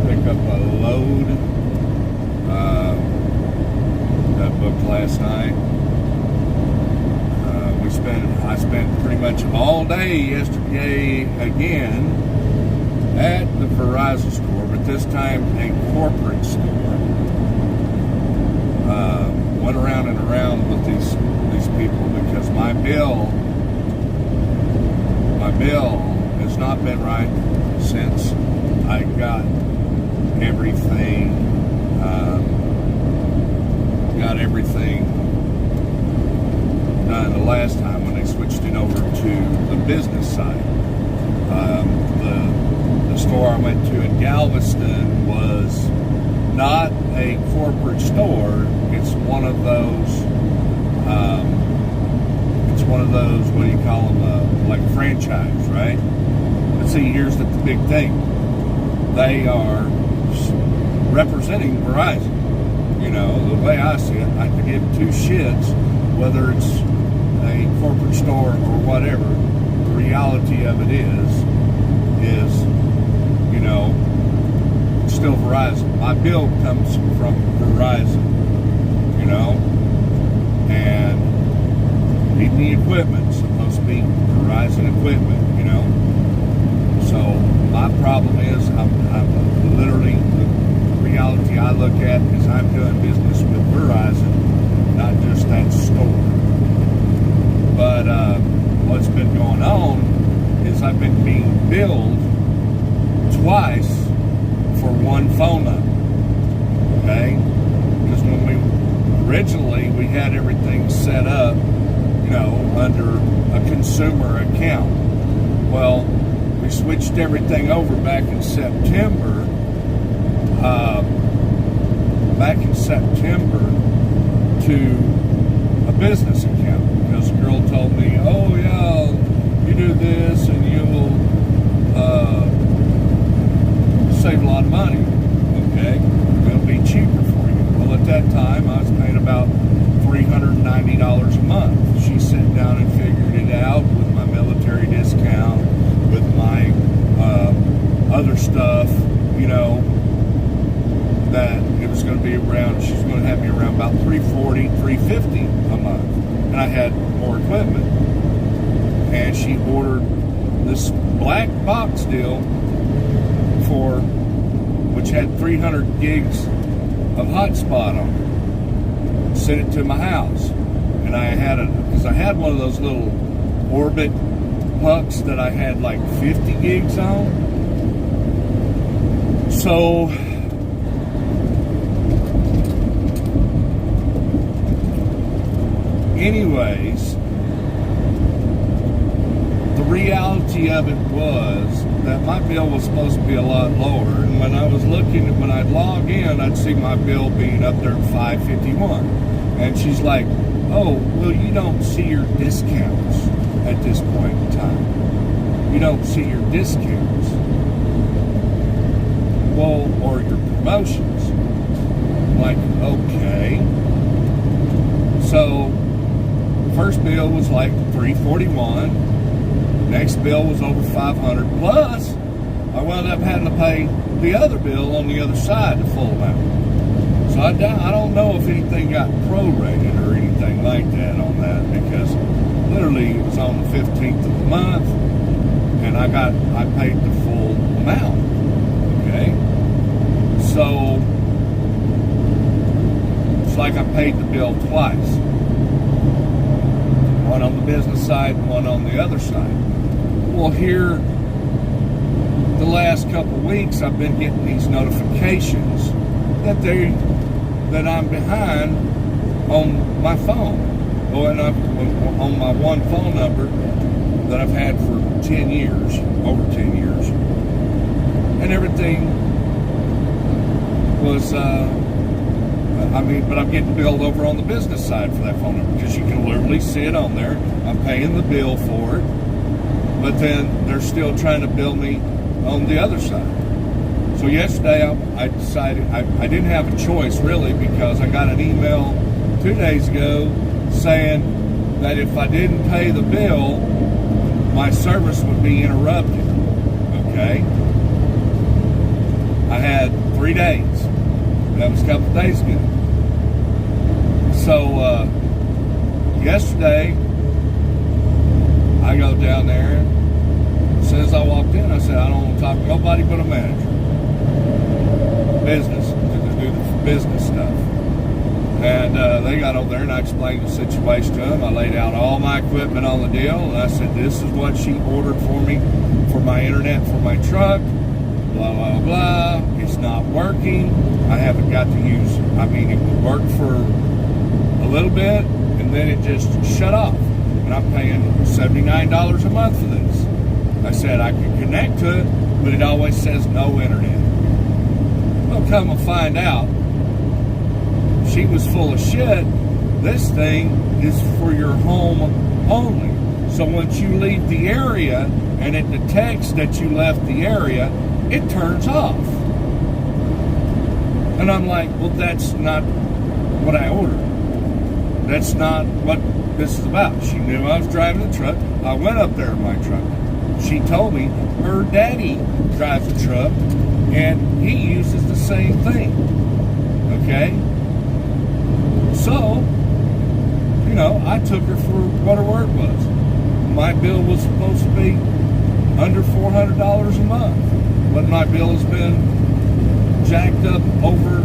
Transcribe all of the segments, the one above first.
pick up a load that booked last night. I spent pretty much all day yesterday again at the Verizon store, but this time a corporate store. Went around and around with these people because my bill has not been right since I got everything done the last time when they switched it over to the business side. The store I went to in Galveston was not a corporate store. It's one of those. What do you call them? Like a franchise, right? But see, here's the big thing. They are representing Verizon. You know, the way I see it, I could give two shits whether it's a corporate store or whatever. The reality of it is, you know, it's still Verizon. My bill comes from Verizon, you know, and even the equipment's supposed to be Verizon equipment, you know. So my problem is, I'm literally, the reality I look at is I'm doing business with Verizon, not just that store. But what's been going on is I've been being billed twice for one phone number, okay? Because when originally we had everything set up, you know, under a consumer account. Well, we switched everything over back in September. To a business account, because the girl told me, oh yeah, you do this and you'll save a lot of money. Okay, it'll be cheaper for you. Well, at that time I was paying about $390 a month. She sat down and figured it out with my military discount, with my other stuff, you know, that it was going to be around, she's going to have me around about $340, $350 a month. And I had more equipment. And she ordered this black box deal which had 300 gigs of hotspot on it. Sent it to my house. And because I had one of those little Orbit pucks that I had like 50 gigs on. So anyways, the reality of it was that my bill was supposed to be a lot lower, and when I'd log in, I'd see my bill being up there at $551. And she's like, oh, well, you don't see your discounts at this point in time. You don't see your discounts. Well, or your promotions. I'm like, okay. So first bill was like $341. Next bill was over $500. Plus, I wound up having to pay the other bill on the other side, the full amount. So I don't know if anything got prorated or anything like that on that, because literally it was on the 15th of the month, and I paid the full amount. Okay, so it's like I paid the bill twice. One on the business side and one on the other side. Well, here, the last couple of weeks, I've been getting these notifications that I'm behind on my phone. On my one phone number that I've had for 10 years, over 10 years. And everything was, but I'm getting billed over on the business side for that phone number, because you can literally see it on there. I'm paying the bill for it, but then they're still trying to bill me on the other side. So yesterday I decided I didn't have a choice really, because I got an email 2 days ago saying that if I didn't pay the bill, my service would be interrupted. Okay? I had 3 days. That was a couple days ago. So yesterday, I go down there. As soon as I walked in, I said, I don't want to talk to nobody but a manager. Business, to do the business stuff. And they got over there, and I explained the situation to them. I laid out all my equipment on the deal, and I said, this is what she ordered for me for my internet for my truck. Blah, blah, blah. It's not working. I haven't got to use it. I mean, it would work for a little bit, and then it just shut off. And I'm paying $79 a month for this. I said I could connect to it, but it always says no internet. Well, come and find out, she was full of shit. This thing is for your home only. So once you leave the area and it detects that you left the area, it turns off. And I'm like, well, that's not what I ordered. That's not what this is about. She knew I was driving the truck. I went up there in my truck. She told me her daddy drives a truck and he uses the same thing. Okay? So, you know, I took her for what her word was. My bill was supposed to be under $400 a month. But my bill has been jacked up over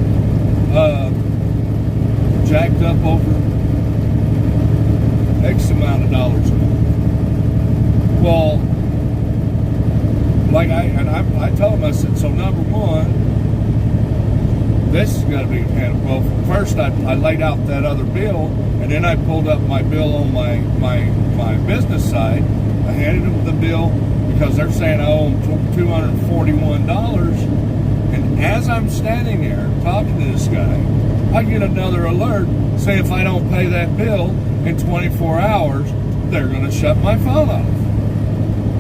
X amount of dollars a month. Well, like I told him, I said, so number one, this is going to be handled. Well, first I laid out that other bill, and then I pulled up my bill on my business side. I handed them the bill because they're saying I owe them $241. And as I'm standing there talking to this guy, I get another alert saying if I don't pay that bill in 24 hours, they're going to shut my phone off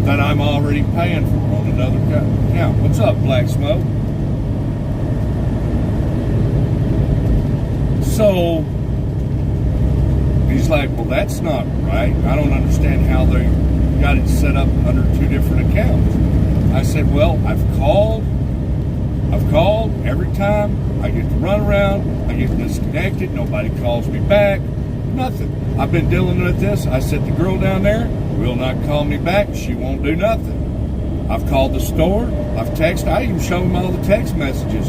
that I'm already paying for on another account. What's up, Black Smoke? So he's like, well, that's not right. I don't understand how they got it set up under 2 different accounts. I said, well, I've called every time. I get to run around. I get disconnected. Nobody calls me back. Nothing. I've been dealing with this. I said, the girl down there will not call me back. She won't do nothing. I've called the store. I've texted. I even showed them all the text messages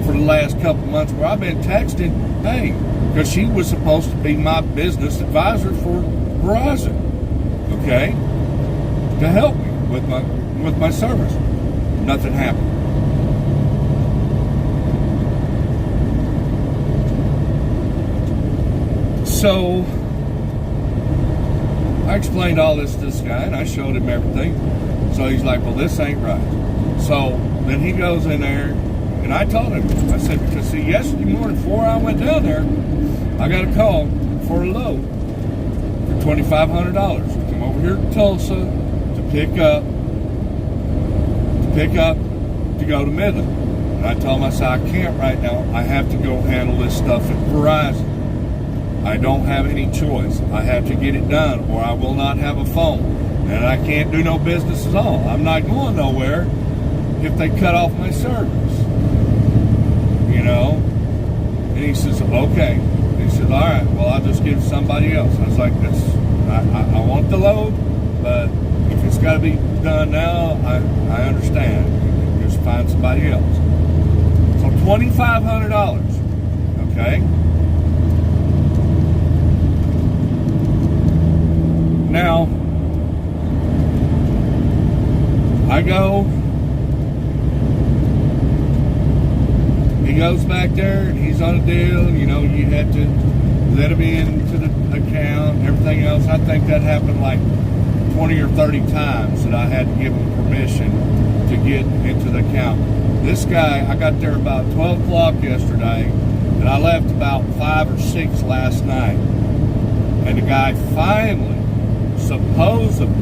for the last couple months where I've been texting, hey, because she was supposed to be my business advisor for Verizon, okay, to help me with my service. Nothing happened. So I explained all this to this guy, and I showed him everything. So he's like, well, this ain't right. So then he goes in there, and I told him, I said, because see, yesterday morning before I went down there, I got a call for a load for $2,500. Come over here to Tulsa to pick up, to go to Midland. And I told him, I said, I can't right now. I have to go handle this stuff at Verizon. I don't have any choice. I have to get it done, or I will not have a phone. And I can't do no business at all. I'm not going nowhere if they cut off my service. You know? And he says, okay. He said, all right, well, I'll just give somebody else. I was like, I want the load, but if it's got to be done now, I understand. Just find somebody else. So $2,500, okay? Now, I go, he goes back there, and he's on a deal, you know, you had to let him into the account and everything else. I think that happened like 20 or 30 times that I had to give him permission to get into the account. This guy, I got there about 12 o'clock yesterday, and I left about 5 or 6 last night. And the guy finally, supposedly,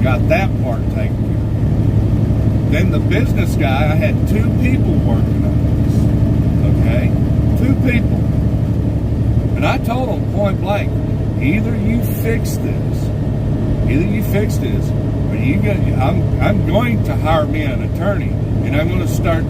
got that part taken care of. Then the business guy, I had 2 people working on this. Okay? 2 people. And I told them point blank, either you fix this, or I'm going to hire me an attorney, and I'm going to start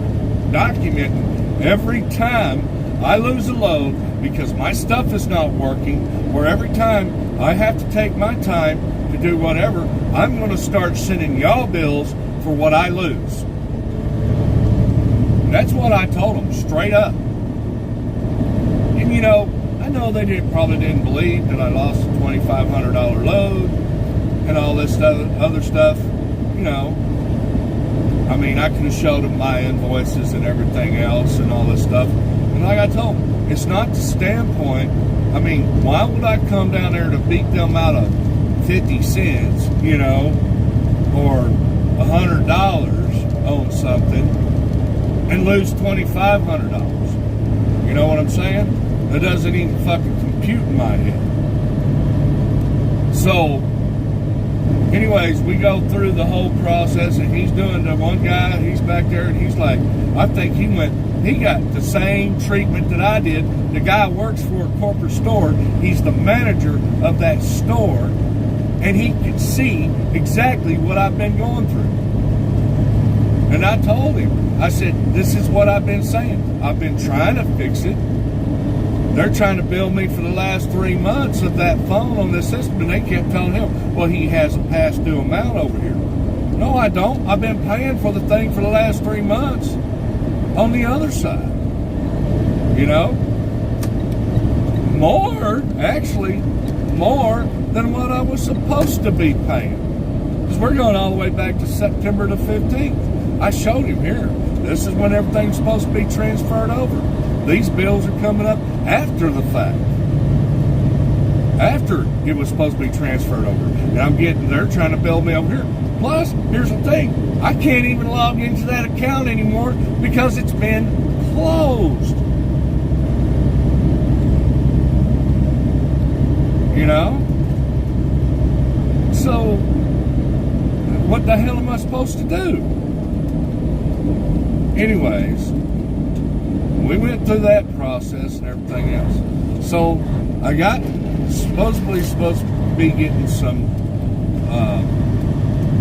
documenting every time I lose a load because my stuff is not working, where every time I have to take my time to do whatever, I'm going to start sending y'all bills for what I lose. That's what I told them, straight up. And you know, I know they probably didn't believe that I lost a $2,500 load and all this other stuff, you know. I mean, I could have showed them my invoices and everything else and all this stuff. And like I told them, it's not the standpoint. I mean, why would I come down there to beat them out of 50 cents, you know, or $100 on something and lose $2,500? You know what I'm saying? That doesn't even fucking compute in my head. So, anyways, we go through the whole process, and he's doing the one guy, he's back there, and he's like, I think he got the same treatment that I did. The guy works for a corporate store. He's the manager of that store, and he could see exactly what I've been going through. And I told him, I said, this is what I've been saying. I've been trying to fix it. They're trying to bill me for the last 3 months of that phone on this system, and they kept telling him, well, he has a past due amount over here. No, I don't. I've been paying for the thing for the last 3 months on the other side. You know? More than what I was supposed to be paying. Because we're going all the way back to September the 15th. I showed him here. This is when everything's supposed to be transferred over. These bills are coming up after the fact. After it was supposed to be transferred over. And they're trying to bill me over here. Plus, here's the thing. I can't even log into that account anymore because it's been closed. You know? So, what the hell am I supposed to do? Anyways, we went through that process and everything else. So I got supposedly supposed to be getting some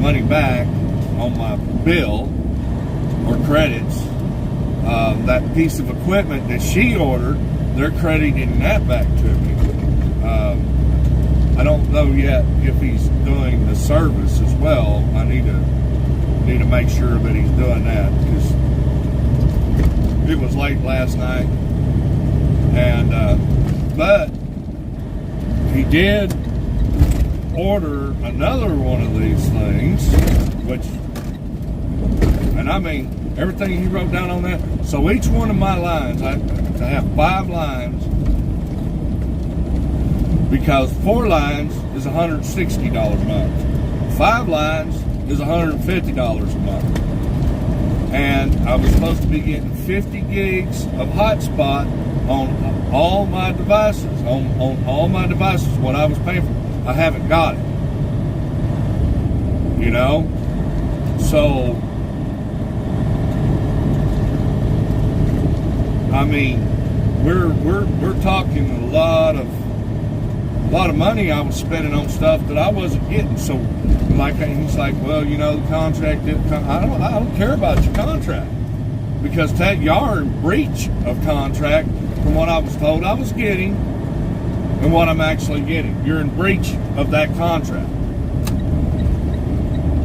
money back on my bill or credits. That piece of equipment that she ordered, they're crediting that back to me. I don't know yet if he's doing the service as well. I need to make sure that he's doing that, because it was late last night, and but he did order another one of these things, and I mean, everything he wrote down on that. So each one of my lines, I have 5 lines, because 4 lines is $160 a month. 5 lines is $150 a month. And I was supposed to be getting 50 gigs of hotspot on all my devices. On all my devices, what I was paying for. I haven't got it. You know? So, I mean, we're talking a lot of money I was spending on stuff that I wasn't getting. So, he's like, well, you know, the contract didn't come. I don't care about your contract, because y'all are in breach of contract from what I was told I was getting and what I'm actually getting. You're in breach of that contract.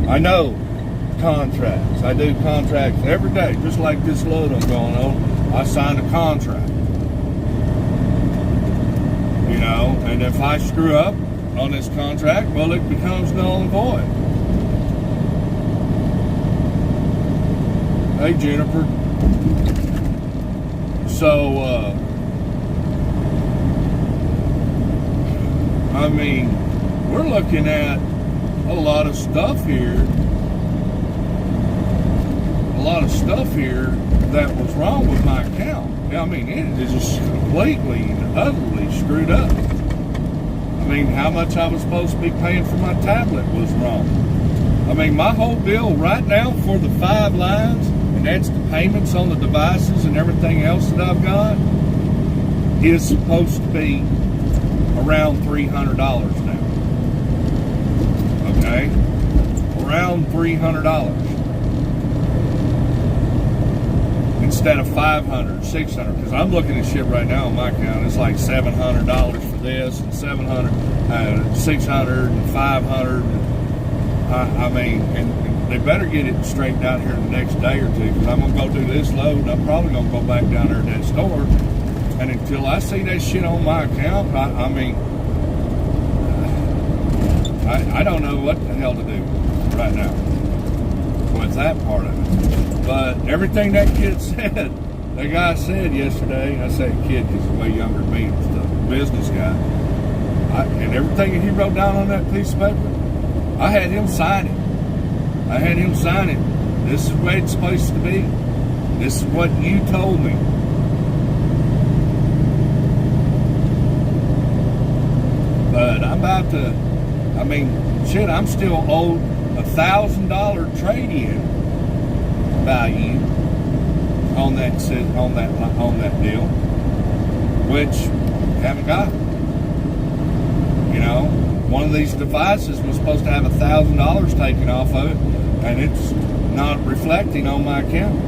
I know contracts. I do contracts every day, just like this load I'm going on. I signed a contract. You know, and if I screw up on this contract, well, it becomes null and void. Hey, Jennifer. So, I mean, we're looking at a lot of stuff here. That was wrong with my account. I mean, it is just completely and utterly screwed up. I mean, how much I was supposed to be paying for my tablet was wrong. I mean, my whole bill right now for the 5 lines, and that's the payments on the devices and everything else that I've got, is supposed to be around $300 now. Okay? Around $300. And instead of 500, 600, because I'm looking at shit right now on my account. It's like $700 for this, and 700, 600, and 500. I mean, and they better get it straightened out here in the next day or two, because I'm gonna go do this load, and I'm probably gonna go back down there to that store. And until I see that shit on my account, I mean, I don't know what the hell to do right now with that part of it. But everything that kid said, that guy said yesterday, I say kid because he's way younger than me, it's the business guy, and everything that he wrote down on that piece of paper, I had him sign it. I had him sign it. This is where it's supposed to be. This is what you told me. But I'm about to, I mean, shit, I'm still owed $1,000 trade-in value on that deal, which haven't got. You know, one of these devices was supposed to have $1,000 taken off of it, and it's not reflecting on my account.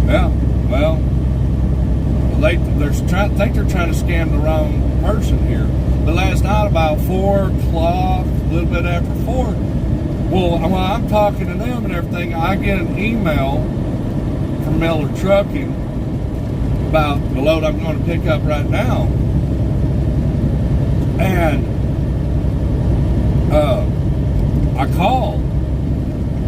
Yeah, well, they think they're trying to scam the wrong person here. But last night about 4 o'clock, a little bit after 4, well, while I'm talking to them and everything, I get an email from Miller Truckin about the load I'm going to pick up right now. And I called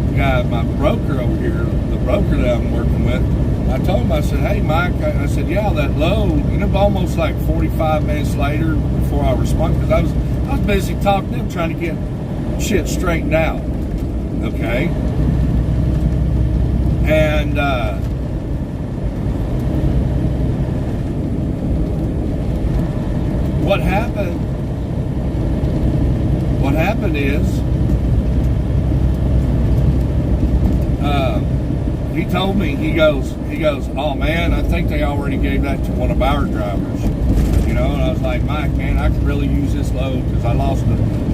the guy, my broker over here, the broker that I'm working with. I told him, I said, hey, Mike, I said, yeah, that load, and it was almost like 45 minutes later before I responded, because I was busy talking to him, trying to get shit straightened out, okay? And what happened is, he told me, he goes, oh man, I think they already gave that to one of our drivers. You know, and I was like, Mike, man, I could really use this load because I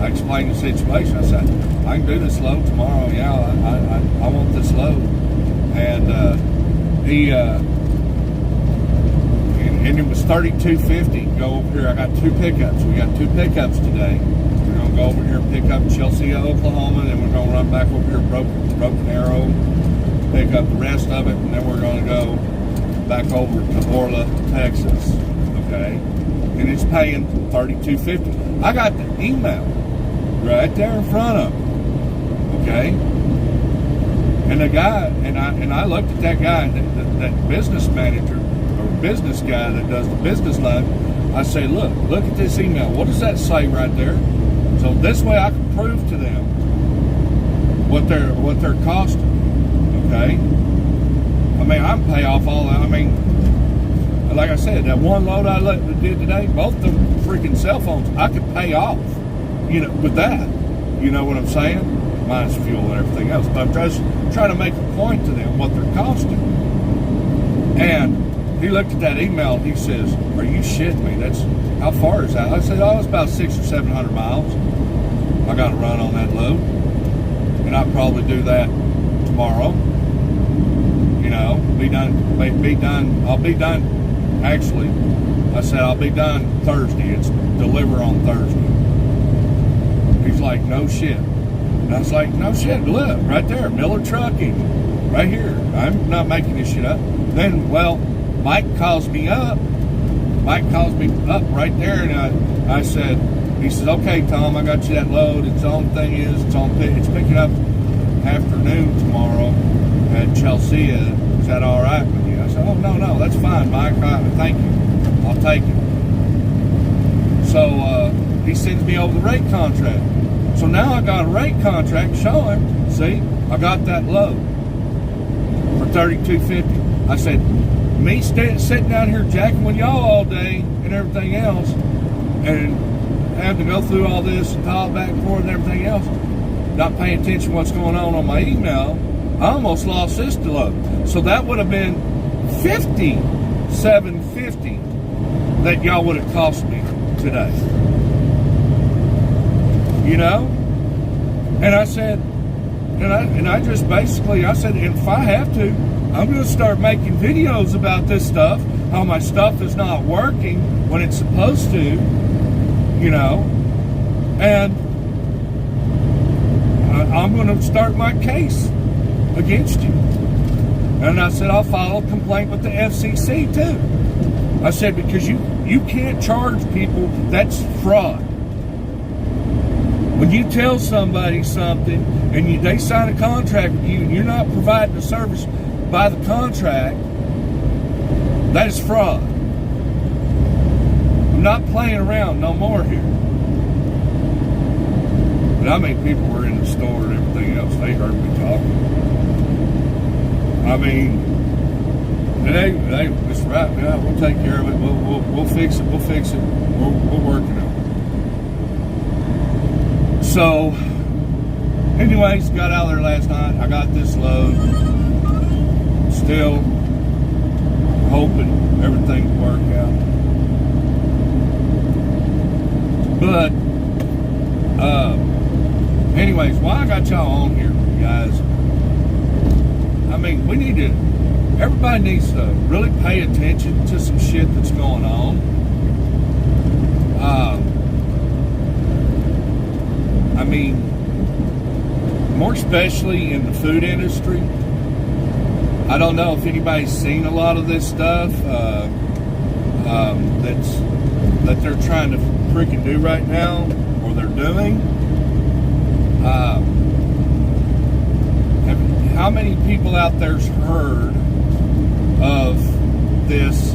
explained the situation. I said, I can do this load tomorrow. Yeah, I want this load. And and it was $32.50. Go over here. I got 2 pickups. We got 2 pickups today. We're gonna go over here and pick up Chelsea, Oklahoma, and then we're gonna run back over here Broken Arrow, pick up the rest of it, and then we're gonna go back over to Orla, Texas. Okay, and it's paying $32.50. I got the email right there in front of me. Okay, and the guy, and I looked at that guy, that business manager or business guy that does the business line. I say, look at this email. What does that say right there? So this way I can prove to them what they're costing. Okay, I mean, I can pay off all that. I mean, like I said, that one load I did today, both the freaking cell phones, I could pay off, you know, with that. You know what I'm saying? Minus fuel and everything else. But I'm just trying to make a point to them what they're costing. And he looked at that email and he says, are you shitting me? That's, how far is that? I said, oh, it's about 600 or 700 miles. I got to run on that load. And I'll probably do that tomorrow. You know, I'll be done. Actually, I said I'll be done Thursday. It's deliver on Thursday. He's like, no shit. And I was like, no shit, look, right there, Miller Trucking, right here. I'm not making this shit up. Then, well, Mike calls me up right there, and I said, he says, okay, Tom, I got you that load. Its only thing is, it's picking up afternoon tomorrow at Chelsea. Is that all right with you? I said, oh, no, that's fine, Mike. Thank you. I'll take it. So he sends me over the rate contract. So now I got a rate contract showing, see, I got that load for $32.50. I said, me sitting down here jacking with y'all all day and everything else, and having to go through all this and talk back and forth and everything else, not paying attention to what's going on my email, I almost lost this load. So that would have been $57.50 that y'all would have cost me today. You know? And I said, and I just basically, I said, if I have to, I'm going to start making videos about this stuff, how my stuff is not working when it's supposed to, you know, and I'm going to start my case against you. And I said, I'll file a complaint with the FCC too. I said, because you can't charge people, that's fraud. When you tell somebody something and they sign a contract with you and you're not providing a service by the contract, that is fraud. I'm not playing around no more here. But I mean, people were in the store and everything else. They heard me talking. I mean, hey, it's right. Yeah, we'll take care of it. We'll fix it. We'll fix it. We're working on it. So, anyways, got out there last night. I got this load. Still hoping everything will work out. But, anyways, why I got y'all on here, guys? I mean, we need to, everybody needs to really pay attention to some shit that's going on. I mean, more especially in the food industry. I don't know if anybody's seen a lot of this stuff that they're trying to freaking do right now, or they're doing. How many people out there's heard of this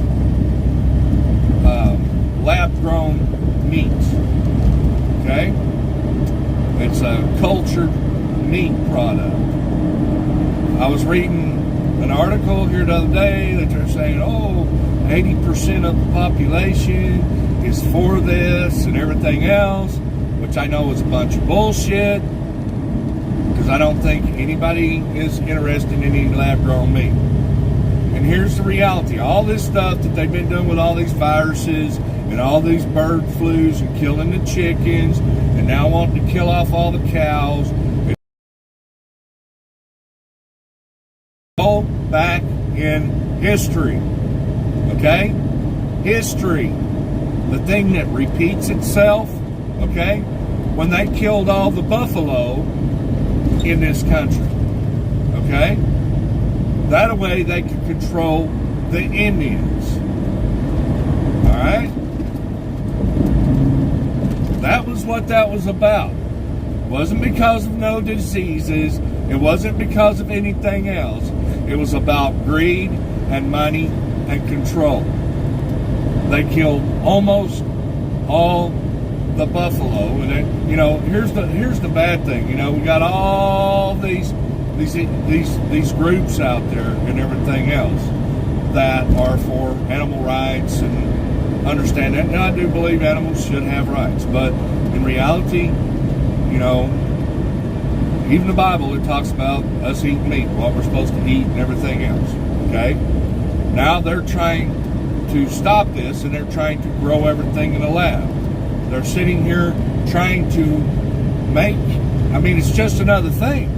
lab-grown meat? Okay? It's a cultured meat product. I was reading an article here the other day that they're saying, 80% of the population is for this and everything else, which I know is a bunch of bullshit, because I don't think anybody is interested in any lab-grown meat. And here's the reality. All this stuff that they've been doing with all these viruses and all these bird flus and killing the chickens and now wanting to kill off all the cows, all back in history. Okay? History. The thing that repeats itself. Okay? When they killed all the buffalo in this country. Okay? That way they could control the Indians. Alright? That was what that was about. It wasn't because of no diseases. It wasn't because of anything else. It was about greed and money and control. They killed almost all the buffalo. And they, here's the bad thing. We got all these groups out there and everything else that are for animal rights and understand that. And I do believe animals should have rights, but in reality, even the Bible, it talks about us eating meat, what we're supposed to eat and everything else. Okay? Now they're trying to stop this, and they're trying to grow everything in a lab. They're sitting here trying to make, it's just another thing,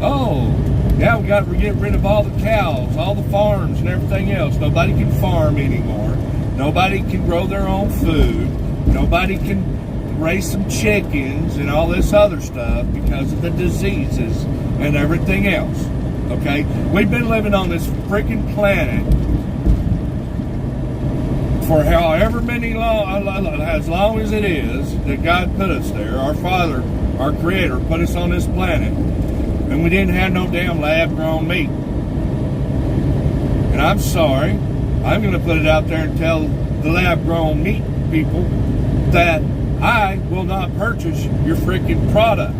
Oh, yeah, we got to get rid of all the cows, all the farms and everything else. Nobody can farm anymore. Nobody can grow their own food. Nobody can raise some chickens and all this other stuff because of the diseases and everything else. Okay? We've been living on this freaking planet for however many as long as it is that God put us there. Our Father, our Creator, put us on this planet. And we didn't have no damn lab-grown meat. And I'm sorry, I'm going to put it out there and tell the lab-grown meat people that I will not purchase your freaking product.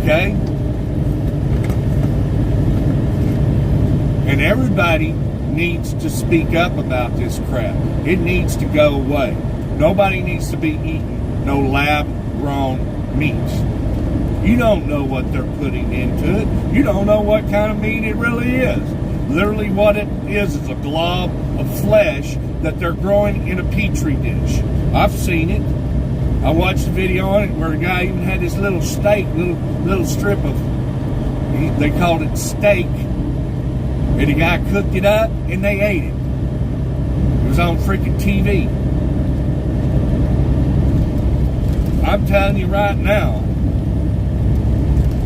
Okay? And everybody needs to speak up about this crap. It needs to go away. Nobody needs to be eating no lab-grown meats. You don't know what they're putting into it. You don't know what kind of meat it really is. Literally what it is a glob of flesh that they're growing in a petri dish. I've seen it. I watched the video on it where the guy even had this little steak, little strip of, they called it steak, and the guy cooked it up and they ate it. It was on freaking TV. I'm telling you right now,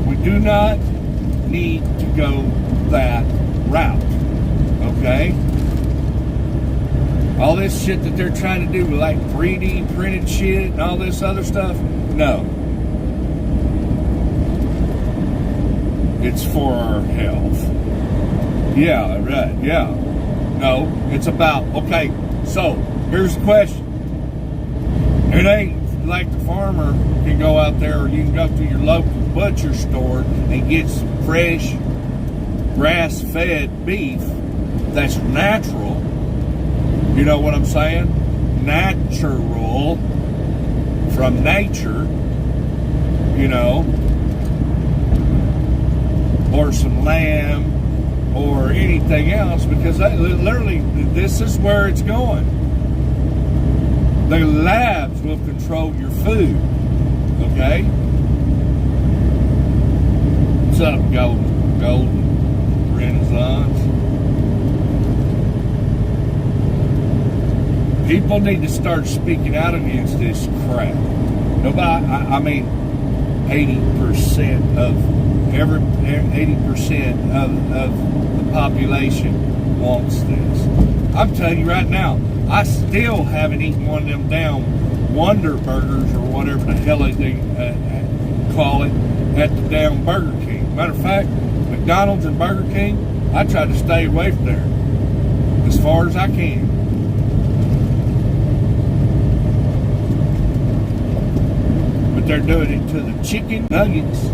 we do not need to go that route, okay? All this shit that they're trying to do, like 3D printed shit and all this other stuff, no. It's for our health. Yeah, right, yeah. No, it's about, okay, so here's the question. It ain't like the farmer can go out there, or you can go to your local butcher store and get some fresh grass-fed beef that's natural. You know what I'm saying? Natural, from nature, you know, or some lamb or anything else, because literally this is where it's going. The labs will control your food, okay? What's up, Golden Renaissance? People need to start speaking out against this crap. Nobody, I mean, 80% of 80% of the population wants this. I'm telling you right now, I still haven't eaten one of them damn Wonder Burgers or whatever the hell they call it at the damn Burger King. Matter of fact, McDonald's and Burger King, I try to stay away from there as far as I can. But they're doing it to the chicken nuggets.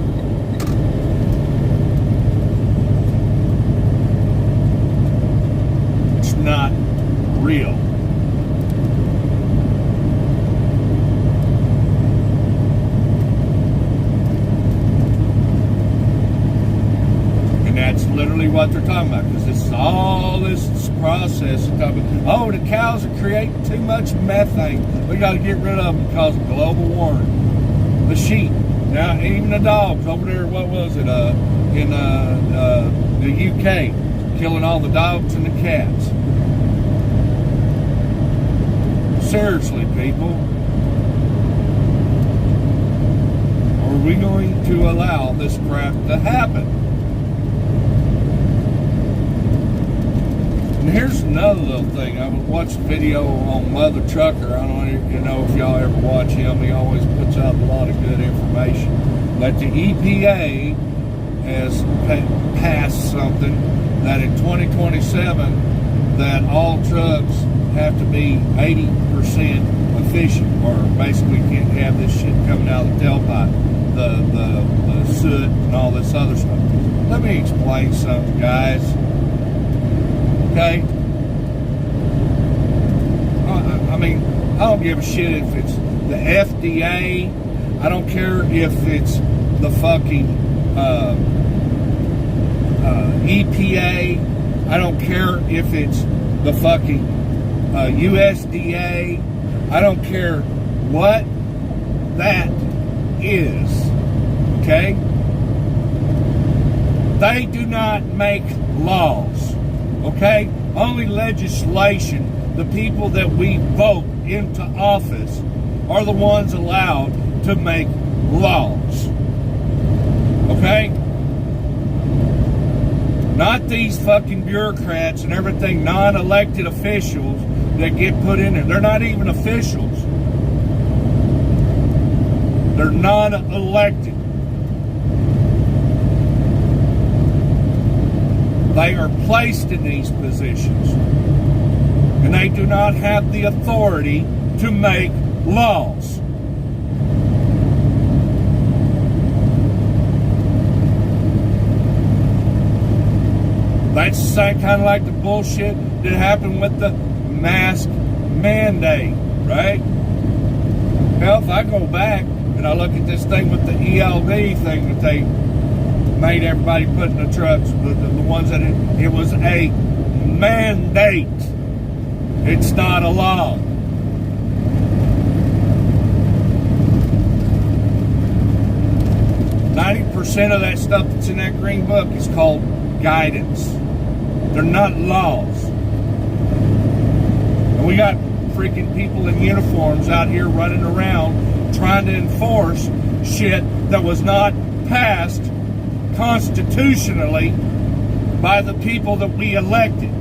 It's not real. That's literally what they're talking about, because this is all this process of talking about, oh, the cows are creating too much methane. We got to get rid of them because of global warming. The sheep, now even the dogs over there, what was it, in the UK, killing all the dogs and the cats. Seriously, people, are we going to allow this crap to happen? And here's another little thing. I watched a video on Mother Trucker. I don't know if y'all ever watch him. He always puts out a lot of good information. But the EPA has passed something that in 2027 that all trucks have to be 80% efficient, or basically can't have this shit coming out of the tailpipe, the soot and all this other stuff. Let me explain something, guys. Okay? I mean, I don't give a shit if it's the FDA. I don't care if it's the fucking EPA. I don't care if it's the fucking USDA. I don't care what that is. Okay? They do not make laws. Okay? Only legislation, the people that we vote into office are the ones allowed to make laws. Okay? Not these fucking bureaucrats and everything, non-elected officials that get put in there. They're not even officials. They're non-elected. They are placed in these positions, and they do not have the authority to make laws. That's the same kind of like the bullshit that happened with the mask mandate, right? Well, if I go back and I look at this thing with the ELD thing that they made everybody put in the trucks, the ones that it was a mandate. It's not a law. 90% of that stuff that's in that green book is called guidance. They're not laws. And we got freaking people in uniforms out here running around trying to enforce shit that was not passed constitutionally by the people that we elected.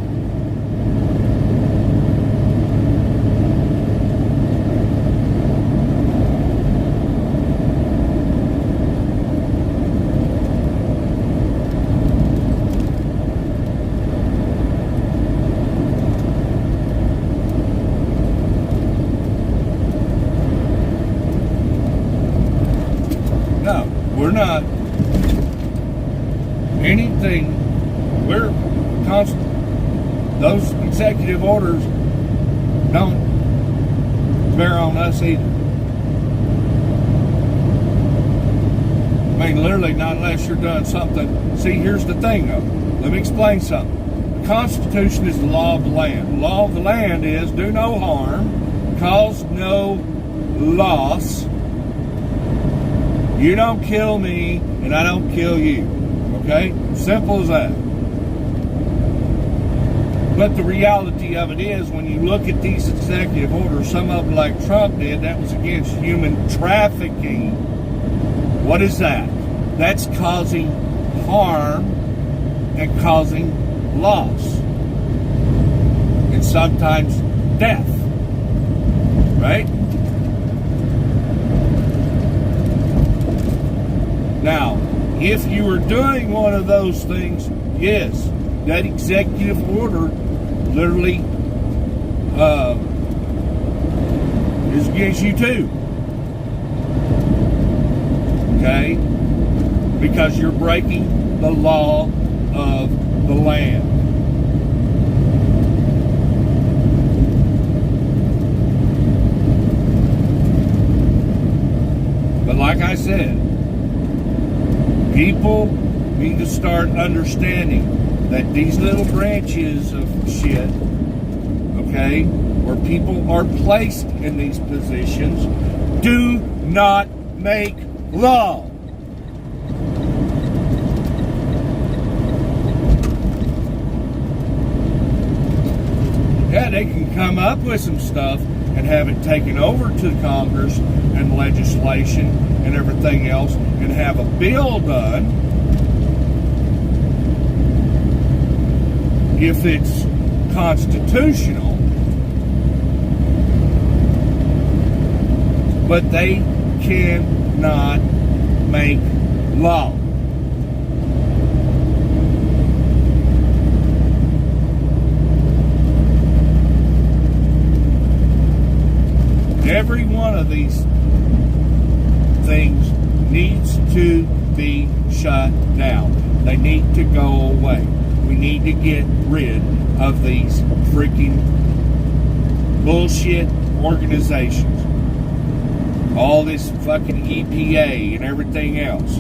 No, we're not. Anything, we're constant. Those executive orders don't bear on us either. I mean, literally, not unless you're doing something. See, here's the thing, though. Let me explain something. The Constitution is the law of the land. The law of the land is do no harm, cause no loss. You don't kill me, and I don't kill you. Okay? Simple as that. But the reality of it is, when you look at these executive orders, some of them like Trump did, that was against human trafficking. What is that? That's causing harm and causing loss. And sometimes death. Right? Now, if you were doing one of those things, yes, that executive order literally is against you too. Okay? Because you're breaking the law of the land. But like I said, people need to start understanding that these little branches of shit, okay, where people are placed in these positions, do not make law. Yeah, they can come up with some stuff and have it taken over to Congress and legislation and everything else and have a bill done if it's constitutional, but they cannot make law. Every one of these things needs to be shut down. They need to go away. We need to get rid of these freaking bullshit organizations. All this fucking EPA and everything else.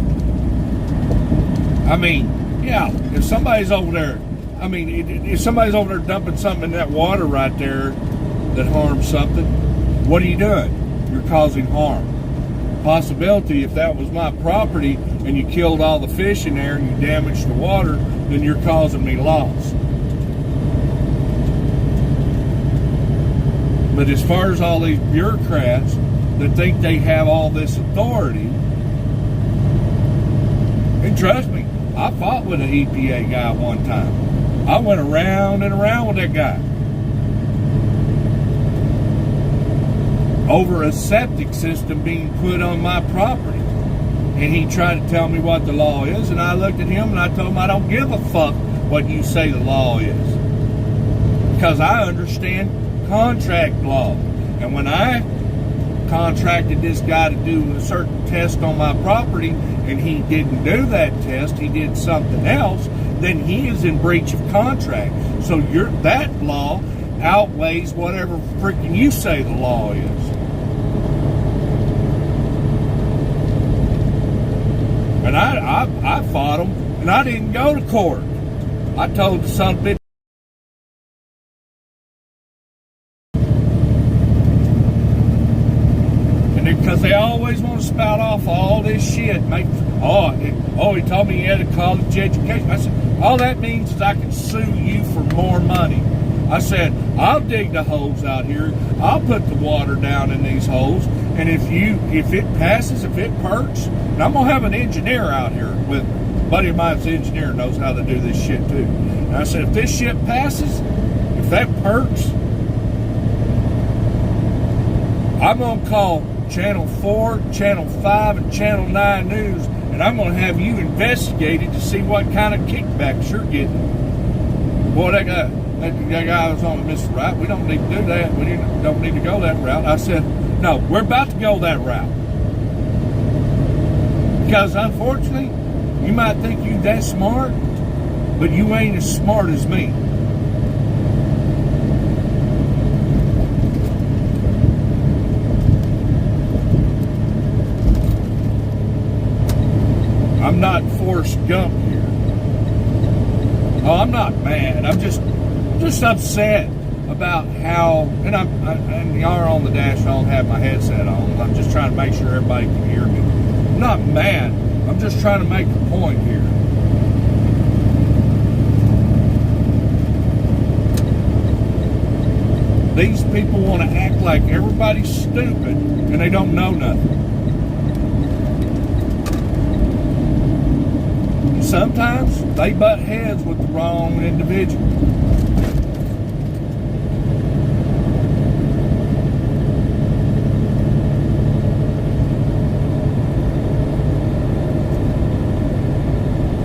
I mean, yeah, if somebody's over there, if somebody's over there dumping something in that water right there that harms something, what are you doing? You're causing harm. Possibility, if that was my property and you killed all the fish in there and you damaged the water, then you're causing me loss. But as far as all these bureaucrats that think they have all this authority, and trust me, I fought with an EPA guy one time. I went around and around with that guy over a septic system being put on my property. And he tried to tell me what the law is, and I looked at him and I told him I don't give a fuck what you say the law is. Because I understand contract law. And when I contracted this guy to do a certain test on my property and he didn't do that test, he did something else, then he is in breach of contract. So that law outweighs whatever freaking you say the law is. And I fought him, and I didn't go to court. I told the son of a bitch. And because they always want to spout off all this shit. He told me he had a college education. I said, all that means is I can sue you for more money. I said, I'll dig the holes out here. I'll put the water down in these holes. And if it passes, if it perks, and I'm going to have an engineer out here with a buddy of mine's an engineer, knows how to do this shit too. And I said, if this shit passes, if that perks, I'm going to call Channel 4, Channel 5, and Channel 9 News, and I'm going to have you investigated to see what kind of kickbacks you're getting. Boy, that guy was on Mr. Right. We don't need to do that. We don't need to go that route. I said, no, we're about to go that route. Because unfortunately, you might think you that smart, but you ain't as smart as me. I'm not Forrest Gump here. Oh, I'm not mad. I'm just upset about how, and y'all are on the dash, I don't have my headset on. I'm just trying to make sure everybody can hear me. I'm not mad. I'm just trying to make a point here. These people want to act like everybody's stupid and they don't know nothing. Sometimes they butt heads with the wrong individual.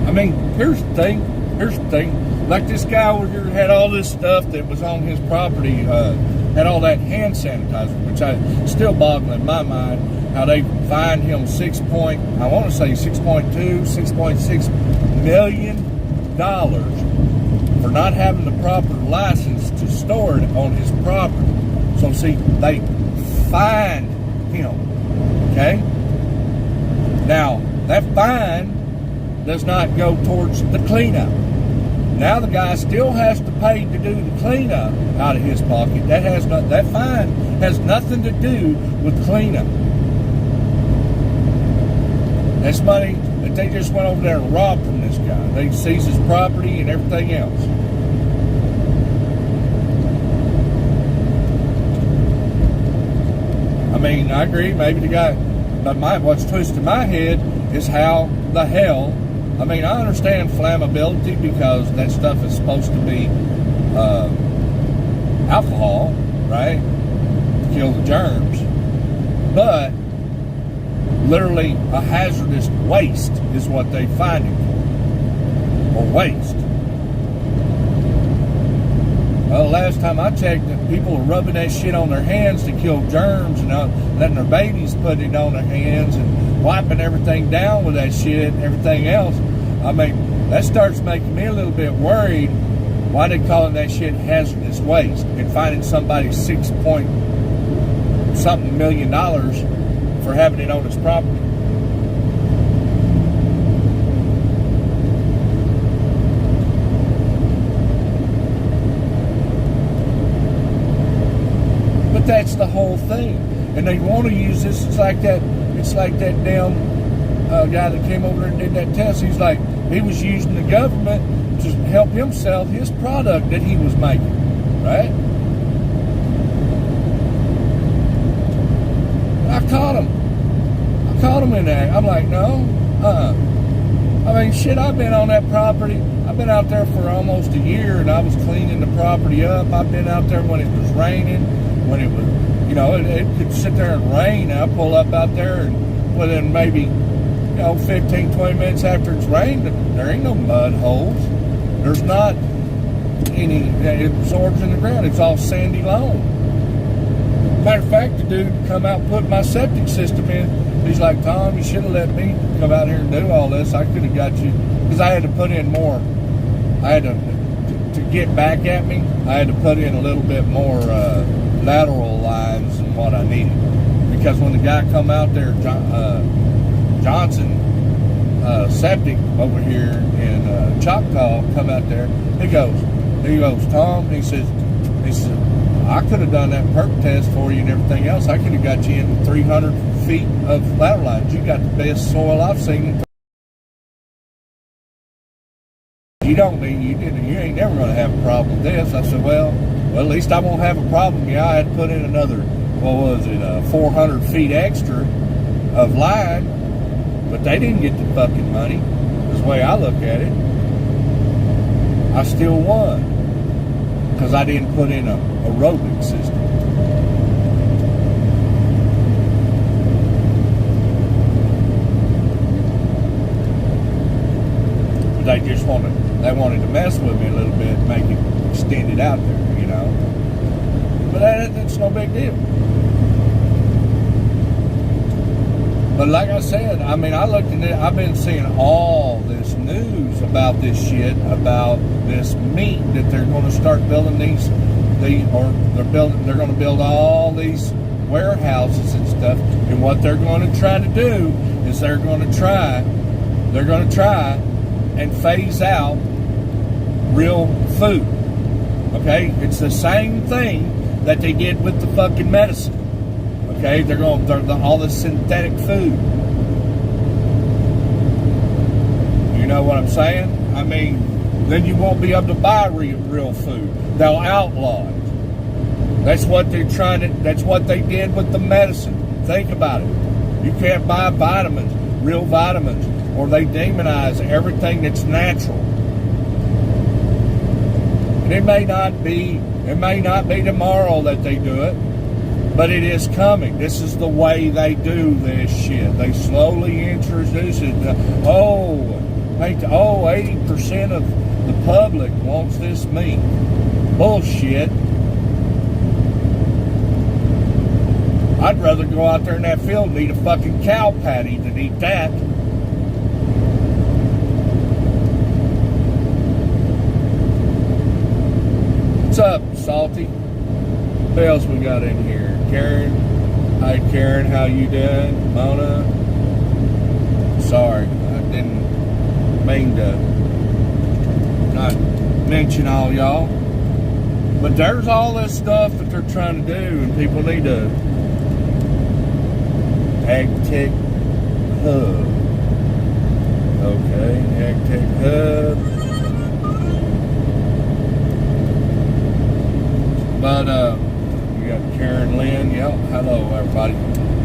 I mean, here's the thing. Like this guy over here had all this stuff that was on his property, had all that hand sanitizer, which I still boggle in my mind how they fined him $6.2, $6.6 million for not having the proper license to store it on his property. So see, they fined him, okay? Now, that fine does not go towards the cleanup. Now the guy still has to pay to do the cleanup out of his pocket. That fine has nothing to do with cleanup. That's money that they just went over there and robbed from this guy. They seized his property and everything else. I mean, I agree, maybe the guy, but what's twisted my head is how the hell, I mean, I understand flammability because that stuff is supposed to be alcohol, right? To kill the germs. But literally a hazardous waste is what they find him for. Or waste. Well, last time I checked, people were rubbing that shit on their hands to kill germs and letting their babies put it on their hands and wiping everything down with that shit and everything else. I mean, that starts making me a little bit worried. Why they calling that shit hazardous waste and finding somebody $6-something million for having it on his property? But that's the whole thing, and they want to use this. It's like that damn guy that came over and did that test. He's like, he was using the government to help him sell his product that he was making, right? I caught him in there. I'm like, no, I mean, shit, I've been on that property. I've been out there for almost a year, and I was cleaning the property up. I've been out there when it was raining, when it was, it could sit there and rain. I pull up out there, and within maybe, 15, 20 minutes after it's rained, there ain't no mud holes. There's not any, it absorbs in the ground. It's all sandy loam. Matter of fact, the dude come out and put my septic system in. He's like, Tom, you should have let me come out here and do all this. I could have got you, because I had to put in more. I had to get back at me, I had to put in a little bit more lateral lines than what I needed. Because when the guy come out there, Johnson Septic over here in Choctaw, come out there, he goes, Tom, he says, I could have done that perk test for you and everything else. I could have got you in 300 feet of lateral lines. You got the best soil I've seen. You ain't never going to have a problem with this. I said, well, at least I won't have a problem. Yeah, I had to put in another, 400 feet extra of line, but they didn't get the fucking money. That's the way I look at it. I still won because I didn't put in a aerobic system. They just wanted to mess with me a little bit, make it extend it out there, you know. But that's no big deal. But like I said, I mean, I looked at it. I've been seeing all this news about this shit, about this meat that they're going to start building they're going to build all these warehouses and stuff. And what they're going to try to do is they're going to try and phase out real food. Okay, it's the same thing that they did with the fucking medicine. Okay, they're all the synthetic food. You know what I'm saying? I mean, then you won't be able to buy real food. They'll outlaw it. That's what they're that's what they did with the medicine. Think about it. You can't buy vitamins, real vitamins, or they demonize everything that's natural. And it may not be tomorrow that they do it, but it is coming. This is the way they do this shit. They slowly introduce it. 80% of the public wants this meat. Bullshit. I'd rather go out there in that field and eat a fucking cow patty than eat that. What's up, Salty? Who else we got in here? Karen. Hi, Karen. How you doing? Mona. Sorry, I didn't mean to not mention all y'all. But there's all this stuff that they're trying to do, and people need to AgTech Hub. Okay, AgTech Hub. But you got Karen Lynn. Yeah, hello everybody.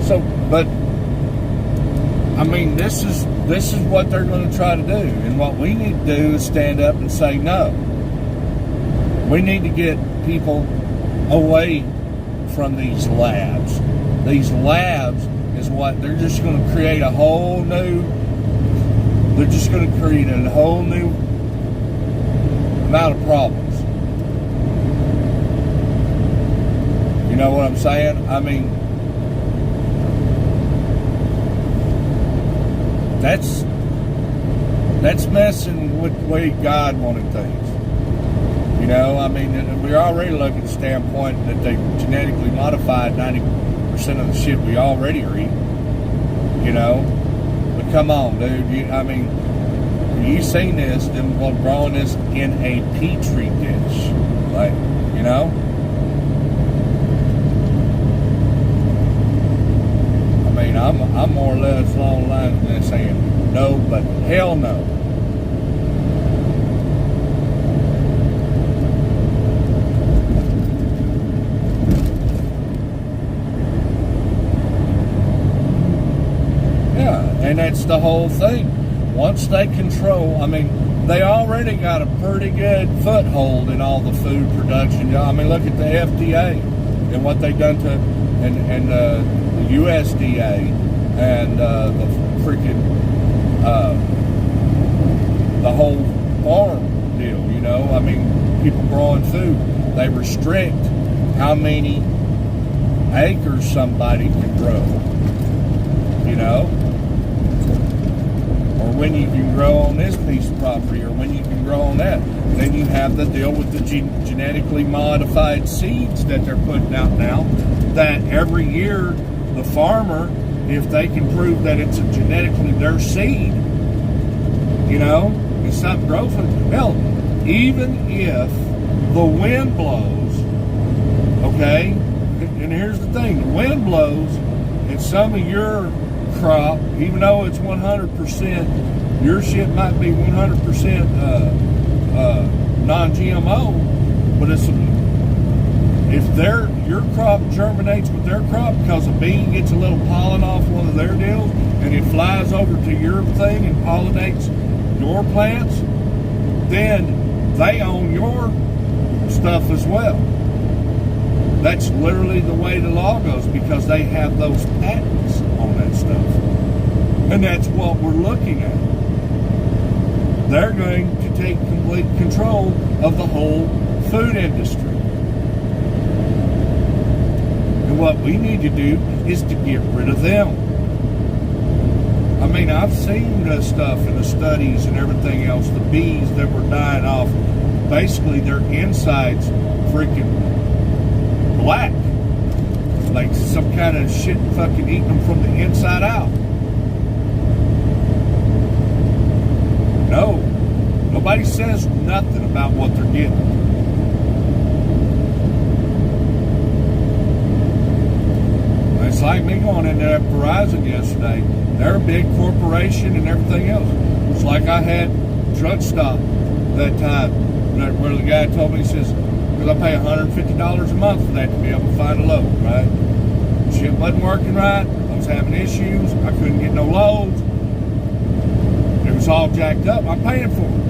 So, but I mean, this is what they're going to try to do, and what we need to do is stand up and say no. We need to get people away from these labs. These labs is what they're just going to create a whole new. They're just going to create a whole new amount of problems. You know what I'm saying? I mean, that's messing with the way God wanted things. You know, I mean, we're already looking at the standpoint that they genetically modified 90% of the shit we already are eating. You know, but come on, dude. You seen this? Them growing this in a petri dish, like, you know. I mean, I'm more or less along the lines of this saying no, but hell no. And that's the whole thing. Once they control, I mean, they already got a pretty good foothold in all the food production. I mean, look at the FDA and what they've done to, and the USDA and the freaking, the whole farm deal, you know? I mean, people growing food. They restrict how many acres somebody can grow, you know? Or when you can grow on this piece of property, or when you can grow on that. Then you have the deal with the genetically modified seeds that they're putting out now, that every year the farmer, if they can prove that it's a genetically their seed, you know, it's something grows from. Hell, even if the wind blows, Okay? And here's the thing, the wind blows, and some of your crop, even though it's 100%, your shit might be 100% non-GMO, but if your crop germinates with their crop because a bee gets a little pollen off one of their deals and it flies over to your thing and pollinates your plants, then they own your stuff as well. That's literally the way the law goes, because they have those patents on that stuff. And that's what we're looking at. They're going to take complete control of the whole food industry. And what we need to do is to get rid of them. I mean, I've seen the stuff in the studies and everything else, the bees that were dying off, basically their insides freaking black. Like some kind of shit fucking eating them from the inside out. No. Nobody says nothing about what they're getting. It's like me going into that Verizon yesterday. They're a big corporation and everything else. It's like I had truck stop that time where the guy told me, he says, because I pay $150 a month for that to be able to find a load, right? Shit wasn't working right. I was having issues. I couldn't get no loads. It was all jacked up. I'm paying for it.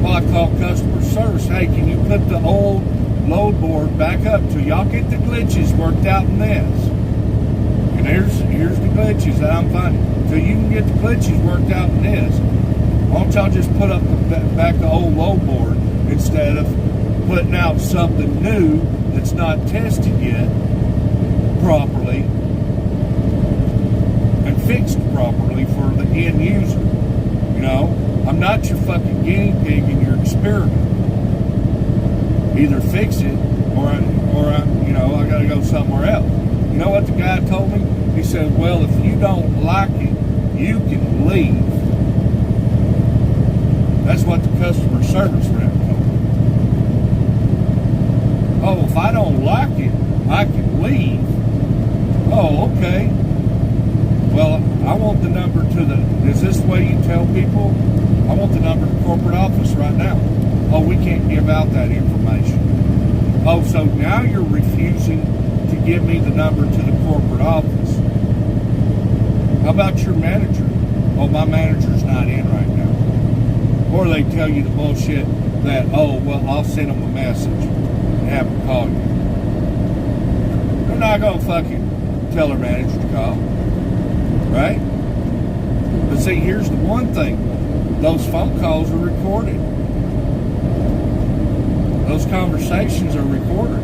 Well, I called customer service. Hey, can you put the old load board back up till y'all get the glitches worked out in this? And here's the glitches that I'm finding. Till you can get the glitches worked out in this, why don't y'all just put up back the old load board instead of putting out something new that's not tested yet properly and fixed properly for the end user. You know, I'm not your fucking guinea pig in your experiment. Either fix it or I gotta go somewhere else. You know what the guy told me? He said, well, if you don't like it, you can leave. That's what the customer service rep told me. Oh, if I don't like it, I can leave. Oh, okay. Well, I want the number to is this the way you tell people? I want the number to the corporate office right now. Oh, we can't give out that information. Oh, so now you're refusing to give me the number to the corporate office. How about your manager? Oh, my manager's not in right now. Or they tell you the bullshit that, oh, well, I'll send them a message and have them call you. They're not going to fucking tell their manager to call. Right? But see, here's the one thing. Those phone calls are recorded. Those conversations are recorded.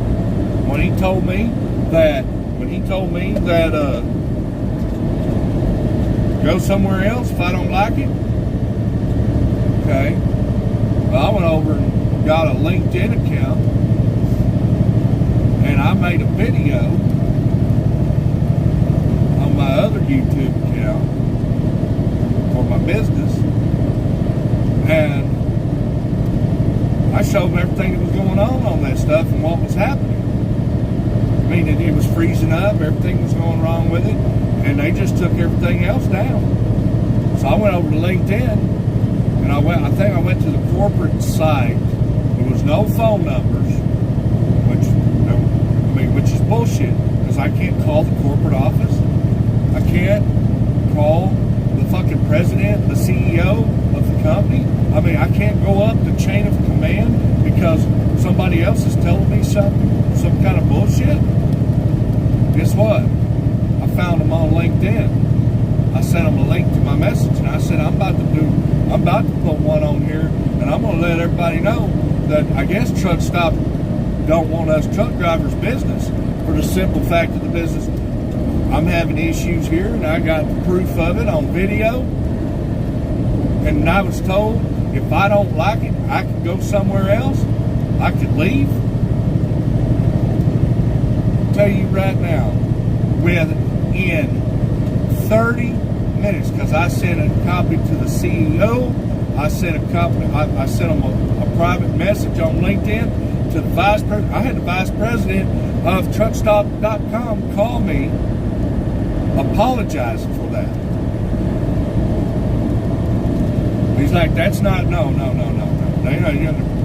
When he told me that go somewhere else if I don't like it. Okay. Well, I went over and got a LinkedIn account and I made a video on my other YouTube account for my business, and I showed them everything that was going on that stuff and what was happening. I mean, it was freezing up, everything was going wrong with it, and they just took everything else down. So I went over to LinkedIn, and I think I went to the corporate site. There was no phone numbers, which is bullshit, because I can't call the corporate office. I can't call the fucking president, the CEO of the company. I mean, I can't go up the chain of command because somebody else is telling me some kind of bullshit. Guess what? I found them on LinkedIn. I sent them a link to my message, and I said, I'm about to put one on here, and I'm going to let everybody know that I guess truck stop don't want us truck drivers' business for the simple fact of the business. I'm having issues here, and I got proof of it on video. And I was told if I don't like it, I can go somewhere else. I could leave. I'll tell you right now, within 30 minutes, because I sent a copy to the CEO, I sent them a private message on LinkedIn. to the vice president. I had the vice president of truckstop.com call me apologizing for that. He's like, that's not, no.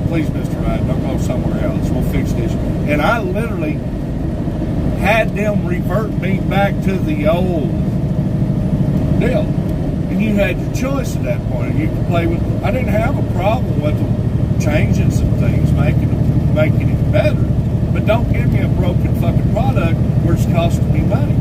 Please, Mr. Wright, don't go somewhere else. We'll fix this. And I literally had them revert me back to the old deal. And you had your choice at that point. And you could play with, I didn't have a problem with them changing some things, making it better. But don't give me a broken fucking product where it's costing me money.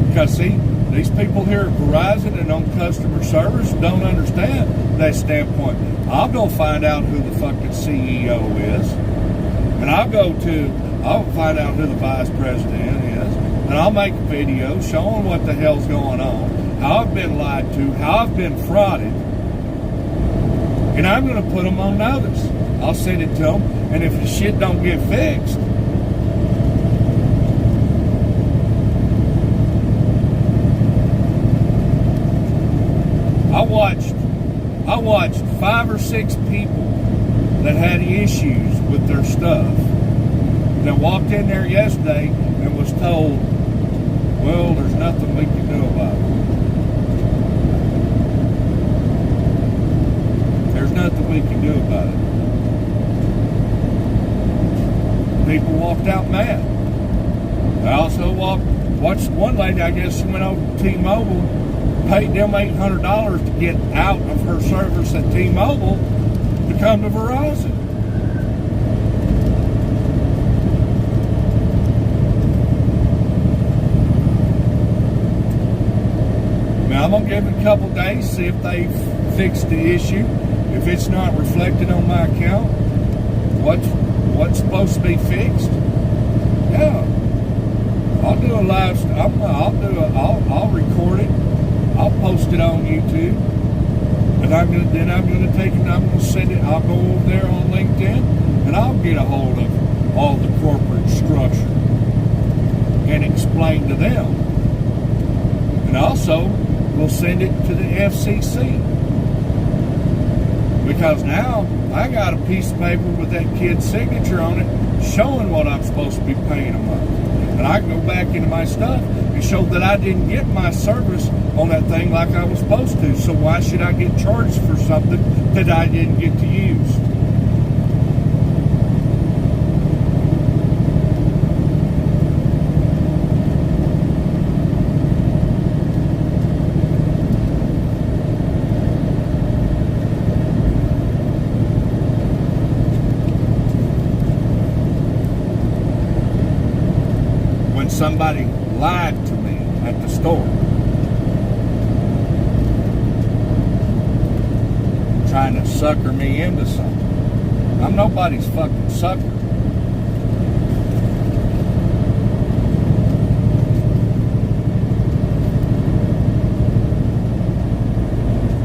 Because see, these people here at Verizon and on customer service don't understand that standpoint. I'll go find out who the fucking CEO is, and I'll find out who the vice president is, and I'll make a video showing what the hell's going on, how I've been lied to, how I've been frauded, and I'm going to put them on notice. I'll send it to them, and if the shit don't get fixed, I watched 5 or 6 people that had issues with their stuff that walked in there yesterday and was told, well, there's nothing we can do about it. There's nothing we can do about it. People walked out mad. I also watched one lady, I guess she went over to T-Mobile, paid them $800 to get out of her service at T-Mobile to come to Verizon. Now I'm gonna give it a couple days, see if they fixed the issue. If it's not reflected on my account, what's supposed to be fixed? Yeah, I'll do a live. I'll record it. I'll post it on YouTube, and I'm gonna take it. I'm gonna send it. I'll go over there on LinkedIn, and I'll get a hold of all the corporate structure and explain to them. And also, we'll send it to the FCC, because now I got a piece of paper with that kid's signature on it, showing what I'm supposed to be paying a month. And I can go back into my stuff and show that I didn't get my service on that thing like I was supposed to. So why should I get charged for something that I didn't get to use? Somebody lied to me at the store, trying to sucker me into something. I'm nobody's fucking sucker.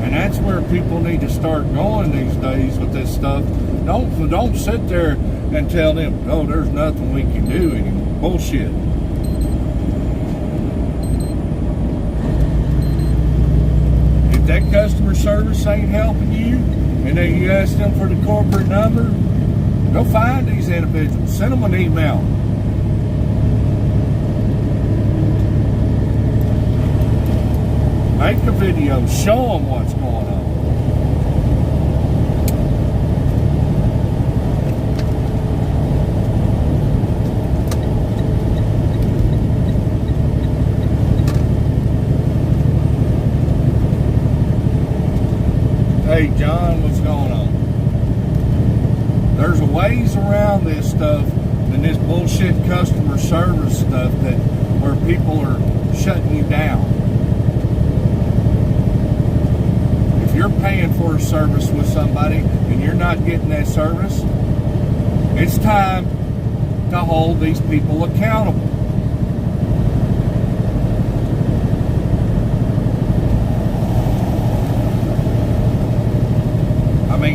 And that's where people need to start going these days with this stuff. Don't sit there and tell them, oh, there's nothing we can do anymore. Bullshit. That customer service ain't helping you, and then you ask them for the corporate number, go find these individuals, send them an email. Make a video, show them what's going on. Hey John, what's going on? There's ways around this stuff and this bullshit customer service stuff that where people are shutting you down. If you're paying for a service with somebody and you're not getting that service, it's time to hold these people accountable.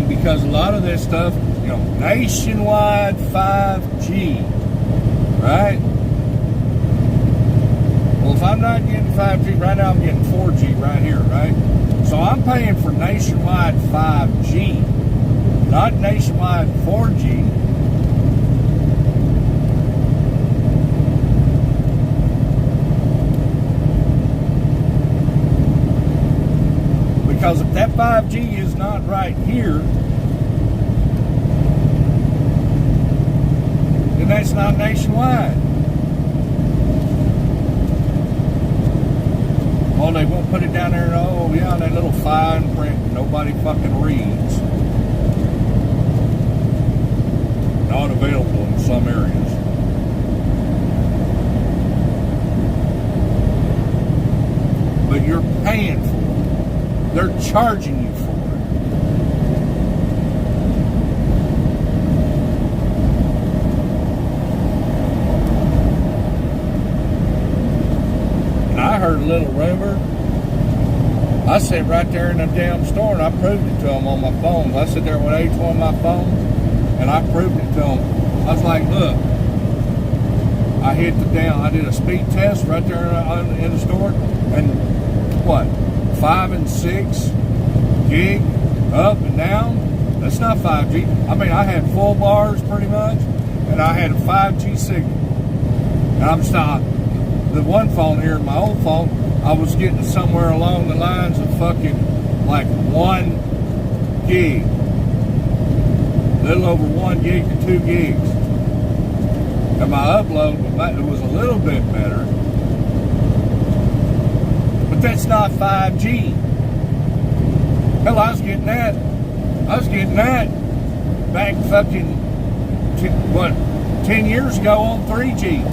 Because a lot of this stuff, nationwide 5G, right? Well, if I'm not getting 5G. Right now I'm getting 4G right here, right? So I'm paying for nationwide 5G, not nationwide 4G. Because if that 5G is not right here, then that's not nationwide. Oh, they won't put it down there. Oh, yeah, that little fine print nobody fucking reads. Not available in some areas. But you're paying for it. They're charging you for it. And I heard a little rumor. I sat right there in the damn store and I proved it to them on my phone. I sat there with each one of my phones and I proved it to them. I was like, look, I hit the I did a speed test right there in the store, and what, 5 and 6 gig up and down? That's not 5G. I mean, I had full bars pretty much, and I had a 5G signal. And I'm stopped. The one phone here, my old phone, I was getting somewhere along the lines of fucking like 1 gig. A little over 1 gig to 2 gigs. And my upload was a little bit better. But that's not 5G. Hell, I was getting that back fucking, 10 years ago on 3G.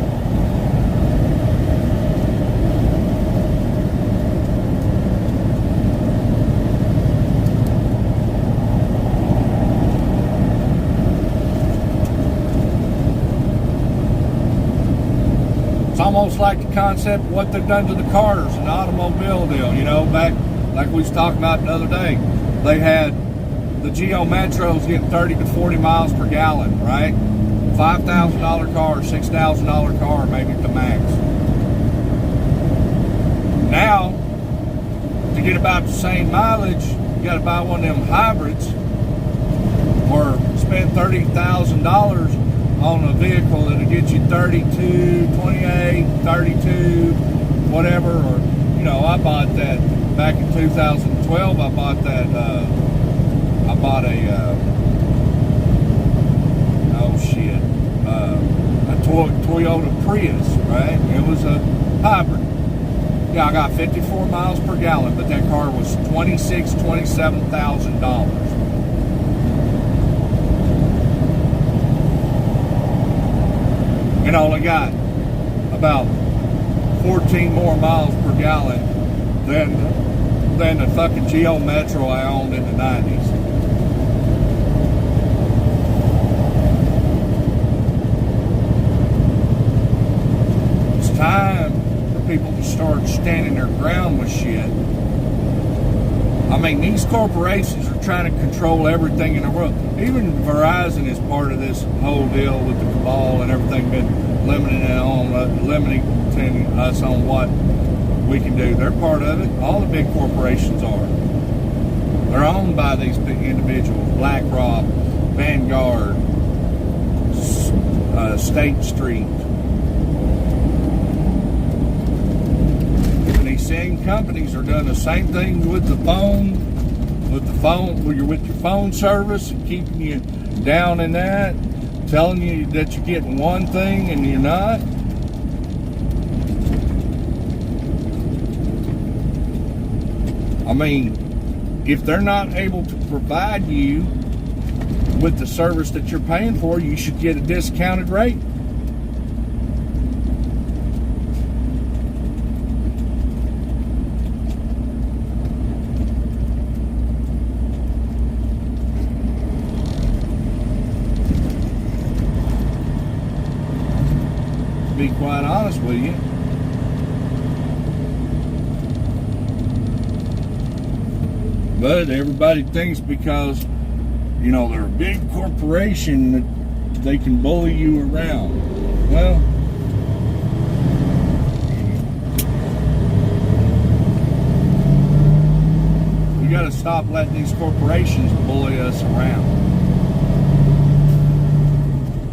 It's almost like the concept of what they've done to the cars and the automobile deal, you know, back like we was talking about the other day. They had the Geo Metros getting 30 to 40 miles per gallon, right? $5,000 car, $6,000 car, maybe at the max. Now, to get about the same mileage, you got to buy one of them hybrids or spend $30,000 on a vehicle that'll get you 32, 28, 32, whatever. Or, you know, I bought that back in 2012. I bought that, a Toyota Prius, right? It was a hybrid. Yeah, I got 54 miles per gallon, but that car was $27,000. And only got about 14 more miles per gallon than the fucking Geo Metro I owned in the 90s. It's time for people to start standing their ground with shit. I mean, these corporations are trying to control everything in the world. Even Verizon is part of this whole deal with the cabal and everything, been limiting us on what we can do. They're part of it. All the big corporations are. They're owned by these big individuals. BlackRock, Vanguard, State Street. Same companies are doing the same thing with the phone, where you're with your phone service and keeping you down in that, telling you that you're getting one thing and you're not. I mean, if they're not able to provide you with the service that you're paying for, you should get a discounted rate. Be quite honest with you. But everybody thinks because, you know, they're a big corporation that they can bully you around. Well, to stop letting these corporations bully us around.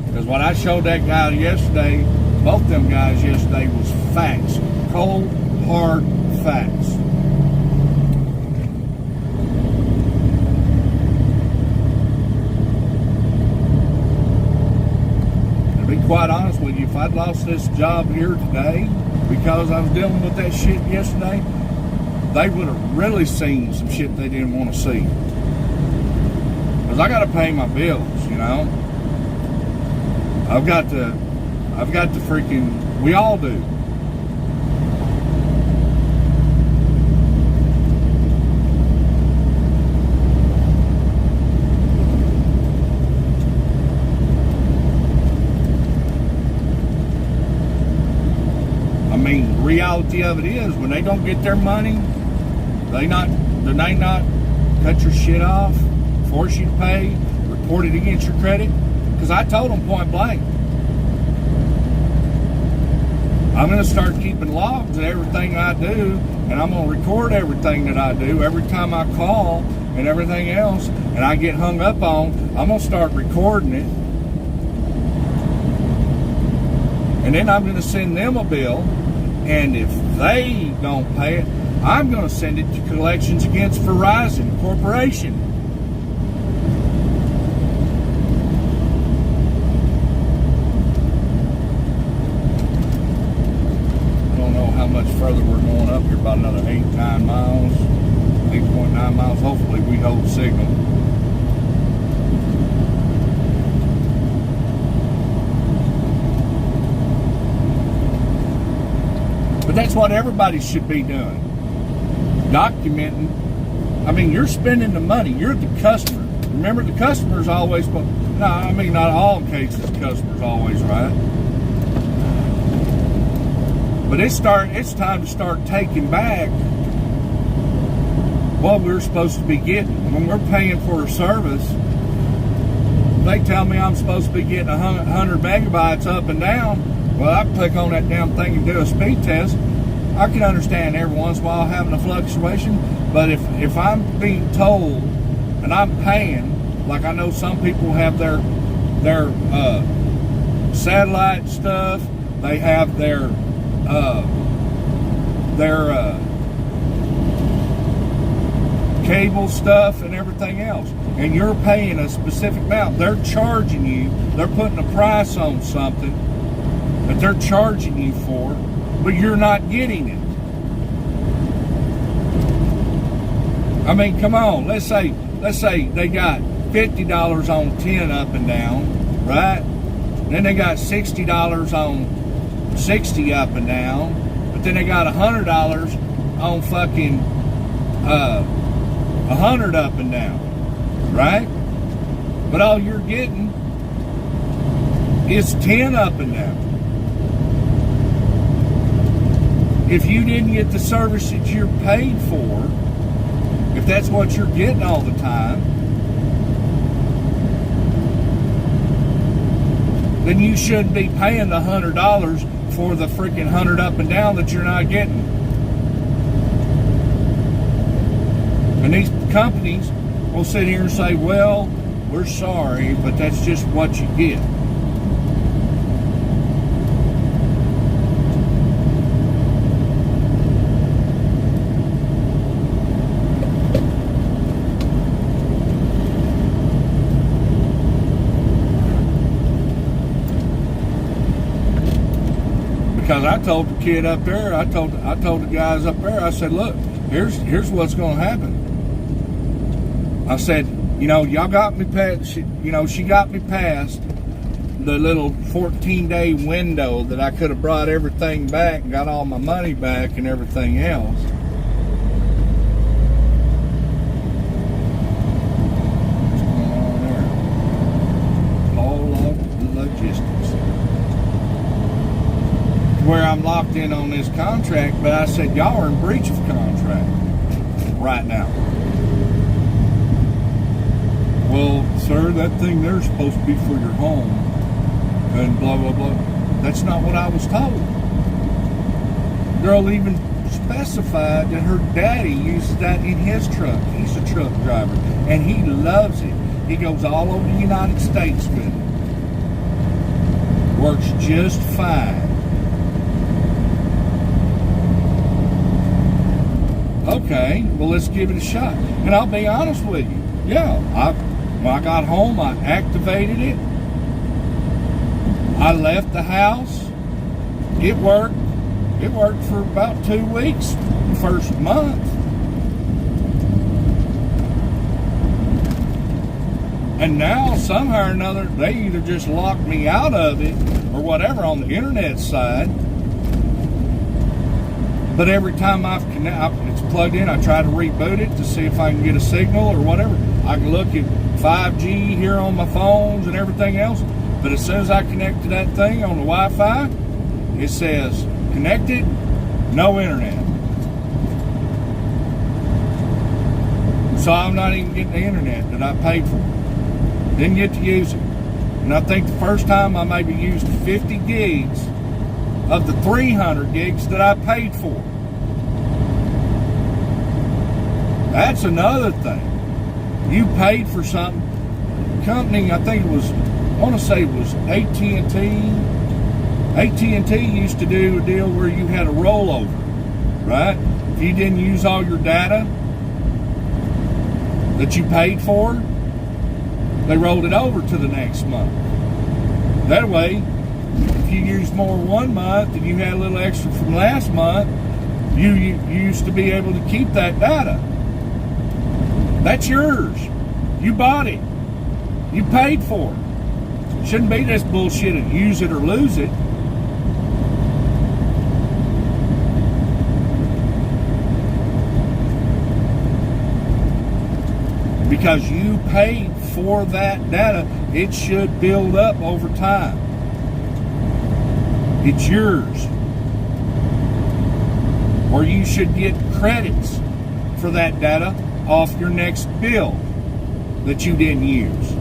Because what I showed that guy yesterday, both them guys yesterday, was facts. Cold, hard facts. To be quite honest with you, if I'd lost this job here today because I was dealing with that shit yesterday, they would have really seen some shit they didn't want to see. Because I got to pay my bills, you know. I've got to freaking, we all do. I mean, reality of it is, when they don't get their money, they not cut your shit off, force you to pay, report it against your credit. Because I told them point blank, I'm going to start keeping logs of everything I do, and I'm going to record everything that I do every time I call and everything else, and I get hung up on. I'm going to start recording it, and then I'm going to send them a bill, and if they don't pay it, I'm going to send it to collections against Verizon Corporation. Further, we're going up here about another 8.9 miles, 8.9 miles. Hopefully we hold the signal. But that's what everybody should be doing. Documenting. I mean, you're spending the money. You're the customer. Remember, the customer's always, no, I mean, not all cases the customer's always right. But it's time to start taking back what we're supposed to be getting. When we're paying for a service, they tell me I'm supposed to be getting 100 megabytes up and down. Well, I click on that damn thing and do a speed test. I can understand every once in a while having a fluctuation, but if I'm being told and I'm paying, like I know some people have their satellite stuff, they have their cable stuff and everything else, and you're paying a specific amount. They're charging you, they're putting a price on something that they're charging you for, but you're not getting it. I mean, come on, let's say they got $50 on 10 up and down, right? Then they got $60 on 60 up and down, but then they got $100 on fucking 100 up and down, right? But all you're getting is 10 up and down. If you didn't get the service that you're paid for, if that's what you're getting all the time, then you shouldn't be paying the $100 for the freaking 100 up and down that you're not getting. And these companies will sit here and say, well, we're sorry, but that's just what you get. Because I told the kid up there, I told the guys up there, I said, look, here's what's going to happen. I said, you know, y'all got me past, she got me past the little 14-day window that I could have brought everything back and got all my money back and everything else. What's going on there? All of the logistics. Where I'm locked in on this contract, but I said, y'all are in breach of contract right now. Well, sir, that thing there's supposed to be for your home, and blah, blah, blah. That's not what I was told. Girl even specified that her daddy uses that in his truck. He's a truck driver, and he loves it. He goes all over the United States with it. Works just fine. Okay, well, let's give it a shot. And I'll be honest with you. Yeah, when I got home, I activated it. I left the house. It worked. It worked for about 2 weeks, the first month. And now, somehow or another, they either just locked me out of it or whatever on the internet side. But every time it's plugged in, I try to reboot it to see if I can get a signal or whatever. I can look at 5G here on my phones and everything else. But as soon as I connect to that thing on the Wi-Fi, it says, connected, no internet. So I'm not even getting the internet that I paid for. Didn't get to use it. And I think the first time I maybe used 50 gigs of the 300 gigs that I paid for. That's another thing. You paid for something. Company, I think it was, I want to say it was AT&T. AT&T used to do a deal where you had a rollover, right? If you didn't use all your data that you paid for, they rolled it over to the next month. That way, if you used more one month and you had a little extra from last month, you used to be able to keep that data. That's yours. You bought it. You paid for it. Shouldn't be this bullshit of use it or lose it. Because you paid for that data, it should build up over time. It's yours. Or you should get credits for that data off your next bill that you didn't use.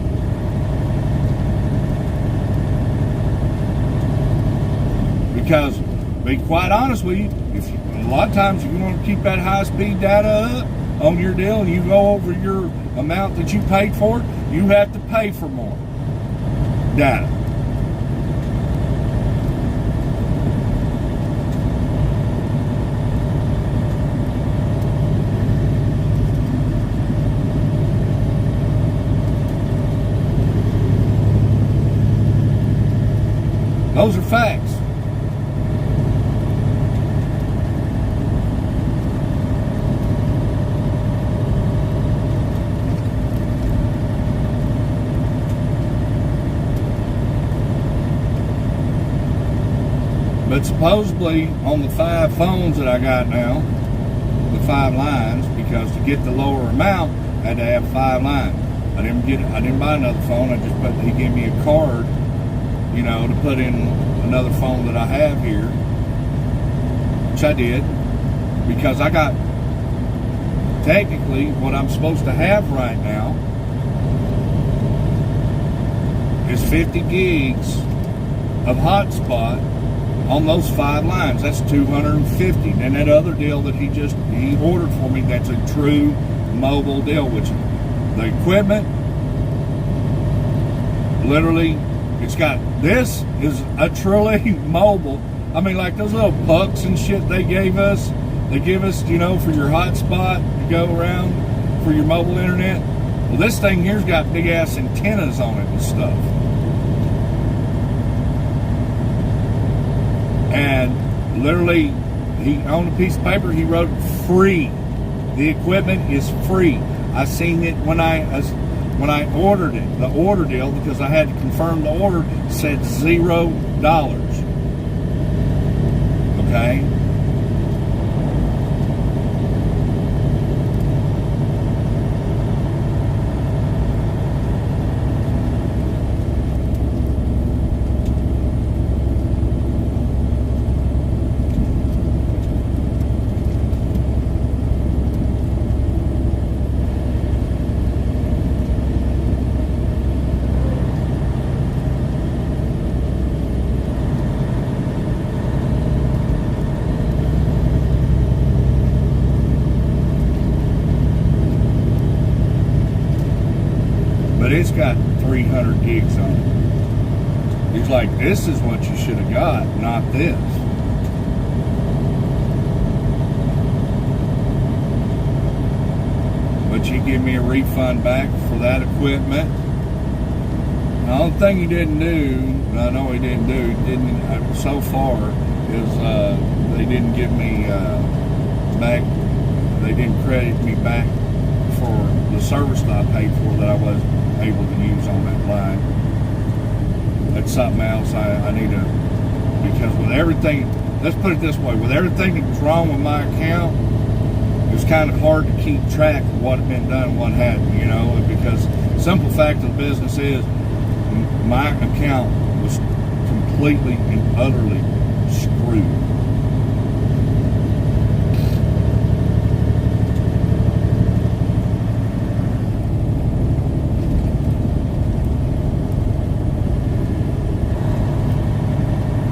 Because, to be quite honest with you, a lot of times if you want to keep that high-speed data up on your deal and you go over your amount that you paid for it, you have to pay for more data. Those are facts. But supposedly on the 5 phones that I got now, the 5 lines, because to get the lower amount, I had to have 5 lines. I didn't buy another phone. He gave me a card, you know, to put in another phone that I have here, which I did, because I got technically what I'm supposed to have right now is 50 gigs of hotspot on those 5 lines. That's 250. And that other deal that he ordered for me, that's a true mobile deal, which the equipment, literally, it's got, this is a truly mobile. I mean, like those little pucks and shit they give us, you know, for your hotspot to go around for your mobile internet. Well, this thing here's got big ass antennas on it and stuff. And literally, on a piece of paper, he wrote free. The equipment is free. I seen it when I ordered it, the order deal, because I had to confirm the order, said $0. Okay? it's got 300 gigs on it. He's like, this is what you should have got, not this. But you give me a refund back for that equipment. The only thing he didn't do, I know he didn't do, so far, is they didn't give me back, they didn't credit me back for the service that I paid for that I wasn't able to use on that line. That's something else I need to, because with everything, let's put it this way, with everything that was wrong with my account, it was kind of hard to keep track of what had been done and what hadn't, you know, because the simple fact of the business is my account was completely and utterly screwed.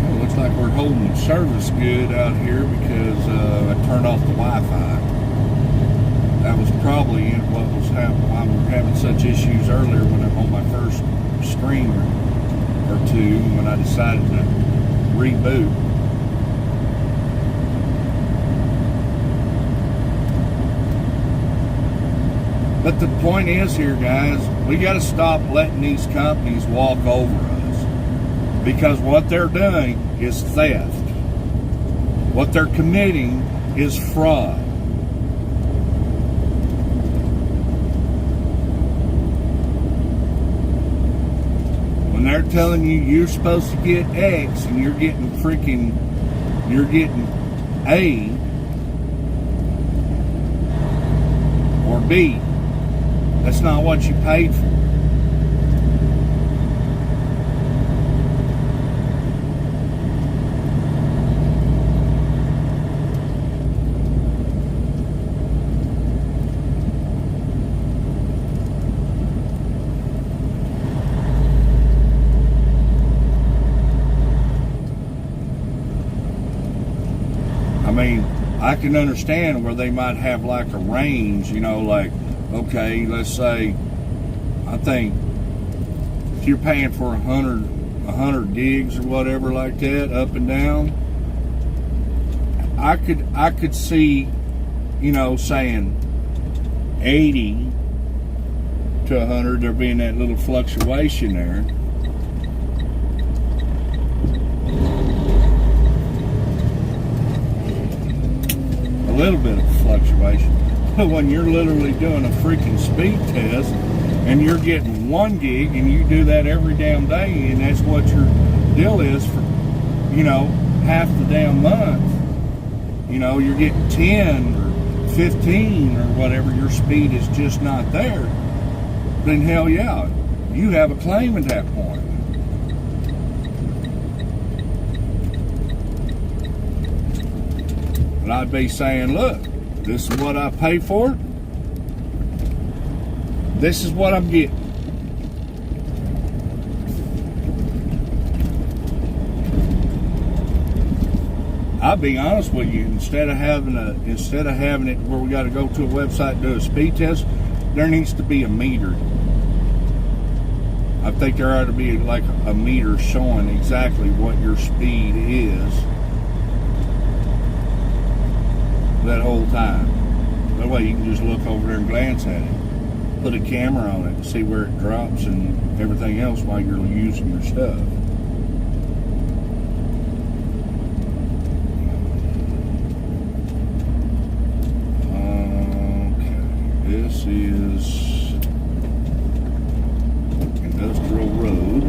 Well, looks like we're holding service good out here because I turned off the Wi-Fi. That was probably what was happening. I was having such issues earlier when I'm on my first screen or two when I decided to reboot. But the point is here, guys, we got to stop letting these companies walk over us, because what they're doing is theft. What they're committing is fraud. When they're telling you you're supposed to get X and you're getting A or B, that's not what you paid for. I mean, I can understand where they might have like a range, you know, like, okay, let's say, I think if you're paying for 100 gigs or whatever like that, up and down, I could see, you know, saying 80 to 100, there being that little fluctuation there. A little bit of fluctuation. But when you're literally doing a freaking speed test and you're getting 1 gig and you do that every damn day, and that's what your deal is for, you know, half the damn month, you know, you're getting 10 or 15 or whatever, your speed is just not there, then hell yeah, you have a claim at that point. And I'd be saying, look, this is what I pay for. This is what I'm getting. I'll be honest with you, instead of having it where we got to go to a website and do a speed test, there needs to be a meter. I think there ought to be like a meter showing exactly what your speed is that whole time. That way you can just look over there and glance at it. Put a camera on it and see where it drops and everything else while you're using your stuff. Okay, this is Industrial Road.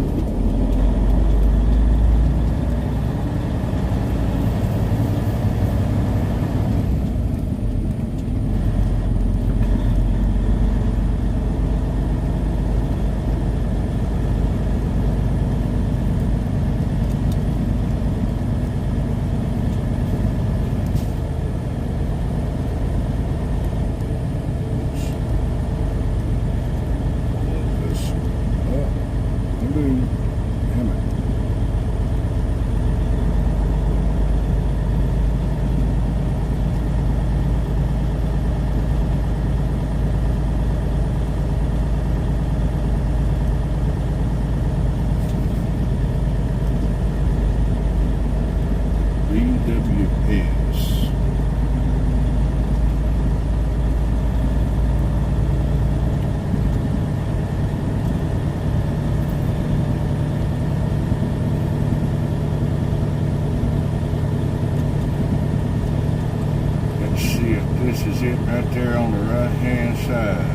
Let's see if this is it right there on the right hand side.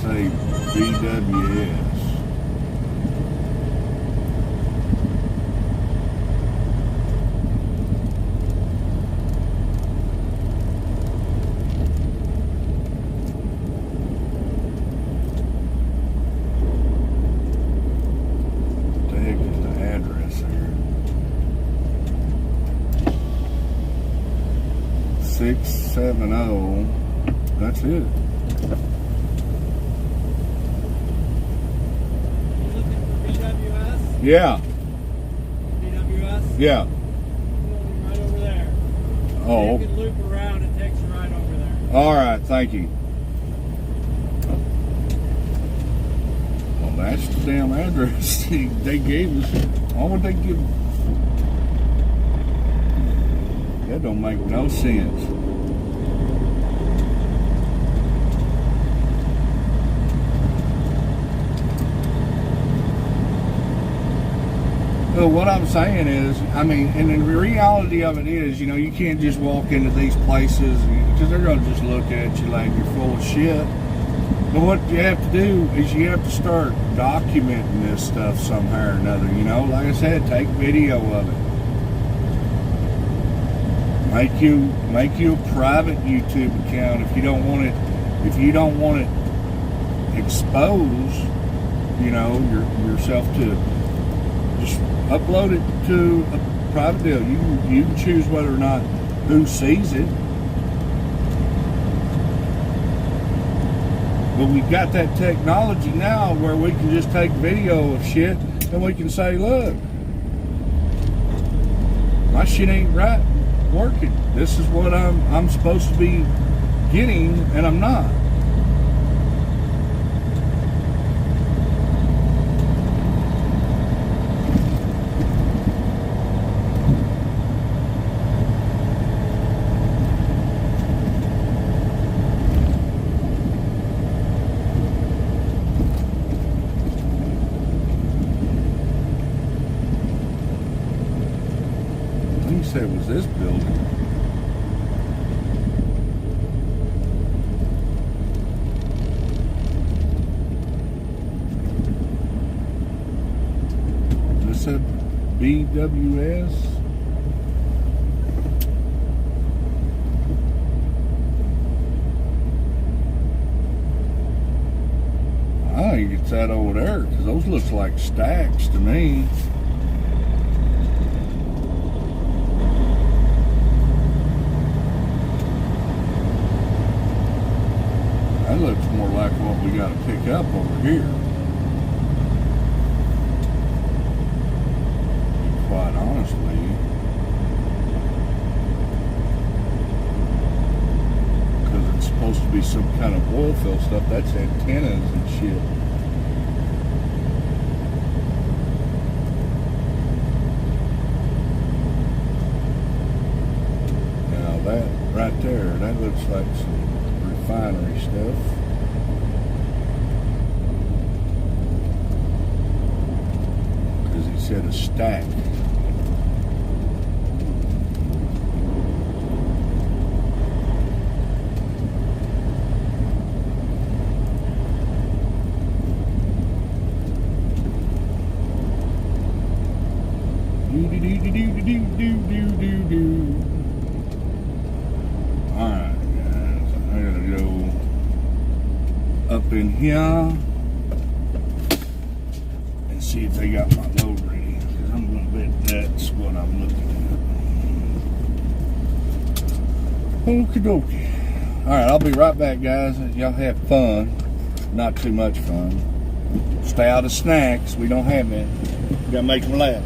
Say BWS. What the heck is the address here? 670. That's it. Yeah. GWS? Yeah. Right over there. Oh. You can loop around, it takes you right over there. All right, thank you. Well, that's the damn address they gave us. Why would they give? That don't make no sense. So what I'm saying is, I mean, and the reality of it is, you know, you can't just walk into these places because they're going to just look at you like you're full of shit. But what you have to do is you have to start documenting this stuff somehow or another. You know, like I said, take video of it. Make you a private YouTube account if you don't want it. If you don't want it exposed, you know, yourself to. Just upload it to a private deal. You can choose whether or not who sees it. But we've got that technology now where we can just take video of shit and we can say, look, my shit ain't right working. This is what I'm supposed to be getting and I'm not. Said it was this building. This said BWS. I think it's that over there because those looks like stacks to me. That looks more like what we got to pick up over here. Quite honestly. Because it's supposed to be some kind of oil fill stuff. That's antennas and shit. Now that right there, that looks like some refinery stuff. Because he said a stack. Alright, guys, I gotta go up in here and see if they got my load ready, because I'm gonna bet that's what I'm looking at. Okie dokie. Alright, I'll be right back, guys. Y'all have fun. Not too much fun. Stay out of snacks. We don't have that. We gotta make them laugh.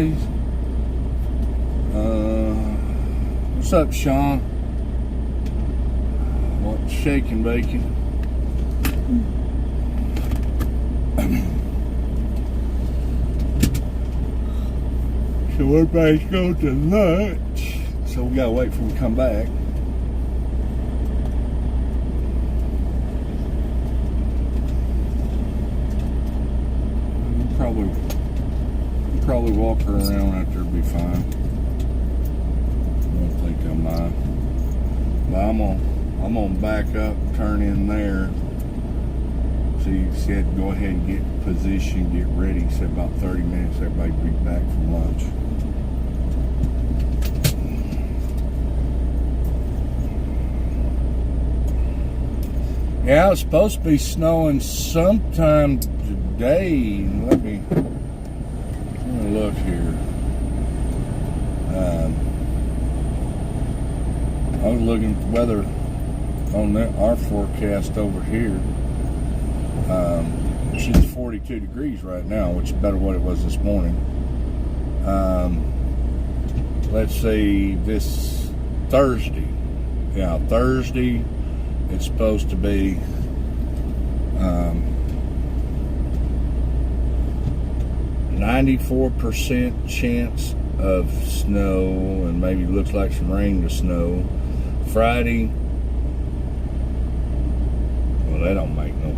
guys. What's up, Sean? What's shaking, bacon? So everybody's going to lunch. So we gotta wait for them to come back. Probably walk her around out there, be fine. I don't think I mind. But I'm gonna back up, turn in there. So you said go ahead and get positioned, get ready. Said about 30 minutes, everybody be back from lunch. Yeah, it's supposed to be snowing sometime today. Let me look here. I was looking at the weather on our forecast over here. It's 42 degrees right now, which is better what it was this morning. Let's say this Thursday. Yeah, Thursday it's supposed to be 94% chance of snow, and maybe looks like some rain to snow. Friday, well, that don't make no.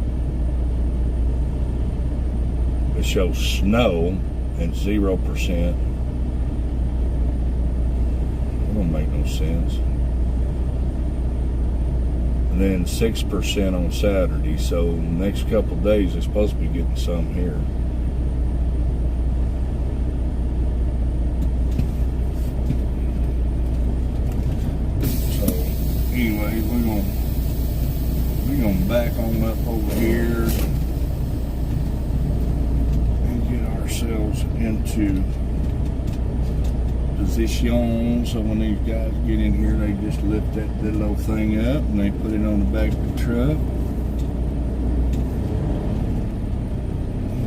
It shows snow and 0%. That don't make no sense. And then 6% on Saturday. So next couple of days, they're supposed to be getting some here. Anyway, we're gonna back on up over here and get ourselves into position. So when these guys get in here, they just lift that little thing up and they put it on the back of the truck.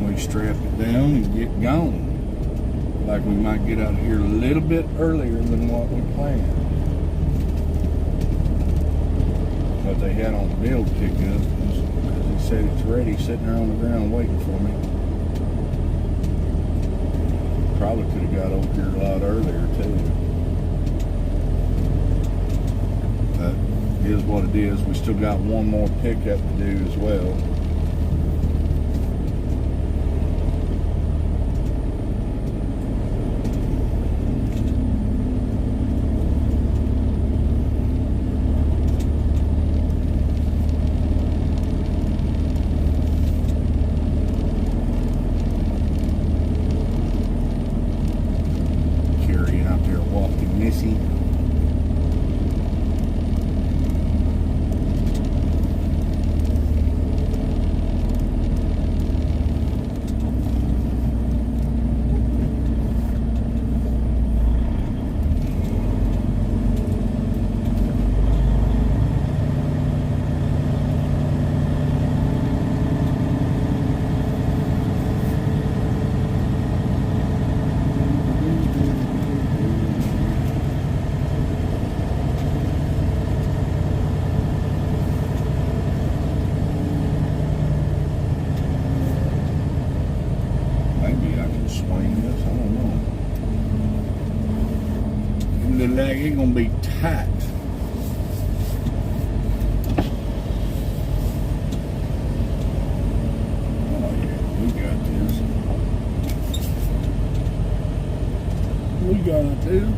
We strap it down and get gone. Like we might get out here a little bit earlier than what we planned. What they had on the build pickup, because he said it's ready, sitting there on the ground waiting for me. Probably could have got over here a lot earlier too. But it is what it is. We still got one more pickup to do as well. Like it's gonna be tight. Oh yeah, we got this. We got this.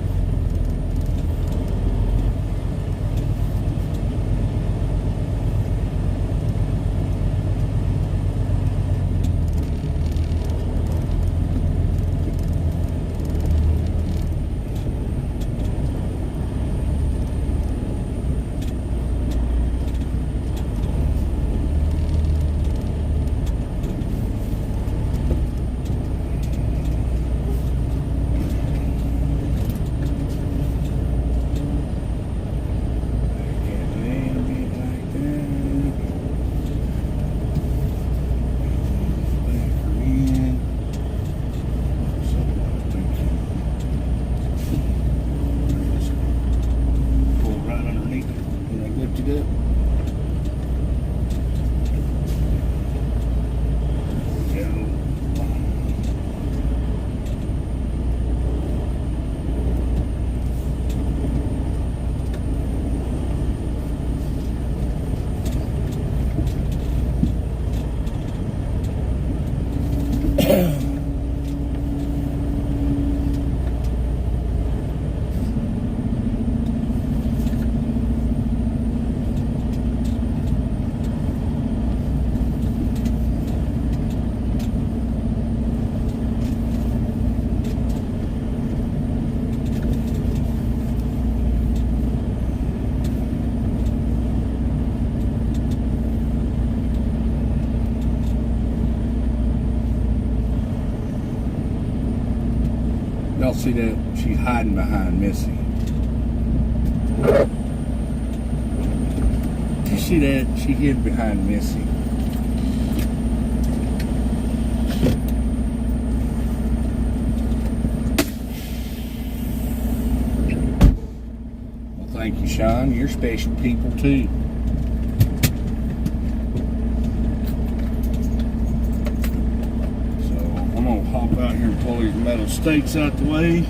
See that? She's hiding behind Missy. You see that? She hid behind Missy. Well, thank you, Sean. You're special people too. So I'm gonna hop out here and pull these metal stakes out the way.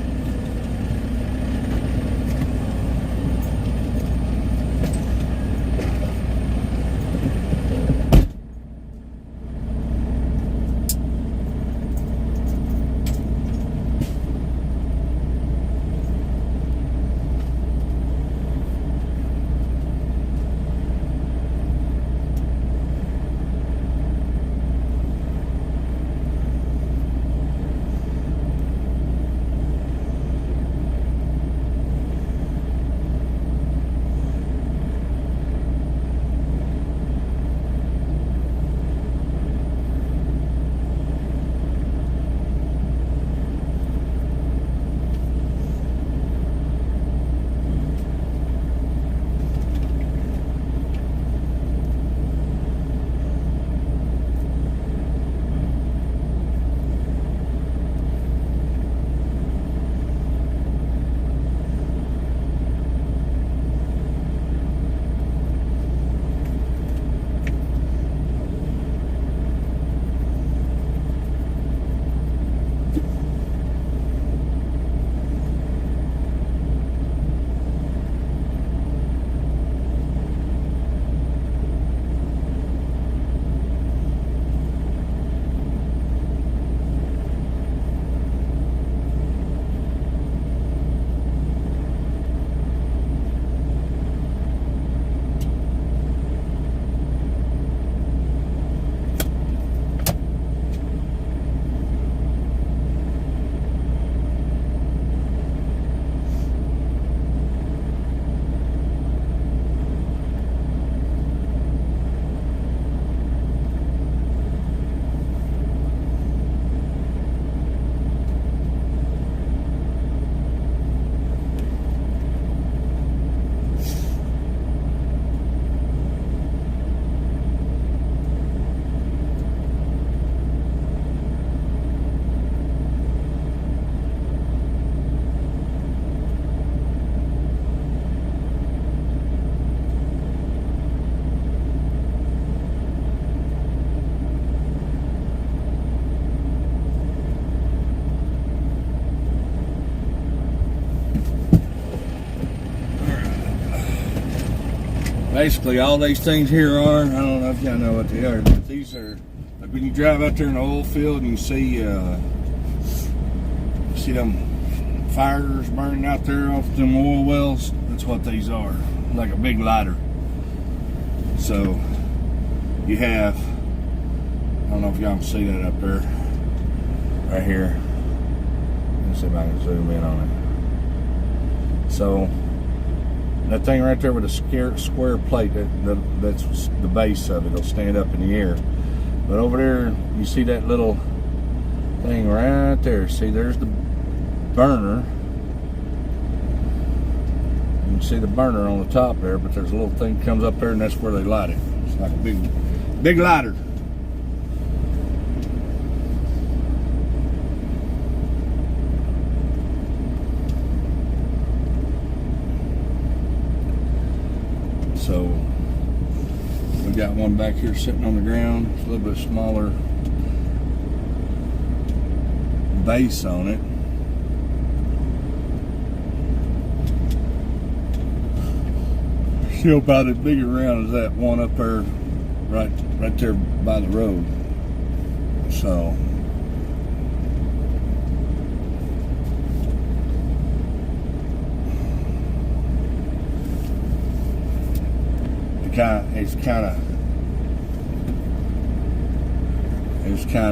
Basically, all these things here are, I don't know if y'all know what they are, but these are, like when you drive out there in the oil field and you see them fires burning out there off them oil wells, that's what these are, like a big lighter. So, you have, I don't know if y'all can see that up there, right here. Let's see if I can zoom in on it. So, that thing right there with a square plate, that's the base of it. It'll stand up in the air. But over there, you see that little thing right there. See, there's the burner. You can see the burner on the top there, but there's a little thing that comes up there, and that's where they light it. It's like a big lighter. So we got one back here sitting on the ground. It's a little bit smaller base on it. Still about as big around as that one up there, right there by the road. So it's kind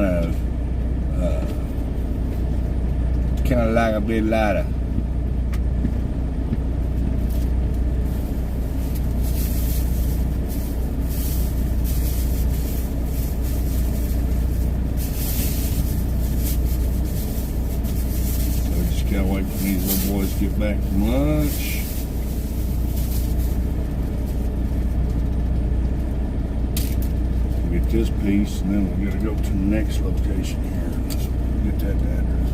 of like a bit lighter. So we just gotta wait back from lunch. Get this piece, and then we're gonna go to the next location here. Let's get that address.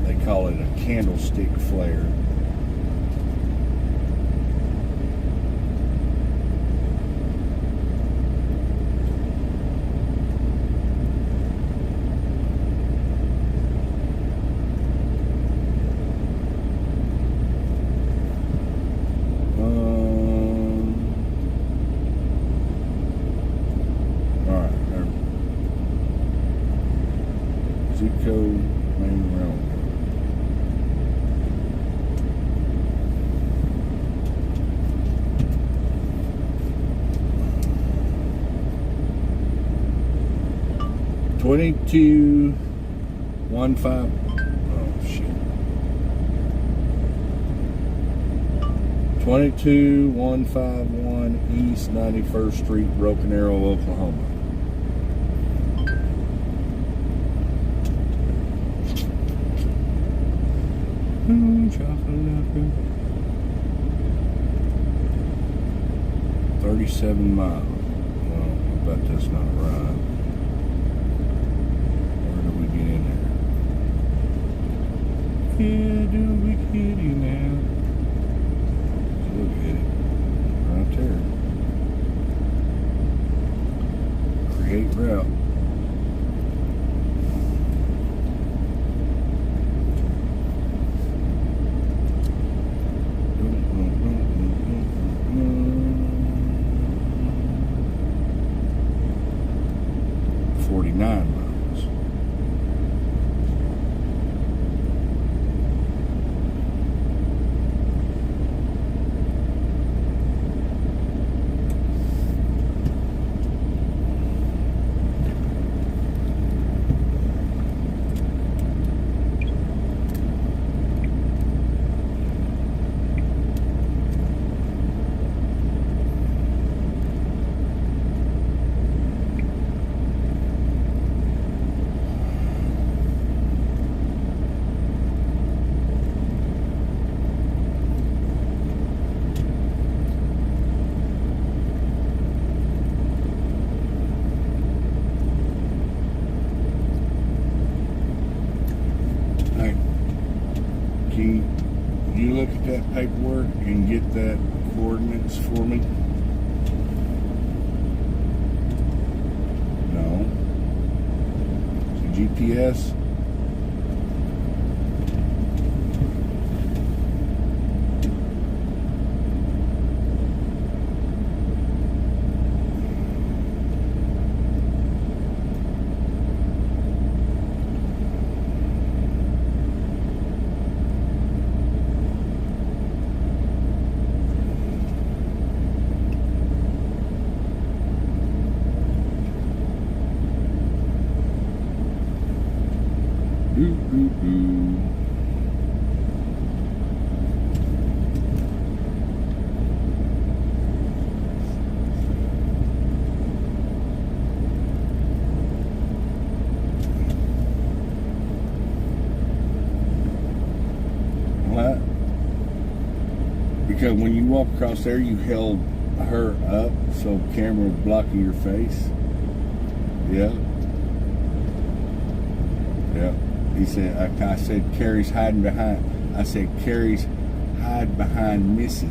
They call it a candlestick flare. Main railroad. $22.15. Oh shit. 22151 East 91st Street, Broken Arrow, Oklahoma. Chocolate 37 miles. Well, I bet that's not right. Where do we get in there? Yeah, do we get in now? Look at it. Right there. Create route. Can you look at that paperwork and get that coordinates for me? No. So GPS? What? Because when you walk across there, you held her up so camera was blocking your face. Yeah. Yeah. He said, I said, Carrie's hiding behind. I said, Carrie's hide behind Missy.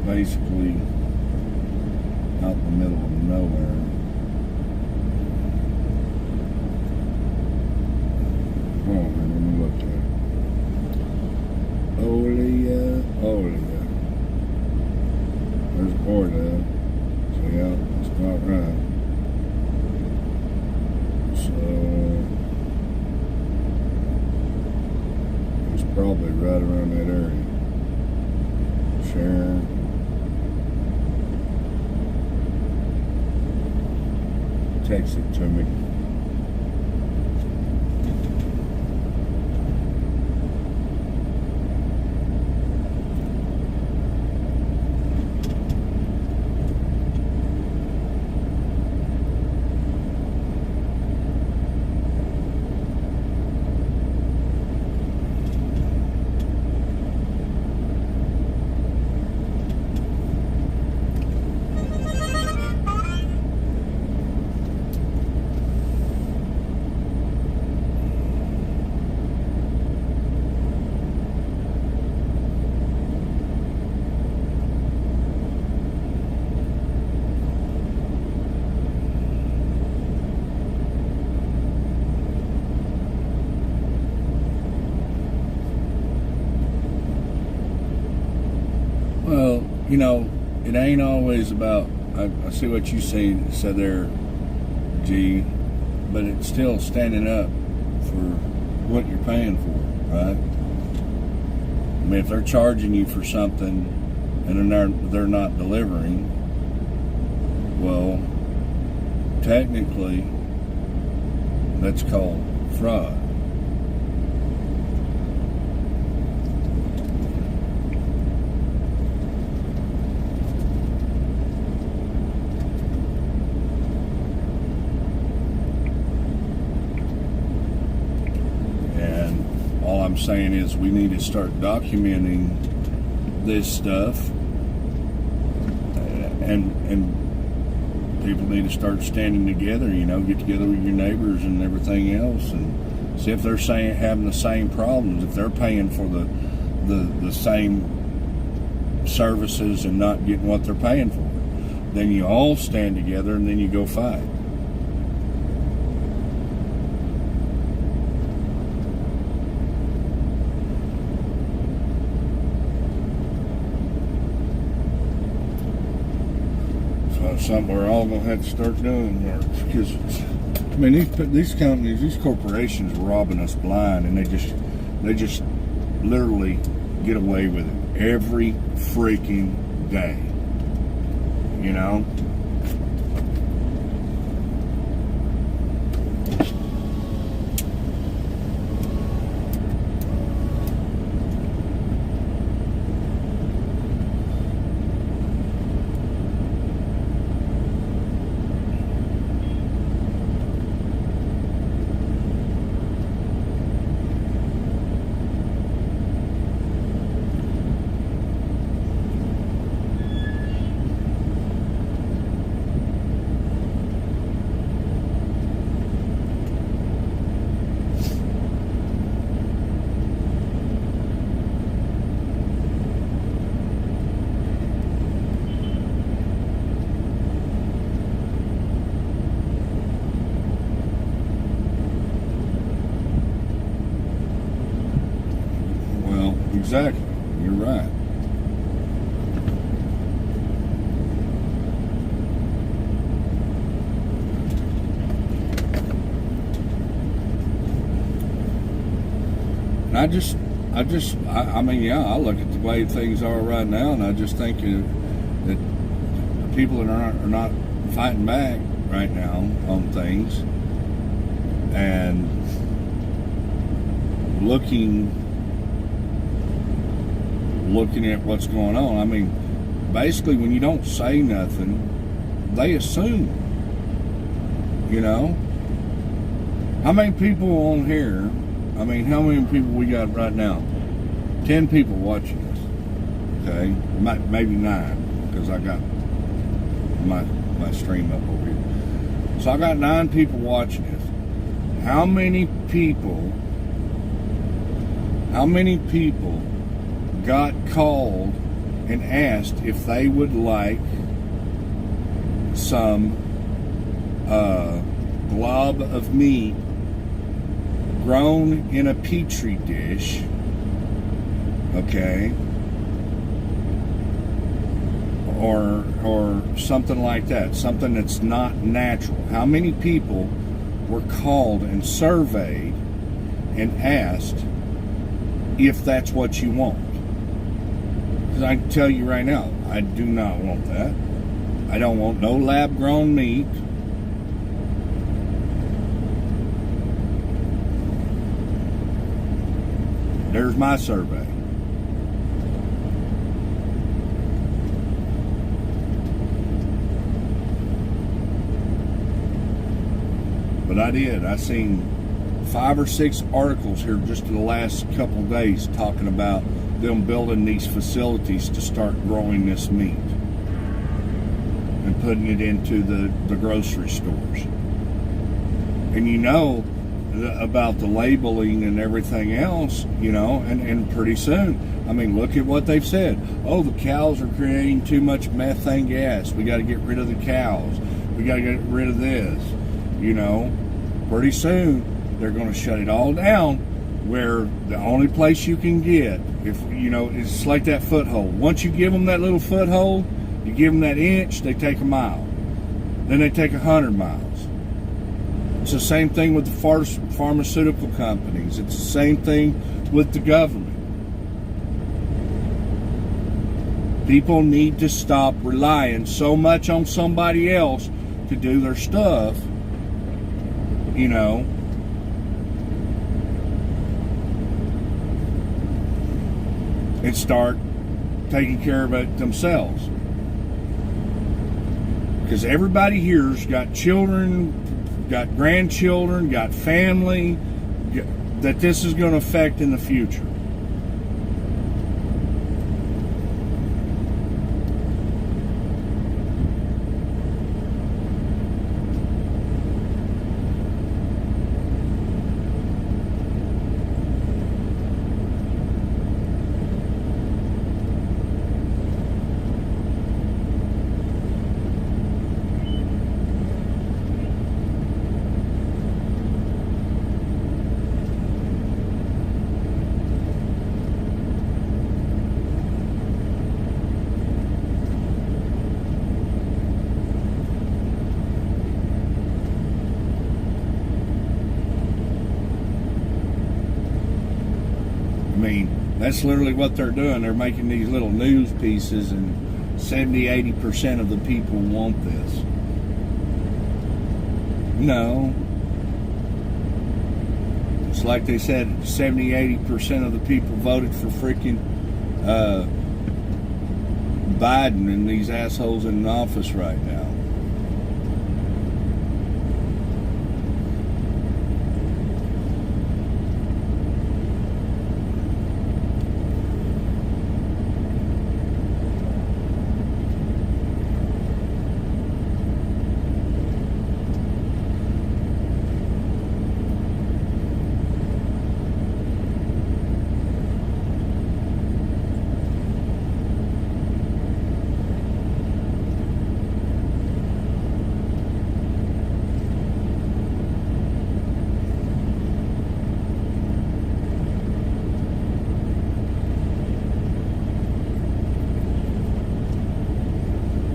Basically out in the middle of nowhere. Probably right around that area. Sharon. Text it to me. Well, you know, it ain't always about, I see what you said there, G, but it's still standing up for what you're paying for, right? I mean, if they're charging you for something and they're not delivering, well, technically, that's called fraud. All I'm saying is we need to start documenting this stuff, and people need to start standing together, you know, get together with your neighbors and everything else, and see if they're having the same problems, if they're paying for the same services and not getting what they're paying for. Then you all stand together and then you go fight. Something we're all gonna have to start doing, because I mean these companies, these corporations are robbing us blind, and they just literally get away with it every freaking day, you know. Exactly, you're right. And I mean, yeah, I look at the way things are right now, and I just think that the people that are not fighting back right now on things and looking at what's going on. I mean, basically, when you don't say nothing, they assume, you know. How many people on here? I mean, how many people we got right now? 10 people watching us. Okay, maybe 9, because I got my stream up over here. So I got 9 people watching us. How many people got called and asked if they would like some glob of meat grown in a petri dish, okay, or something like that, something that's not natural? How many people were called and surveyed and asked if that's what you want. Because I can tell you right now, I do not want that. I don't want no lab-grown meat. There's my survey. But I did. I seen 5 or 6 articles here just in the last couple of days talking about them building these facilities to start growing this meat and putting it into the grocery stores. And you know about the labeling and everything else, you know, and pretty soon, I mean, look at what they've said. Oh, the cows are creating too much methane gas. We got to get rid of the cows. We got to get rid of this, you know. Pretty soon, they're going to shut it all down, where the only place you can get, if you know, it's like that foothold. Once you give them that little foothold, you give them that inch, they take a mile. Then they take 100 miles. It's the same thing with the pharmaceutical companies. It's the same thing with the government. People need to stop relying so much on somebody else to do their stuff, you know. And start taking care of it themselves. Because everybody here's got children, got grandchildren, got family that this is going to affect in the future. I mean, that's literally what they're doing. They're making these little news pieces, and 70-80% of the people want this. No. It's like they said, 70-80% of the people voted for freaking Biden and these assholes in office right now.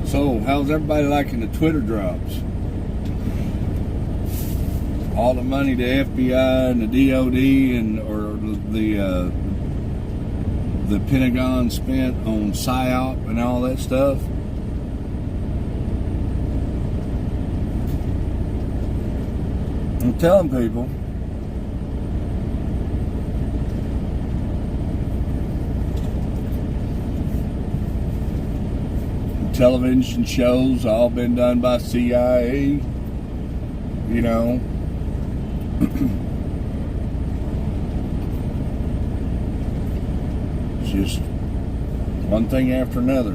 So, how's everybody liking the Twitter drops? All the money the FBI and the DOD and or the Pentagon spent on PSYOP and all that stuff. I'm telling people. Television shows all been done by CIA, you know. It's just one thing after another.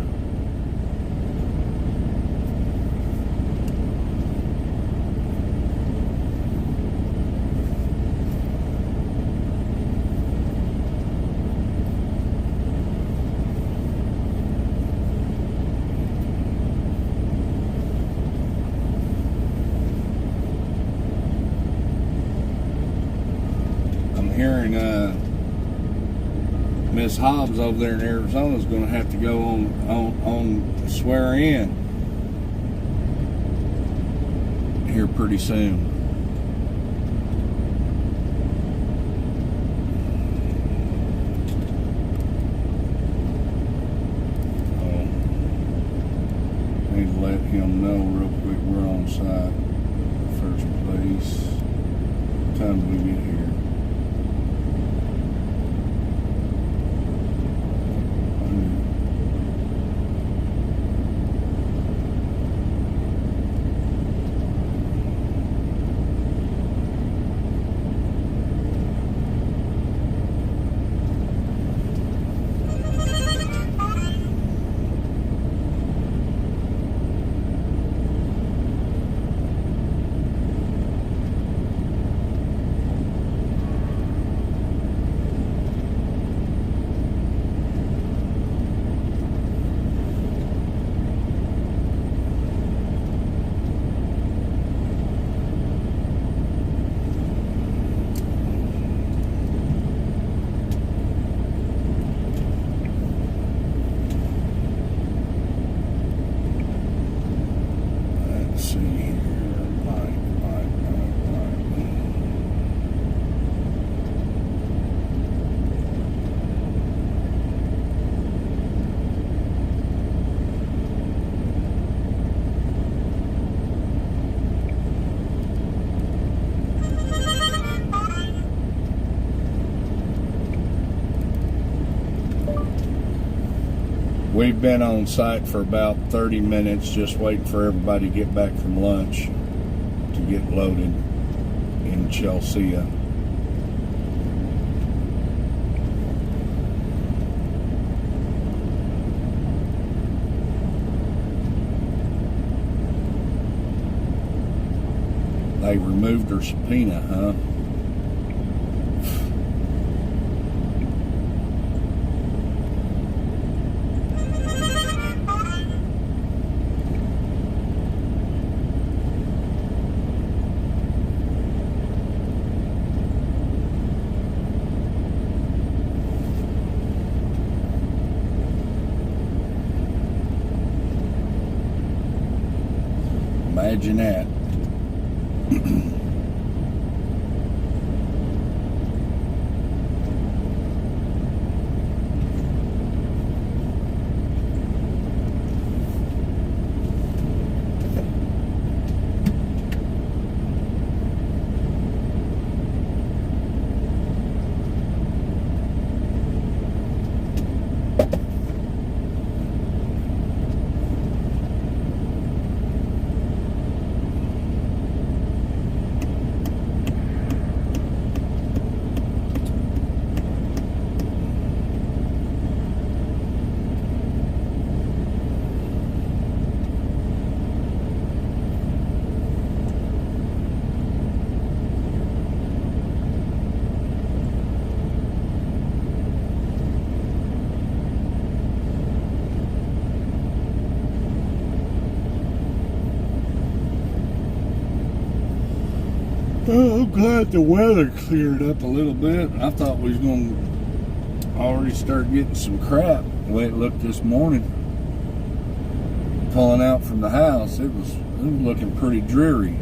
Hearing Miss Hobbs over there in Arizona is going to have to go on swear in here pretty soon. know real quick we're on site. First place. What time do we get here? We've been on site for about 30 minutes, just waiting for everybody to get back from lunch to get loaded in Chelsea. They removed her subpoena, huh? Imagine that. Oh, I'm glad the weather cleared up a little bit. I thought we was going to already start getting some crap the way it looked this morning. Pulling out from the house, it was looking pretty dreary.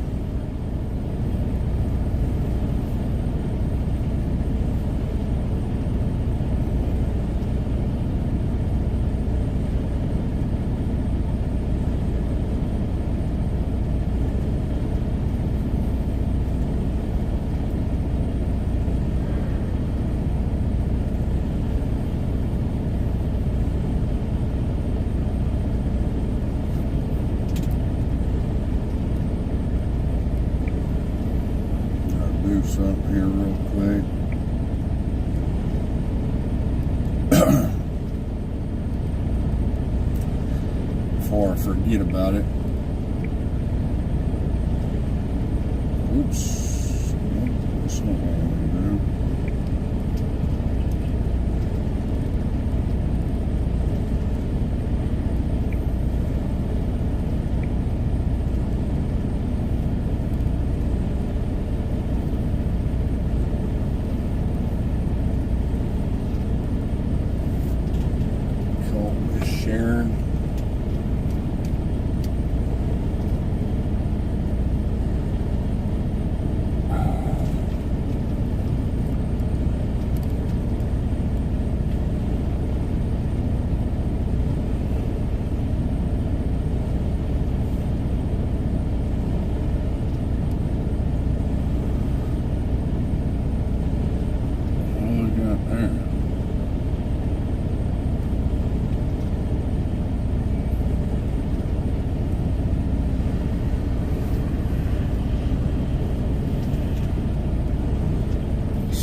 Something here real quick. Before I forget about it. Oops. Nope, that's not what I want to do.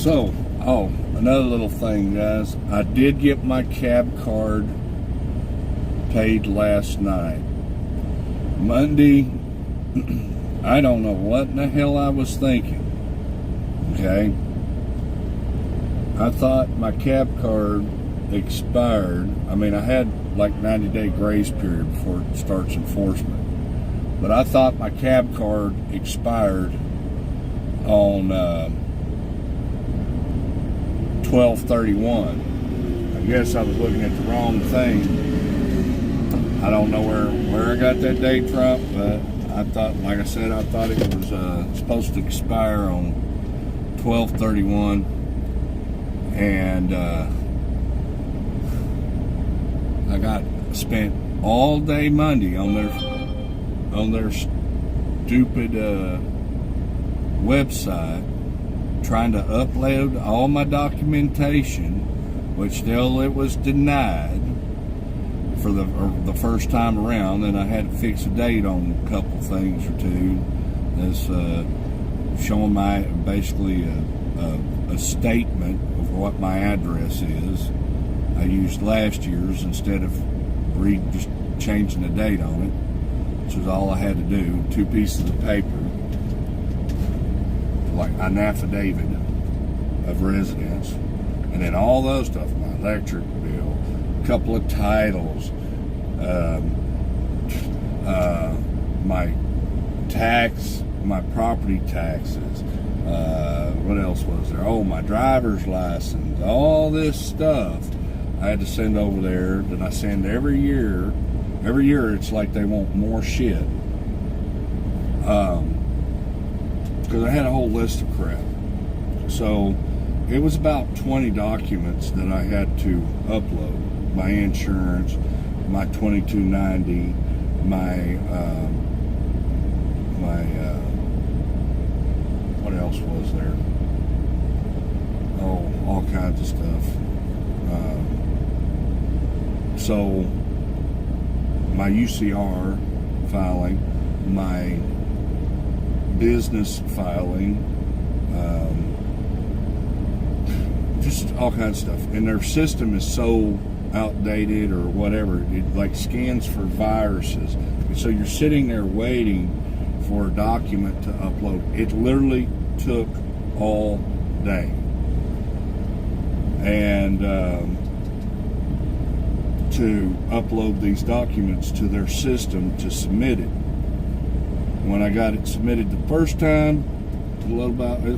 So, another little thing, guys. I did get my cab card paid last night. Monday, I don't know what in the hell I was thinking. Okay? I thought my cab card expired. I mean, I had like 90-day grace period before it starts enforcement. But I thought my cab card expired on 12/31. I guess I was looking at the wrong thing. I don't know where I got that date from, but I thought, like I said, I thought it was supposed to expire on 12/31, and I got spent all day Monday on their stupid website trying to upload all my documentation, which still it was denied for the first time around, and I had to fix a date on a couple things or two. That's showing my basically a statement of what my address is. I used last year's instead of just changing the date on it, which was all I had to do. 2 pieces of paper, like an affidavit of residence, and then all those stuff, my electric bill, a couple of titles, my tax, my property taxes, what else was there? Oh, my driver's license, all this stuff I had to send over there that I send every year. Every year it's like they want more shit. Because I had a whole list of crap. So it was about 20 documents that I had to upload. My insurance, my 2290, what else was there? Oh, all kinds of stuff. So my UCR filing, my business filing, just all kinds of stuff. And their system is so outdated or whatever, it like scans for viruses. And so you're sitting there waiting for a document to upload. It literally took all day. And to upload these documents to their system to submit it. When I got it submitted the first time, it was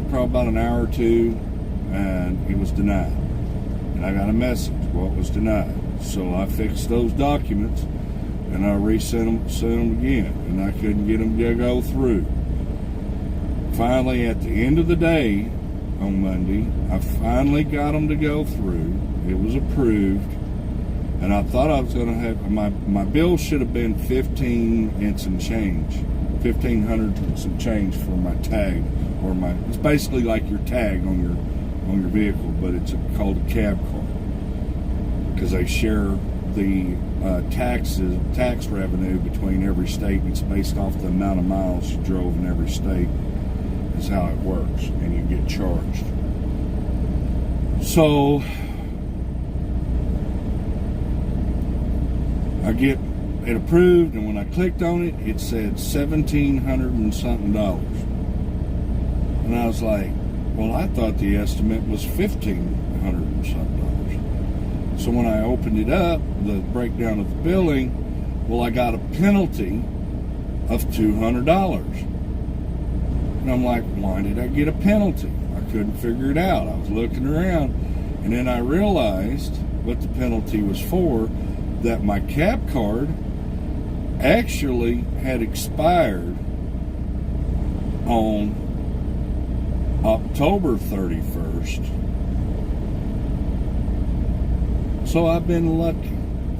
probably about an hour or two, and it was denied. And I got a message, well, it was denied. So I fixed those documents, and I sent them again, and I couldn't get them to go through. Finally, at the end of the day, on Monday, I finally got them to go through. It was approved. And I thought I was going to have, my bill should have been $1,500 and some change for my tag, or it's basically like your tag on your vehicle, but it's called a cab card, because they share the tax revenue between every state. It's based off the amount of miles you drove in every state is how it works, and you get charged. So I get it approved, and when I clicked on it, it said $1,700 and something. And I was like, well, I thought the estimate was $1,500 and something. So when I opened it up, the breakdown of the billing, well, I got a penalty of $200. And I'm like, why did I get a penalty? I couldn't figure it out. I was looking around, and then I realized what the penalty was for, that my cab card actually had expired on October 31st. So I've been lucky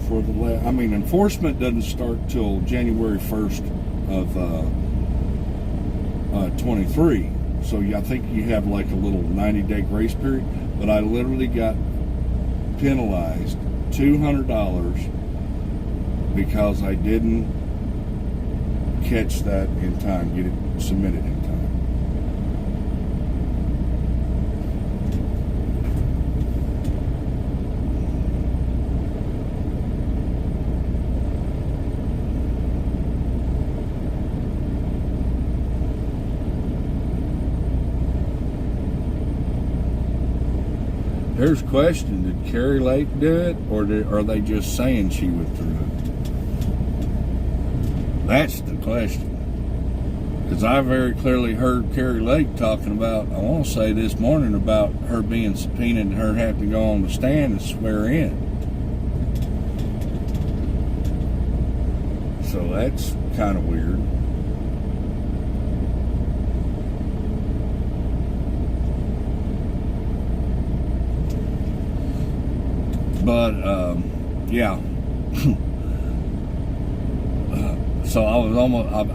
for enforcement doesn't start till January 1st of 23. So I think you have like a little 90-day grace period, but I literally got penalized $200 because I didn't catch that in time, get it submitted in time. here's a question: did Carrie Lake do it, or are they just saying she withdrew it? That's the question. Because I very clearly heard Carrie Lake talking about, I want to say this morning, about her being subpoenaed and her having to go on the stand and swear in. So that's kind of weird. But, yeah. So I was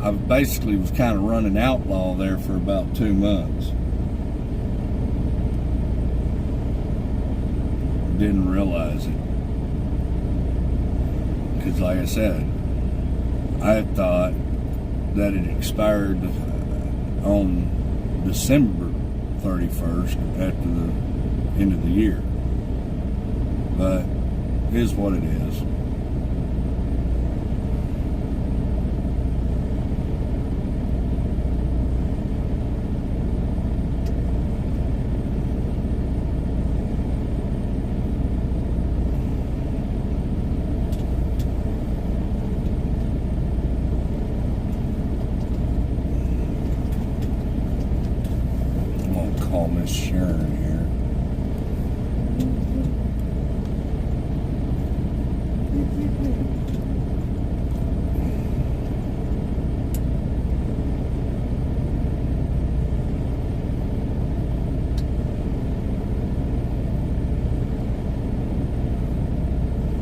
I basically was kind of running outlaw there for about 2 months. Didn't realize it. Because like I said, I thought that it expired on December 31st at the end of the year. But it is what it is. Call Miss Sharon here.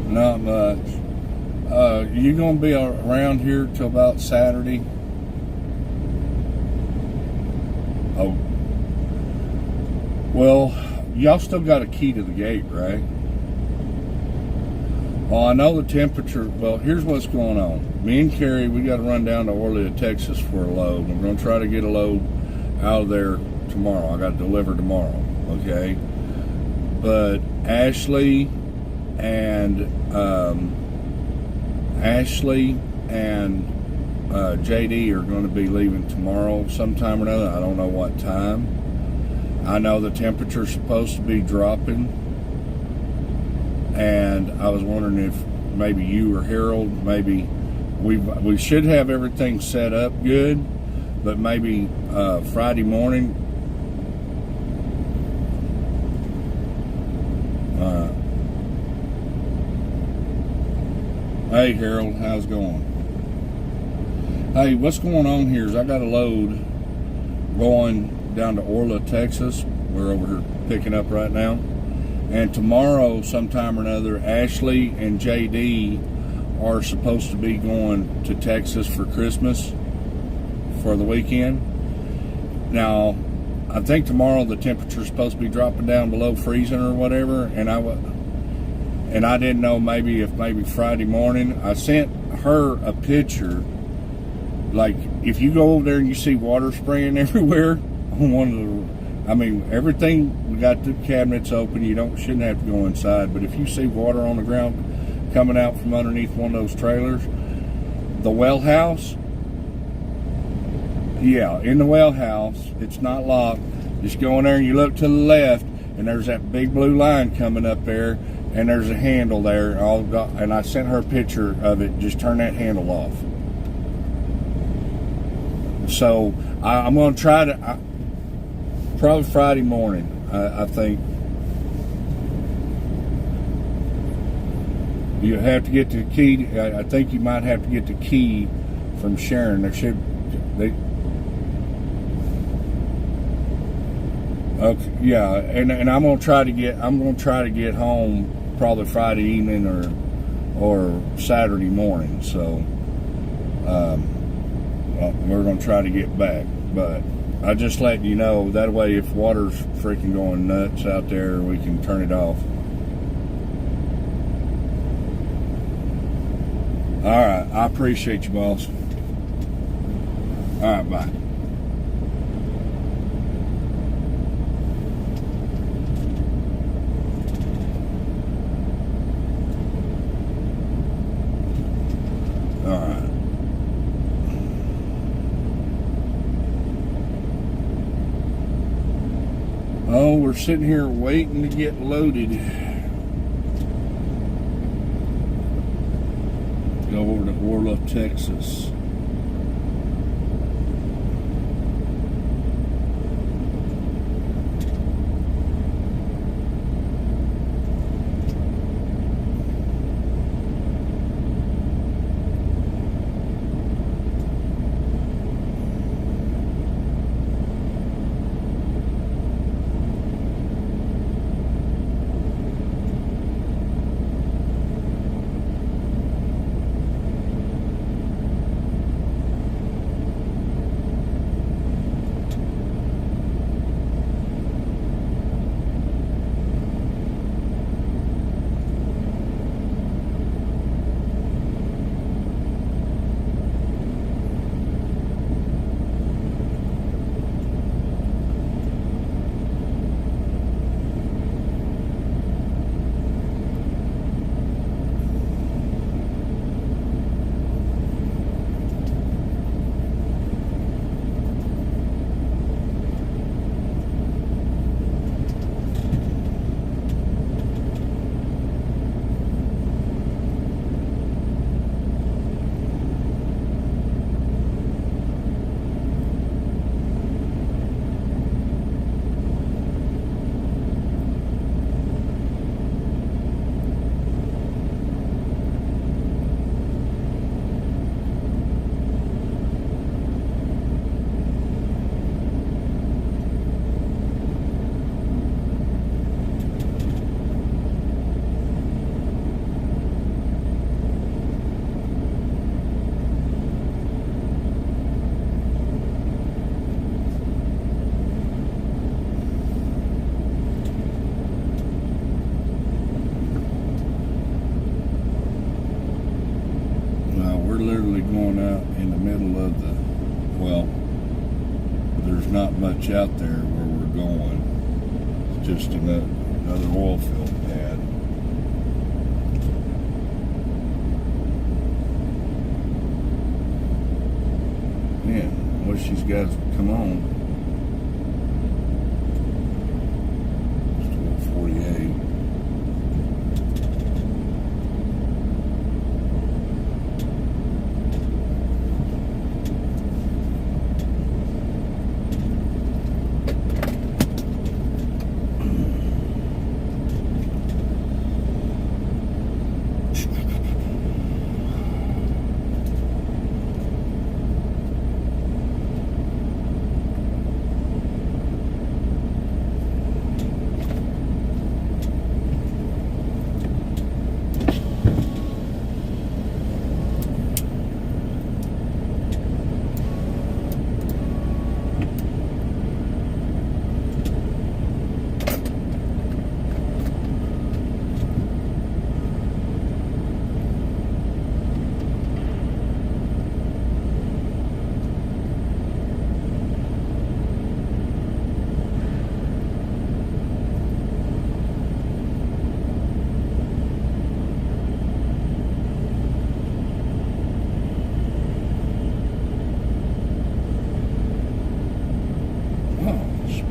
Not much. You gonna be around here till about Saturday? Oh. Well, y'all still got a key to the gate, right? Well, I know the temperature. Well, here's what's going on. Me and Carrie, we got to run down to Orlea, Texas for a load. We're going to try to get a load out of there tomorrow. I got to deliver tomorrow, okay? But Ashley and JD are going to be leaving tomorrow sometime or another. I don't know what time. I know the temperature's supposed to be dropping, and I was wondering if maybe you or Harold, maybe we should have everything set up good, but maybe Friday morning. Hey Harold, how's it going? Hey, what's going on here is I got a load going down to Orlea, Texas. We're over here picking up right now. And tomorrow, sometime or another, Ashley and JD are supposed to be going to Texas for Christmas for the weekend. Now, I think tomorrow the temperature's supposed to be dropping down below freezing or whatever, and I didn't know maybe Friday morning. I sent her a picture. Like, if you go over there and you see water spraying everywhere, everything, we got the cabinets open, shouldn't have to go inside, but if you see water on the ground coming out from underneath one of those trailers, the well house, in the well house, it's not locked, just go in there and you look to the left, and there's that big blue line coming up there, and there's a handle there, and I sent her a picture of it. Just turn that handle off. So I'm going to try to, probably Friday morning, I think. You have to get the key. I think you might have to get the key from Sharon. Okay, yeah, and I'm going to try to get home probably Friday evening or Saturday morning. So we're going to try to get back, but I just letting you know, that way if water's freaking going nuts out there, we can turn it off. All right, I appreciate you, boss. All right, bye. All right. Oh, we're we're sitting here waiting to get loaded. Go over to Orla, Texas. Literally going out in the middle of the, well, there's not much out there where we're going. It's just another oil field pad. Man, I wish these guys would come on. It's 12:48.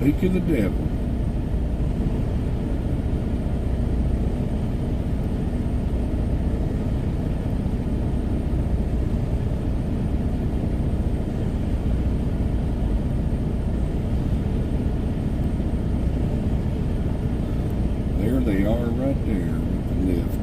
Speak of the devil. There they are right there with the lift.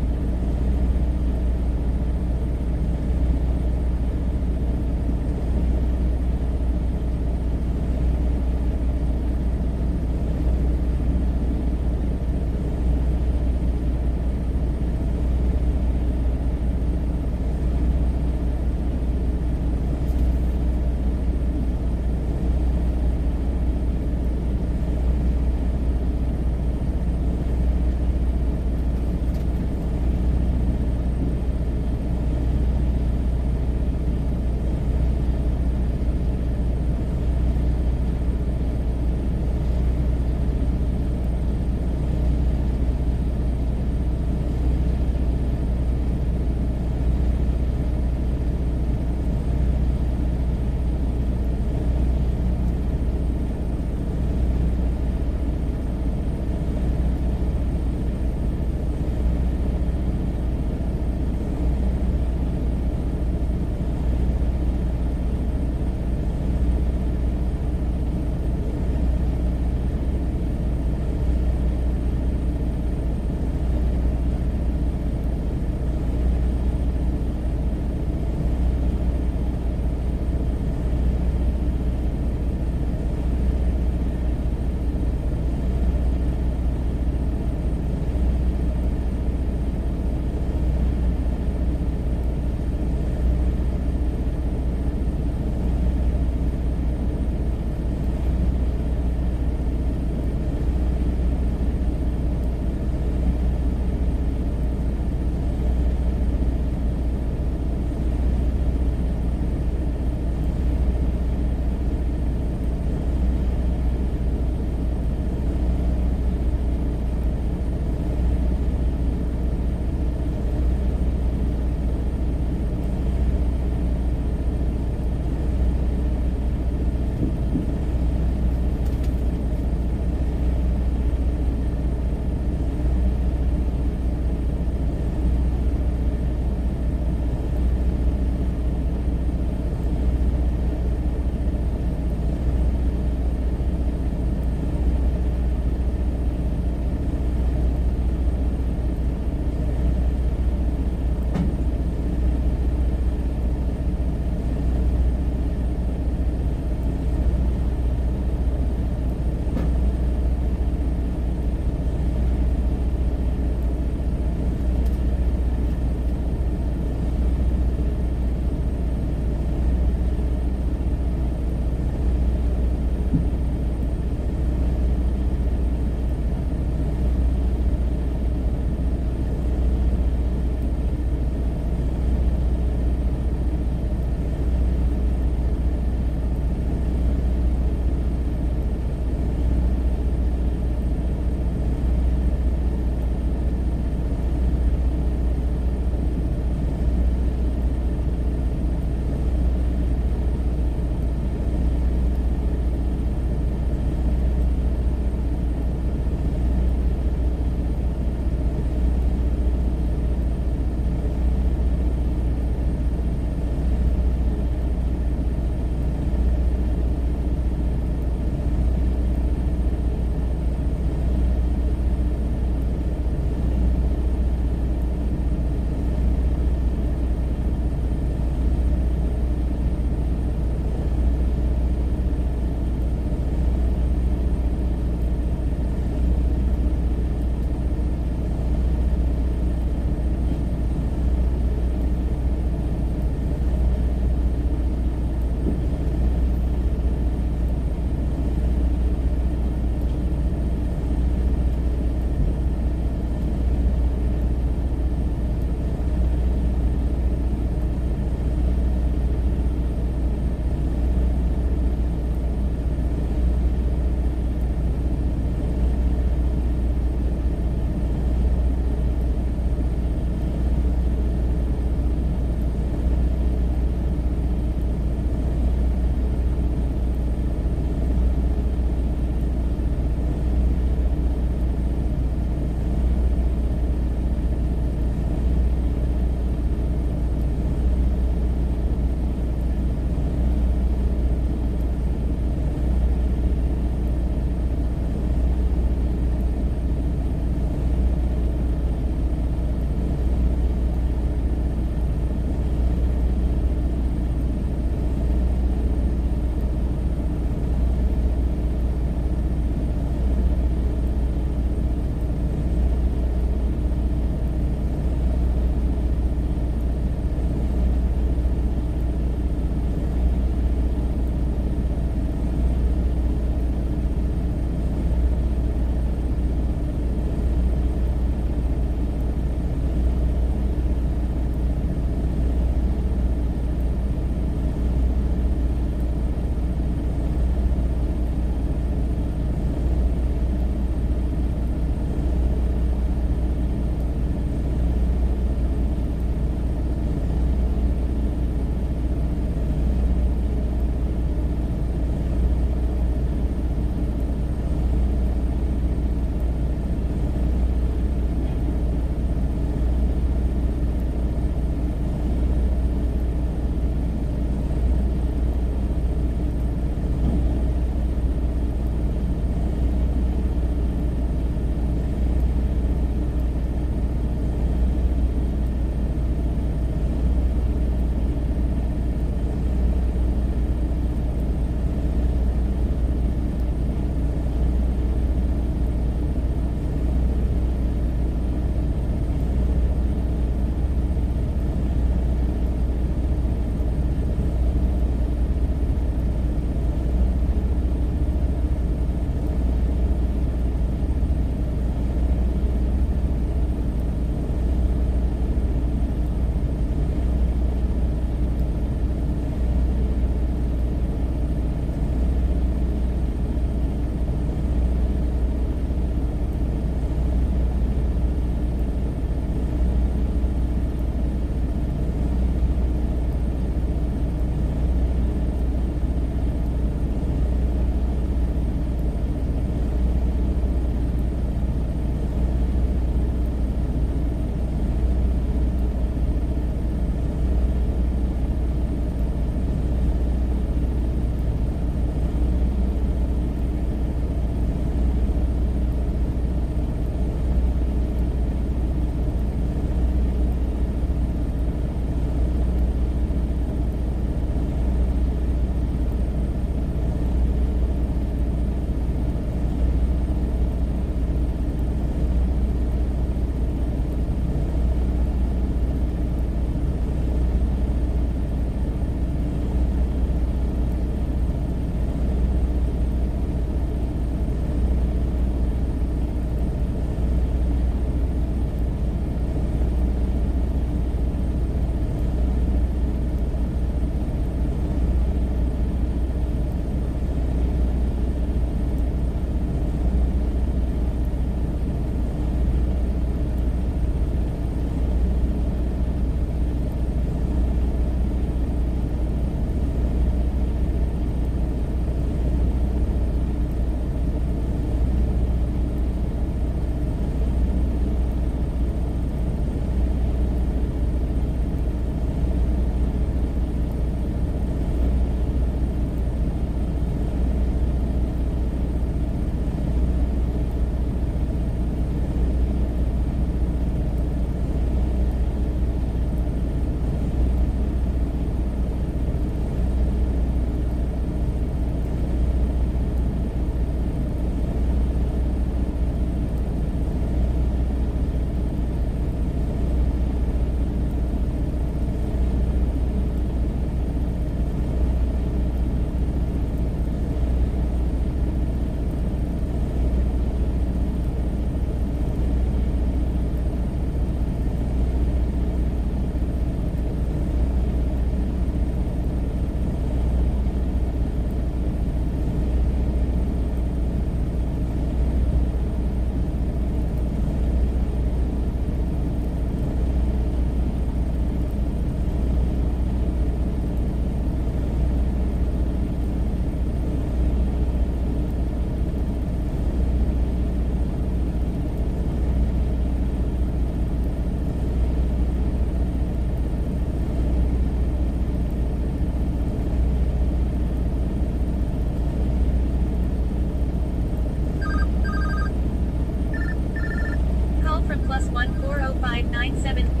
7.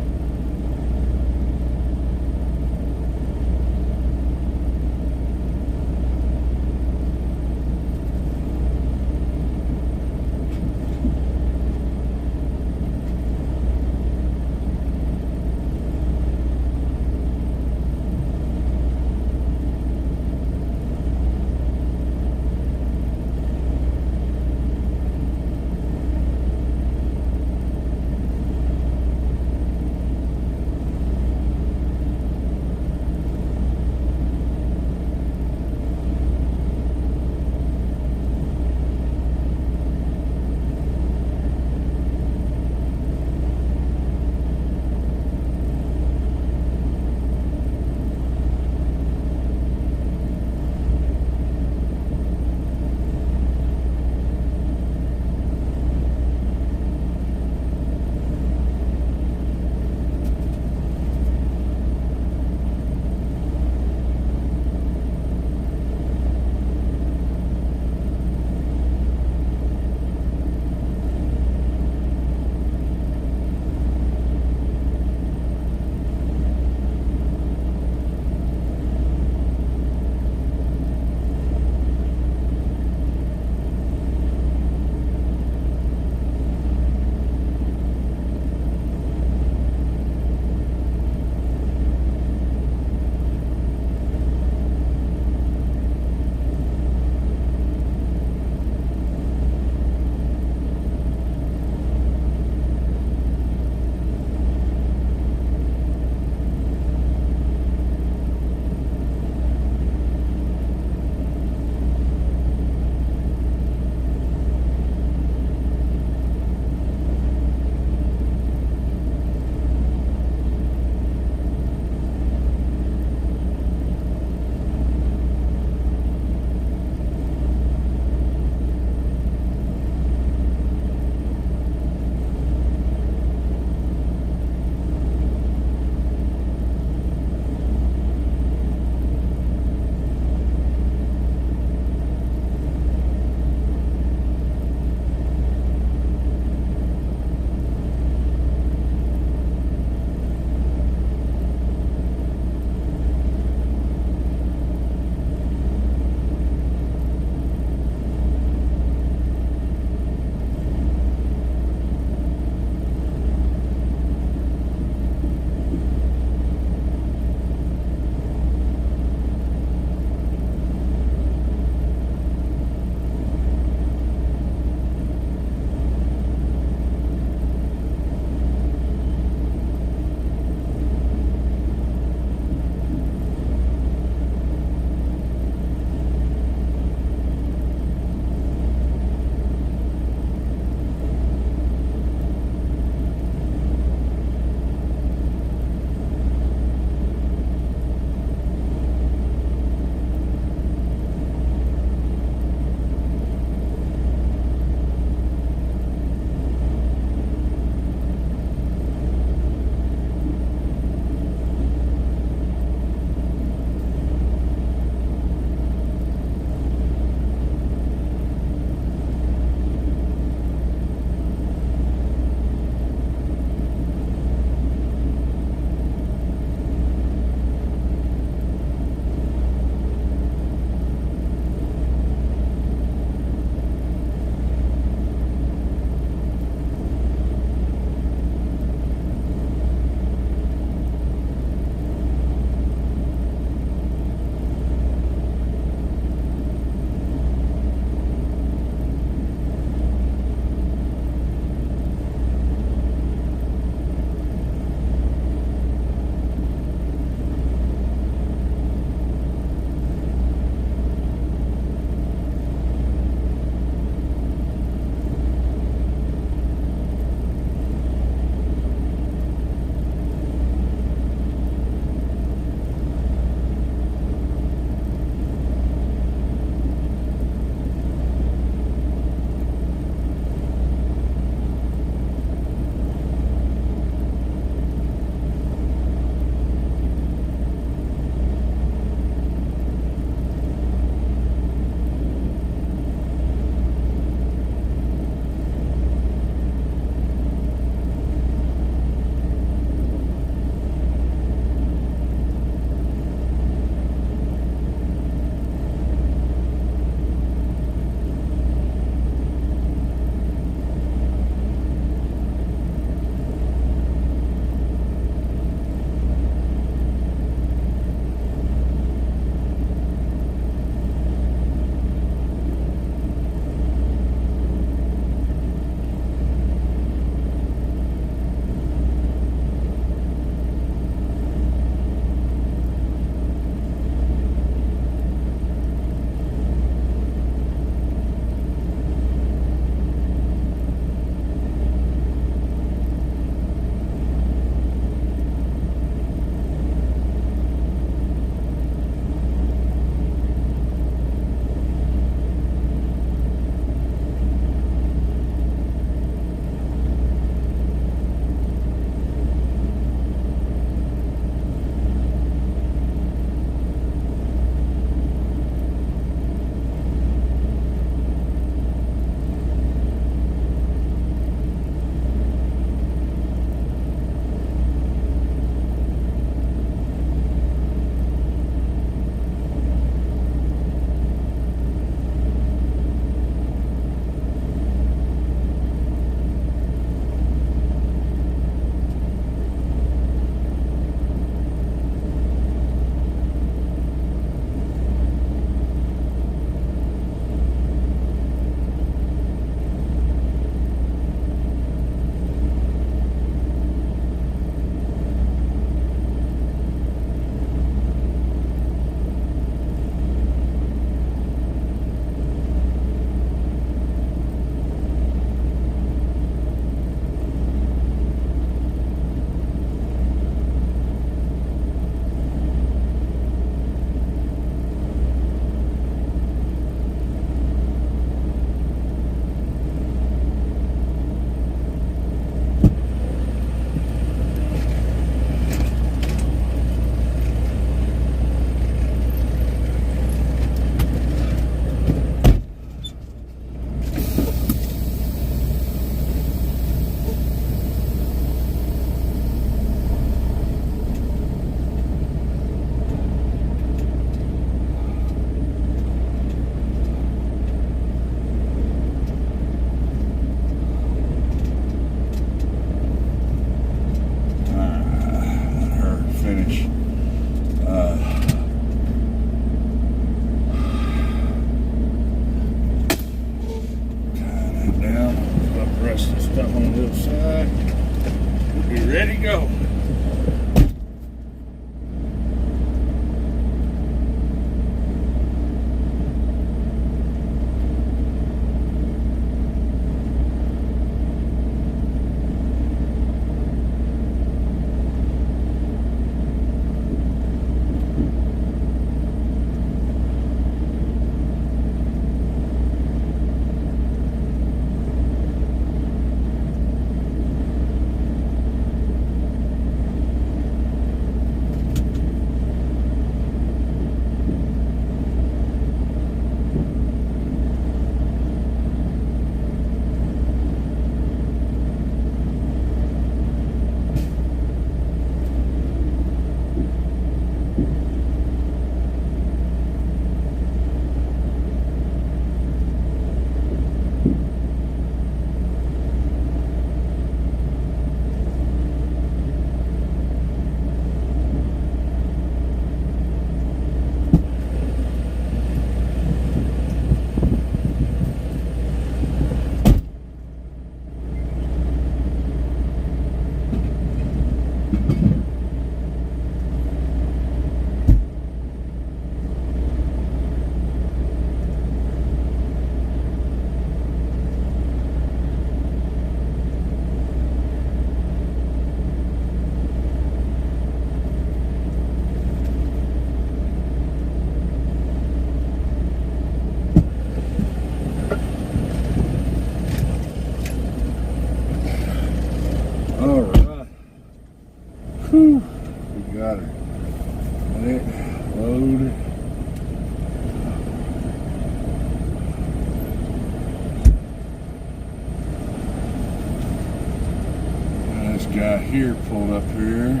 here pulled up here.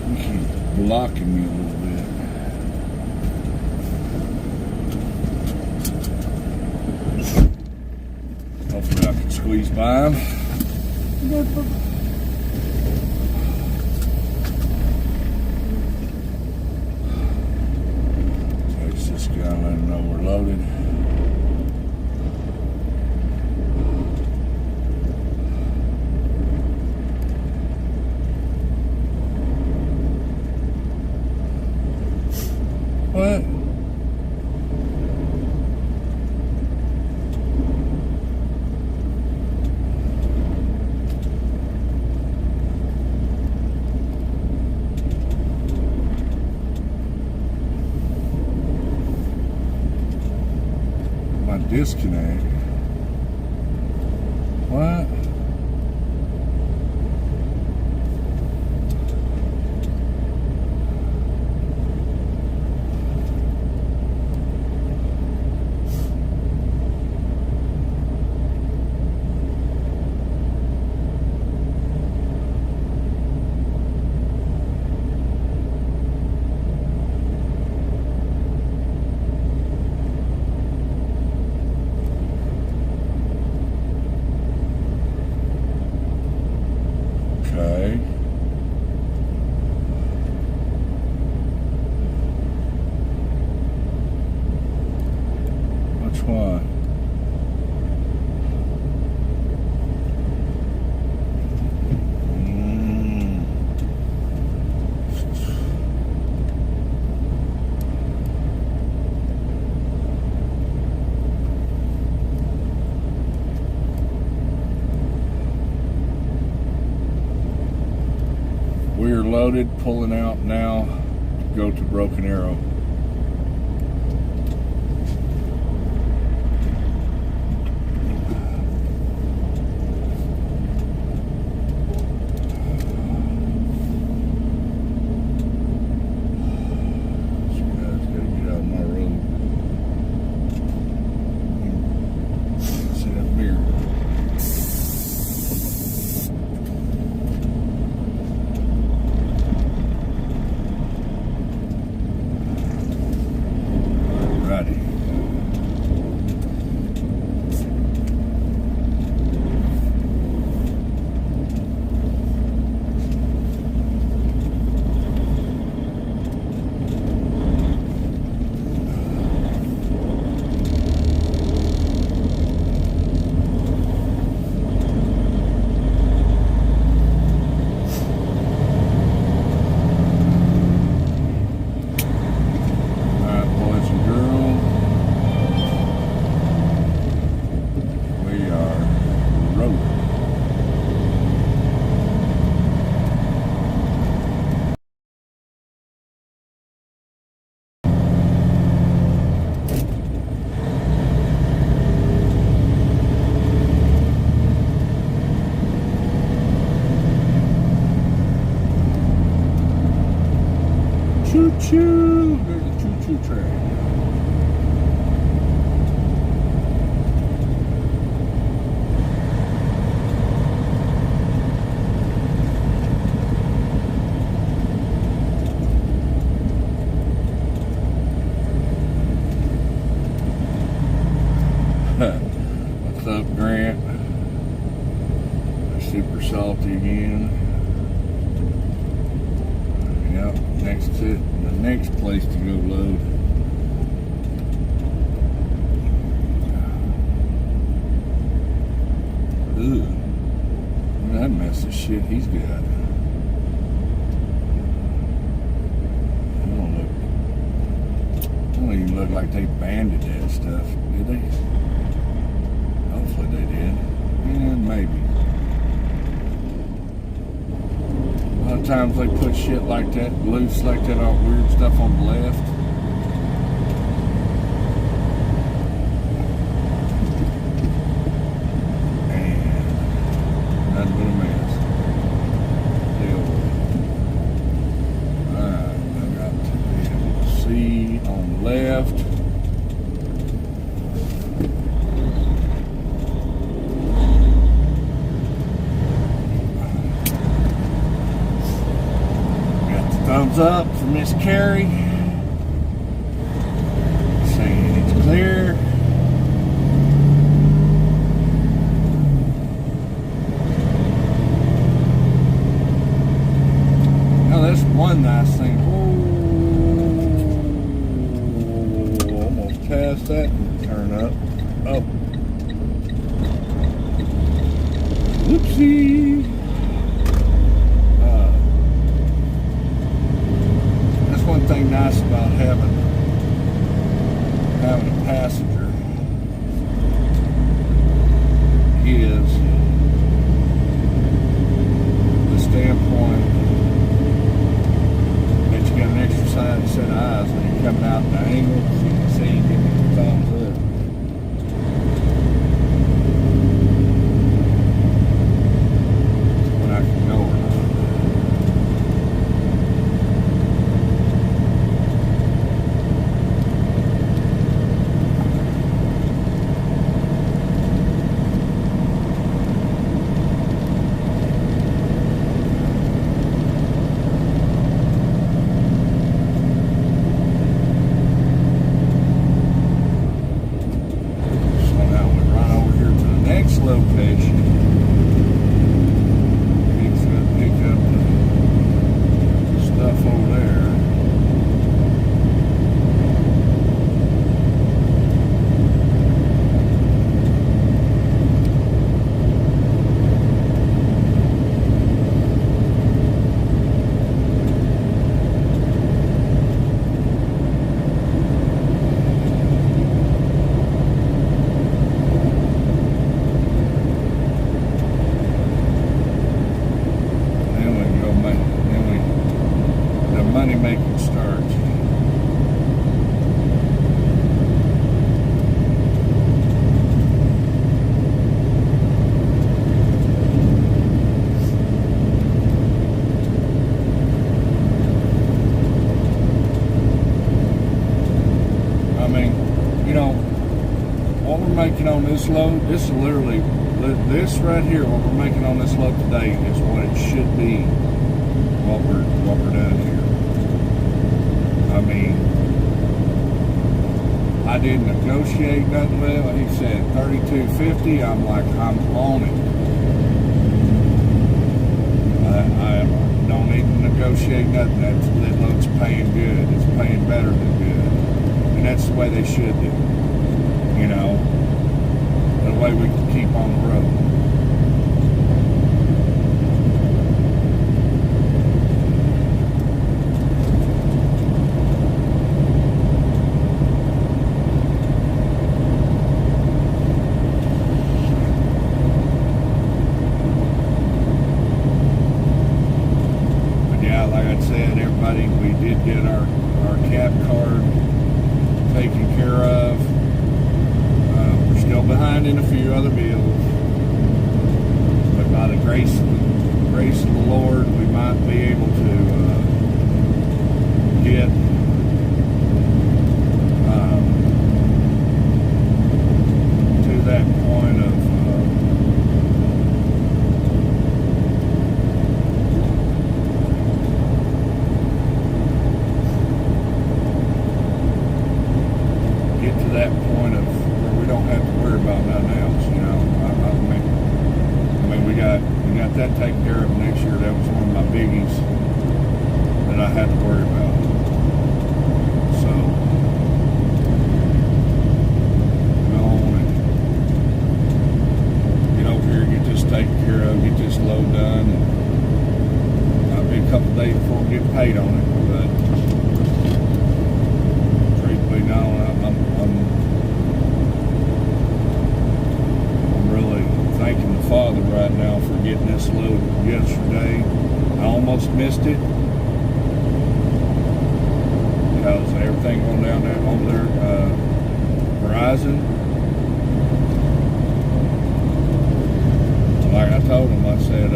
You keep blocking me a little bit. Hopefully I can squeeze by him. Text this guy, let him know we're loaded. What? My disconnect. What? Okay. Which one? We're loaded, pulling out now to go to Broken Arrow. This guy's gotta get out of my road. Sit up here. Righty. Choo-choo! There's a choo-choo train. What's up, Grant? Super salty again. Yep, next to the next place to go load. Ooh, look at that mess of shit he's got. Don't even look like they banded that stuff, did they? Hopefully they did. Yeah, maybe. A lot of times they put shit like that loose, like that, all weird stuff on the left. And nothing but a mess. Deal with it. Alright, I got to be able to see on the left. past that and turn up. Oh. Whoopsie. That's one thing nice about having a passenger is the standpoint that you got an extra set of eyes when you're coming out the angle, so you can see, give me the thumbs up. When I can go or not. Location. He's gonna pick up the stuff over there. Money making starts. I mean, you know, what we're making on this load, this is literally, this right here, what we're making on this load today is what it should be, what we're doing here. I mean, I didn't negotiate nothing with him. He said $32.50. I'm like, I'm on it. I don't need to negotiate nothing. That load's paying good. It's paying better than good. And that's the way they should do. You know, the way we can keep on the road. Said everybody, we did get our cab card taken care of. We're still behind in a few other bills, but by the grace of the Lord, we might be able to get to that point of that point of where we don't have to worry about nothing else, you know. I mean, we got that taken care of next year. That was one of my biggies that I had to worry about. So, go on and get over here, get this taken care of, get this load done, and I'll be a couple days before we get paid on it, but truthfully, no, I'm really thanking the Father right now for getting this load yesterday. I almost missed it because everything going down there over there, Verizon. Like I told him, I said,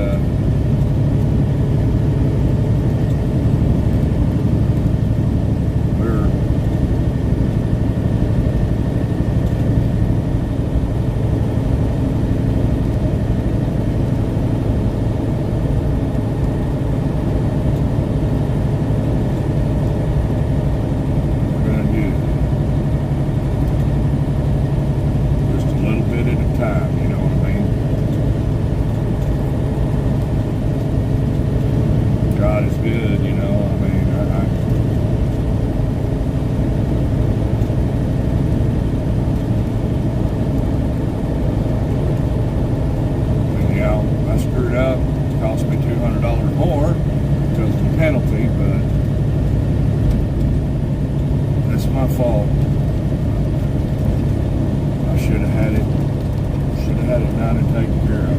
my fault. I should have had it. Should have had it done and taken care of.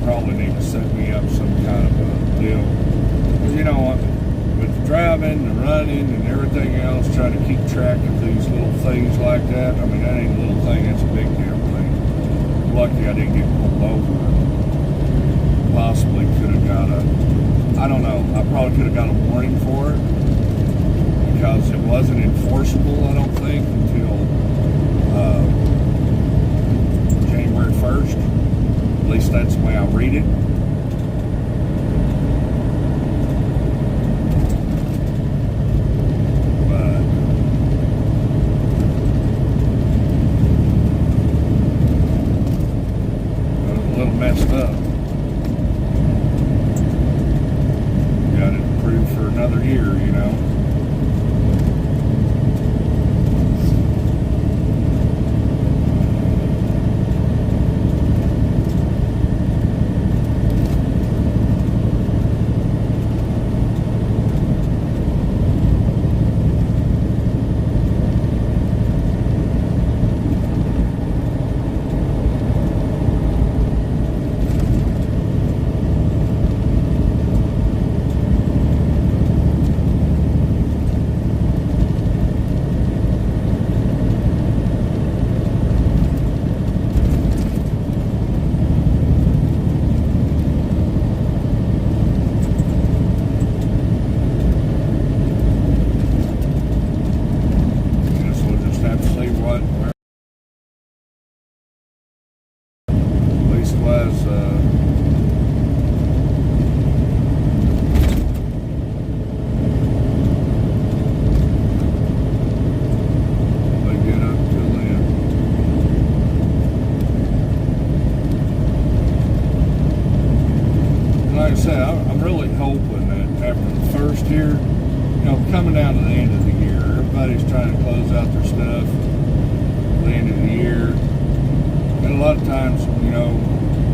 Probably need to set me up some kind of a deal. Because, you know, with driving and running and everything else, trying to keep track of these little things like that, I mean, that ain't a little thing, it's a big damn thing. Lucky I didn't get pulled over. Possibly could have got I don't know, I probably could have got a warning for it. Because it wasn't enforceable, I don't think, until January 1st. At least that's the way I read it. But I was a little messed up. Got it approved for another year, you know. Like I said, I'm really hoping that after the first year, you know, coming down to the end of the year, everybody's trying to close out their stuff at the end of the year. And a lot of times, you know,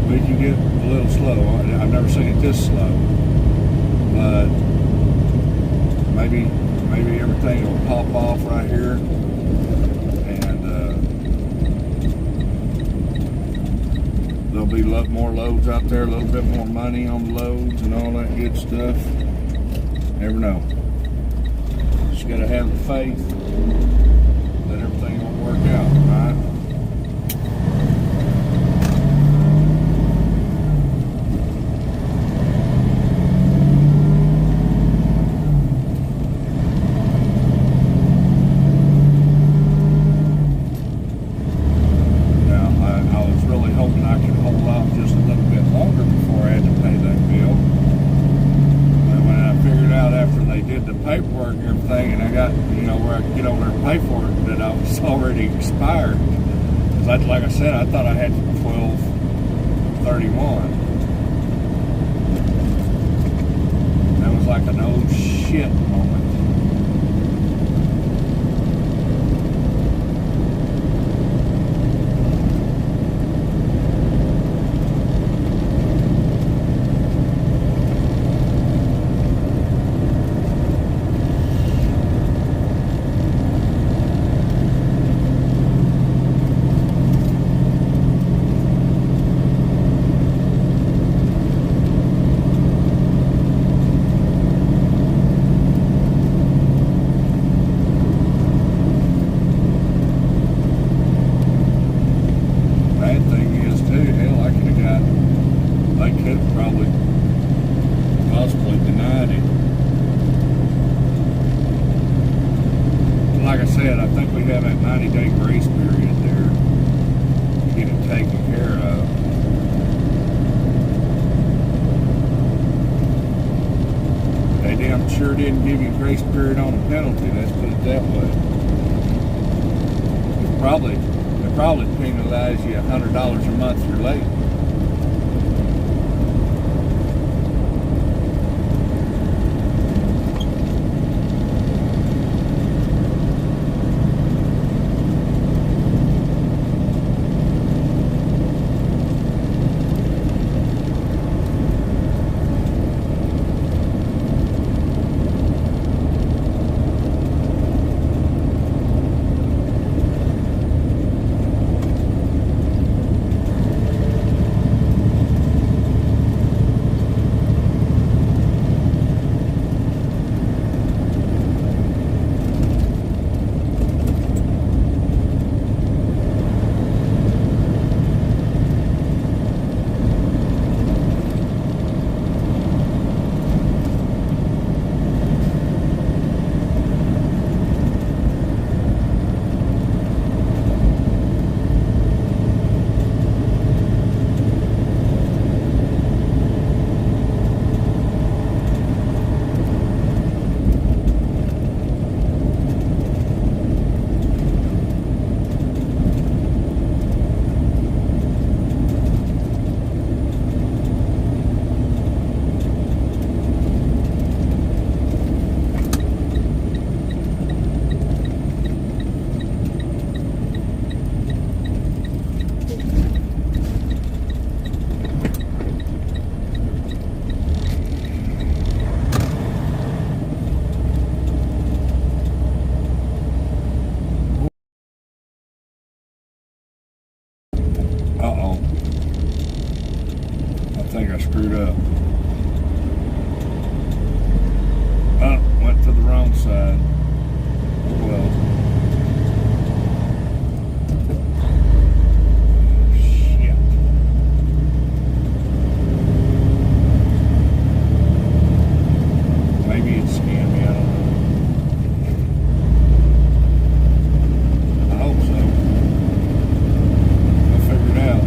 we can get a little slow. I've never seen it this slow. But maybe everything will pop off right here. There'll be a lot more loads out there, a little bit more money on the loads and all that good stuff. Never know. Just gotta have the faith that everything will work out, right? Paperwork and everything, and I got, you know, where I could get over there and pay for it, that I was already expired. Because like I said, I thought I had 12/31. That was like an oh shit moment. Possibly denied it. Like I said, I think we have that 90-day grace period there to get it taken care of. They damn sure didn't give you a grace period on a penalty, let's put it that way. They probably penalize you $100 a month if you're late. Uh-oh. I think I screwed up. Oh, went to the wrong side. Oh well. Shit. Maybe it scanned me, I don't know. I hope so. I'll figure it out.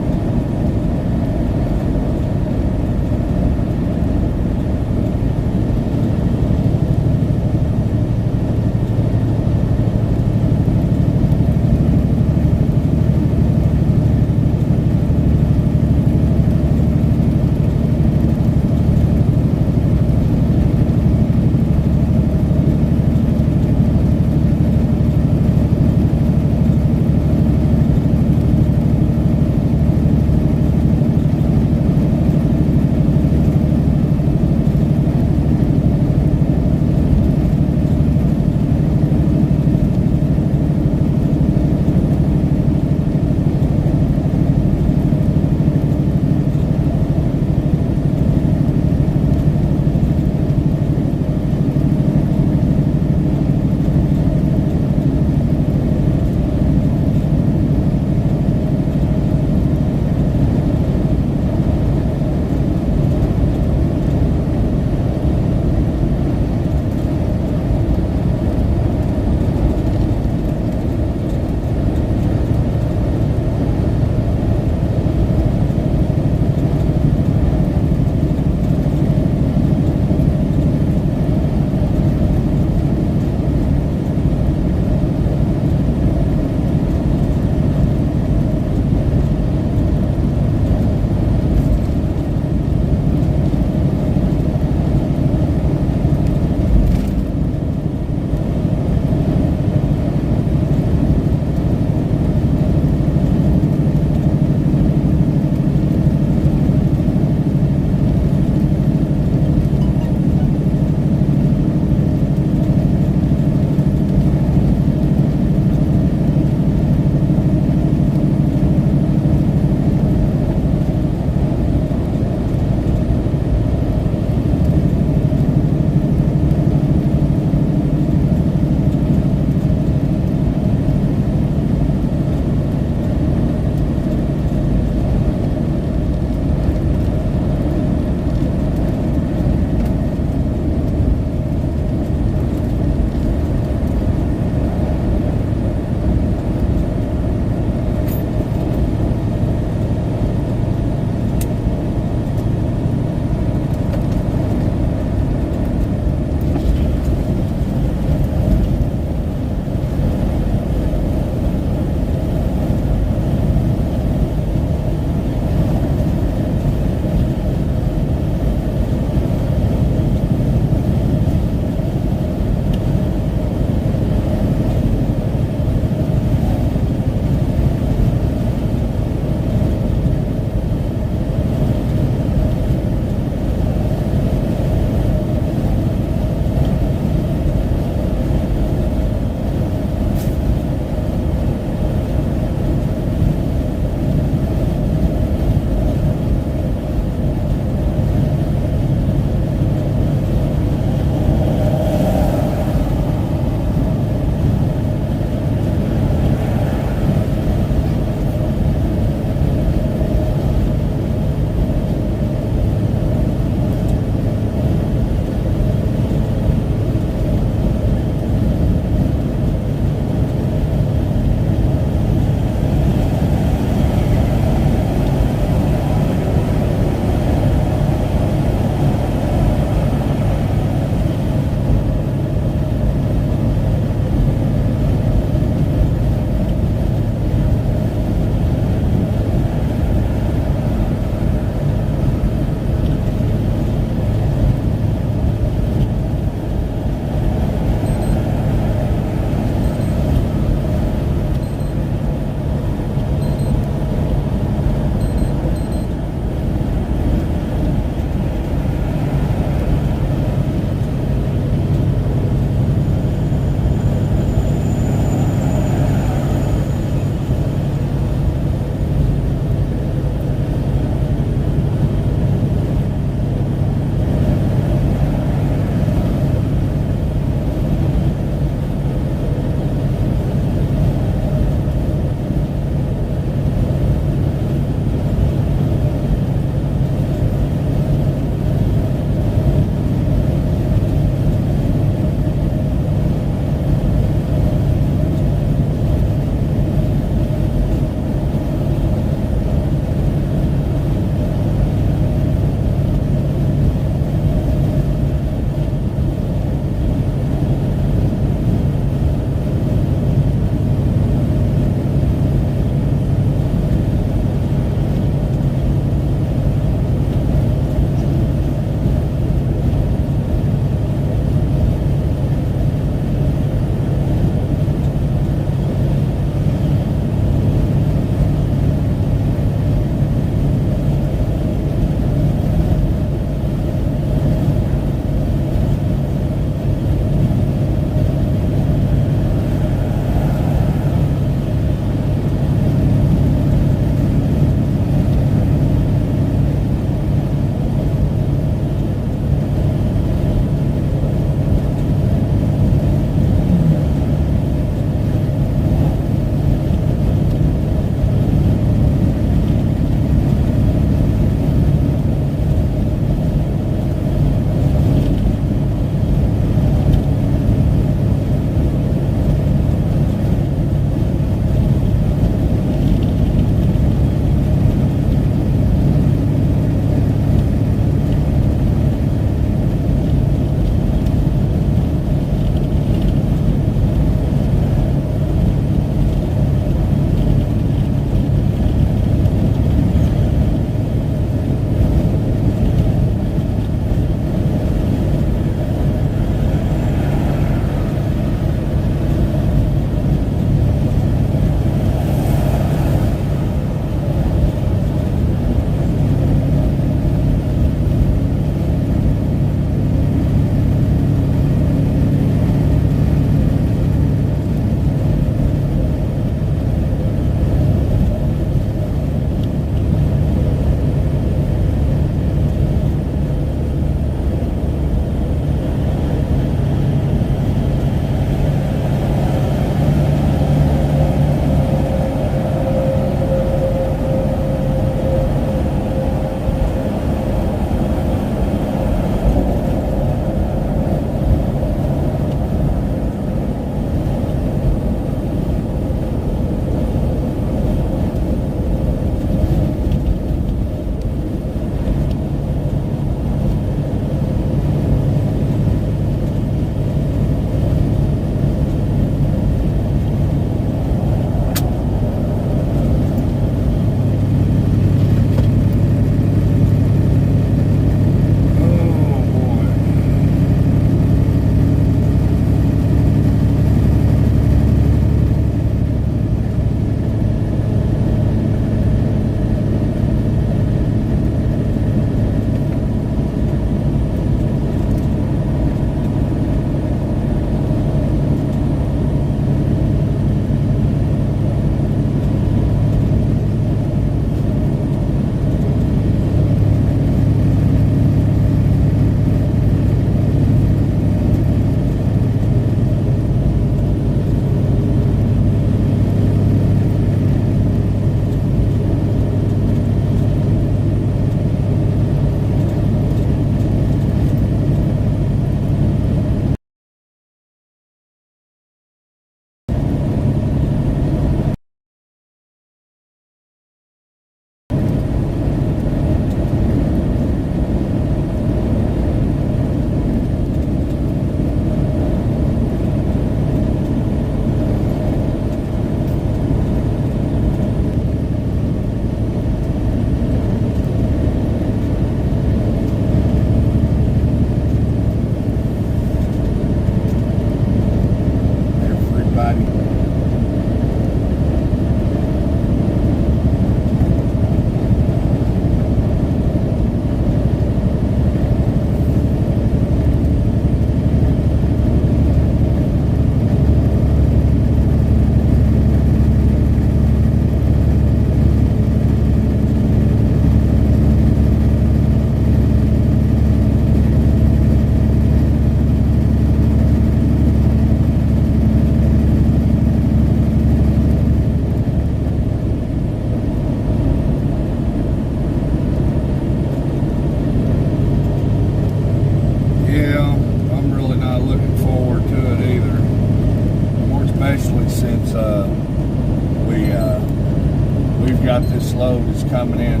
load is coming in,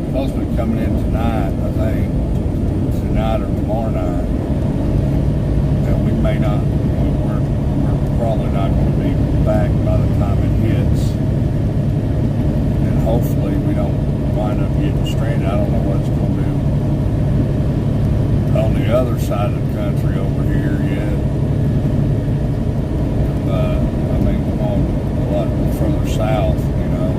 supposed to be coming in tonight, I think, tonight or tomorrow night, and we may not, we're probably not going to be back by the time it hits, and hopefully we don't wind up getting stranded. I don't know what it's going to do on the other side of the country over here yet. I mean, on a lot further south, you know.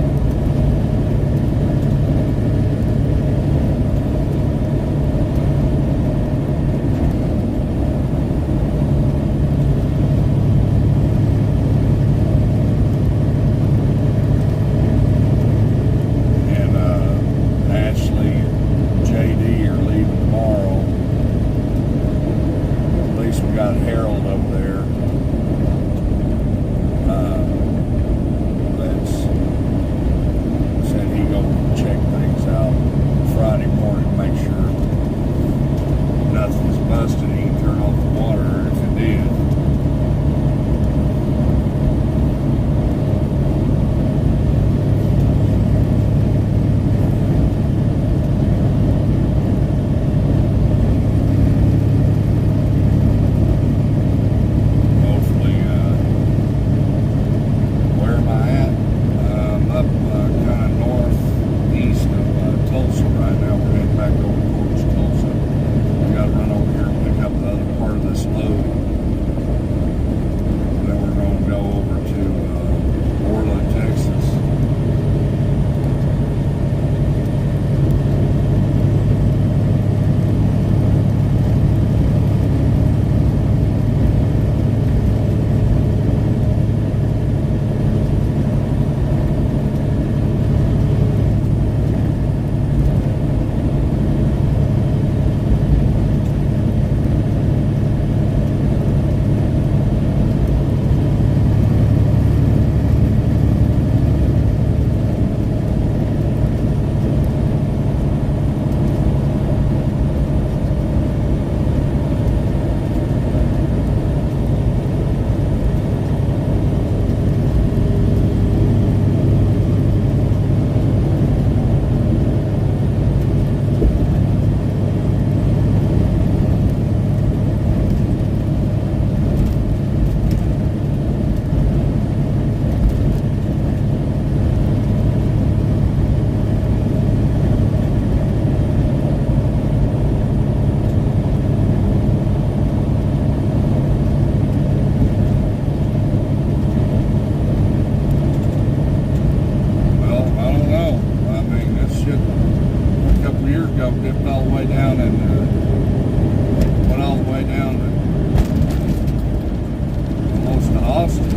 And Ashley and JD are leaving tomorrow. At least we got Harold over there. Said he go check things out Friday morning, make sure nothing's busted. He can turn off the water if it did. Dipped all the way down and went all the way down to almost to Austin,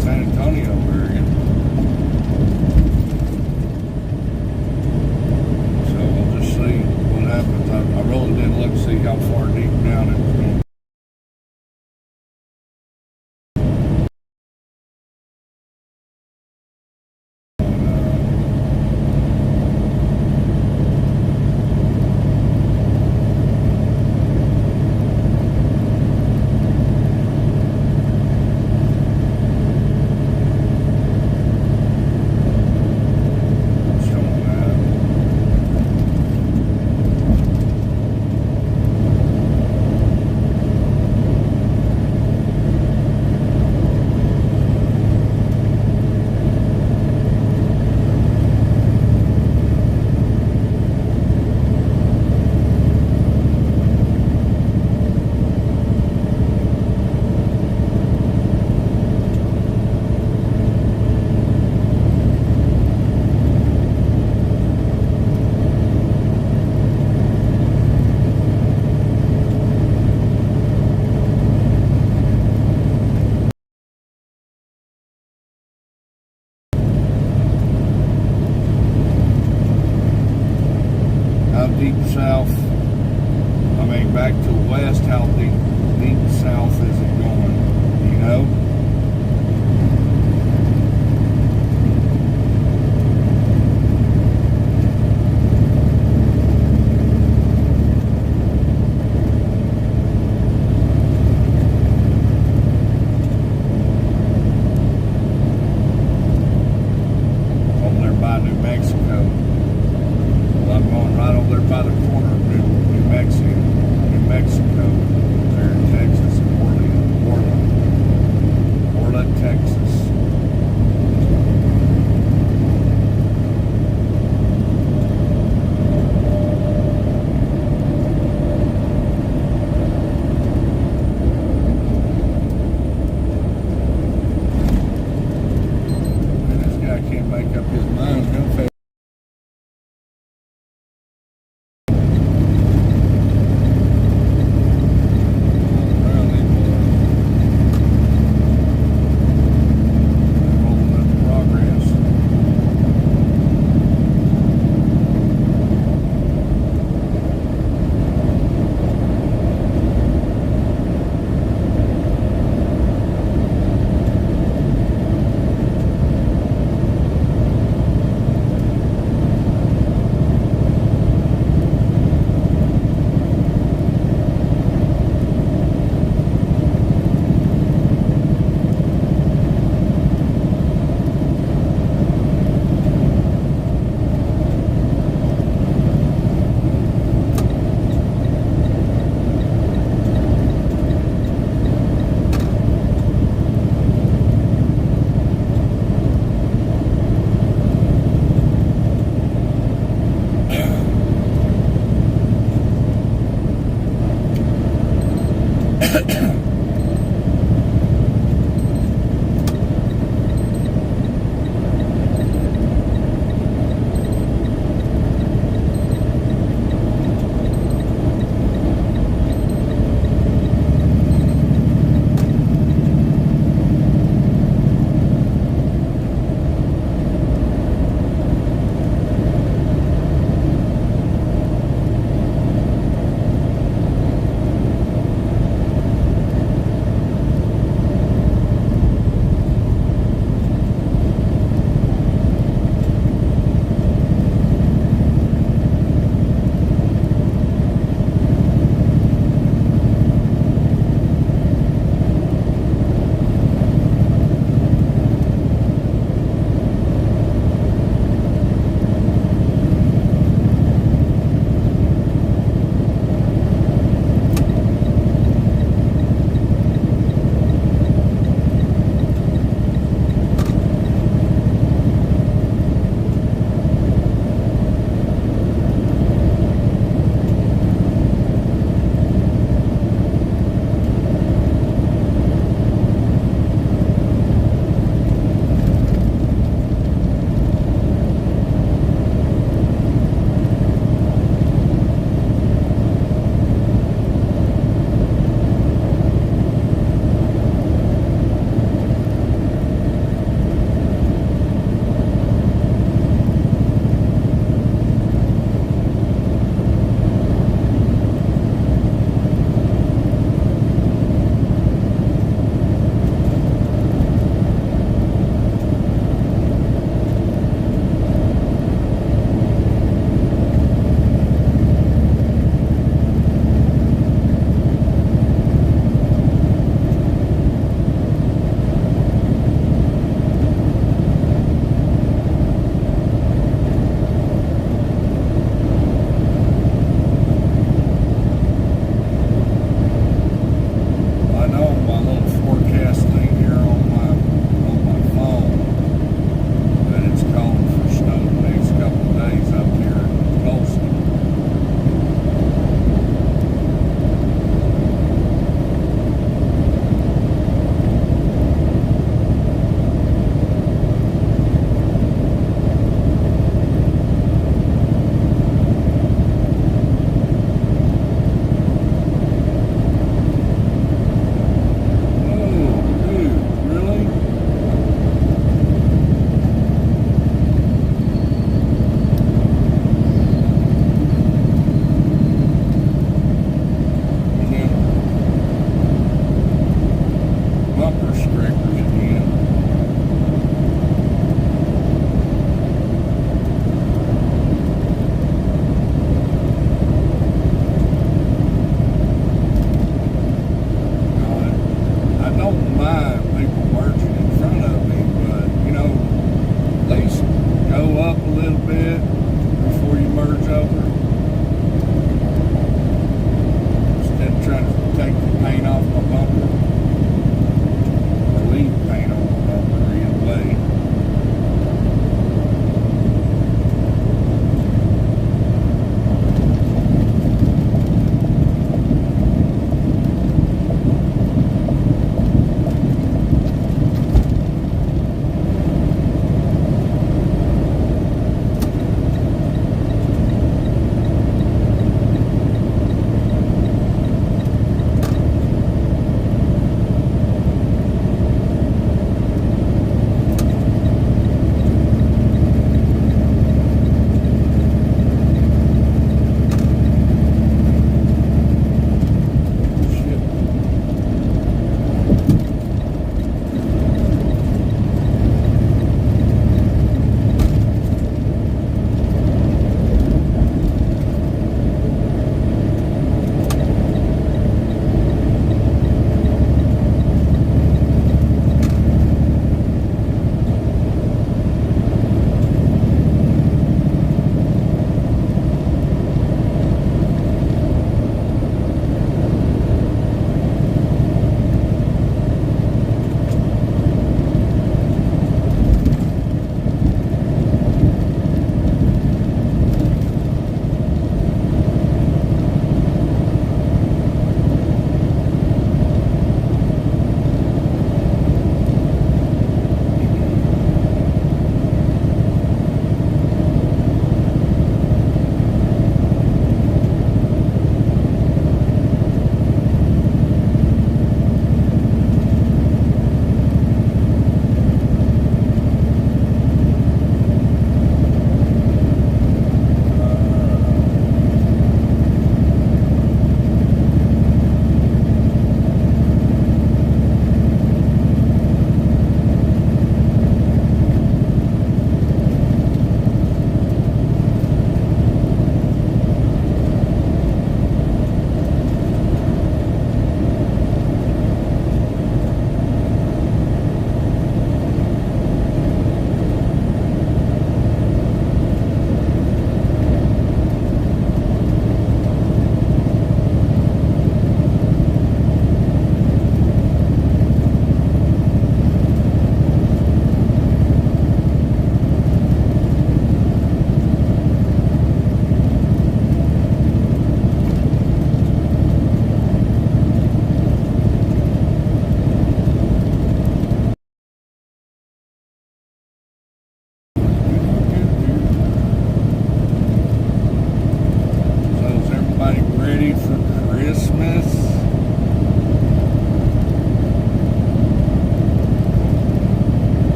San Antonio area. So we'll just see what happens. I really didn't look to see how far deep down it was going. Deep south, I mean back to the west, how deep south is it going, you know? Mexico. Well, I'm going right over there by the corner of New Mexico, there in Texas, Orla, Texas. And this guy can't make up his mind. He's gonna fail. Around these boys.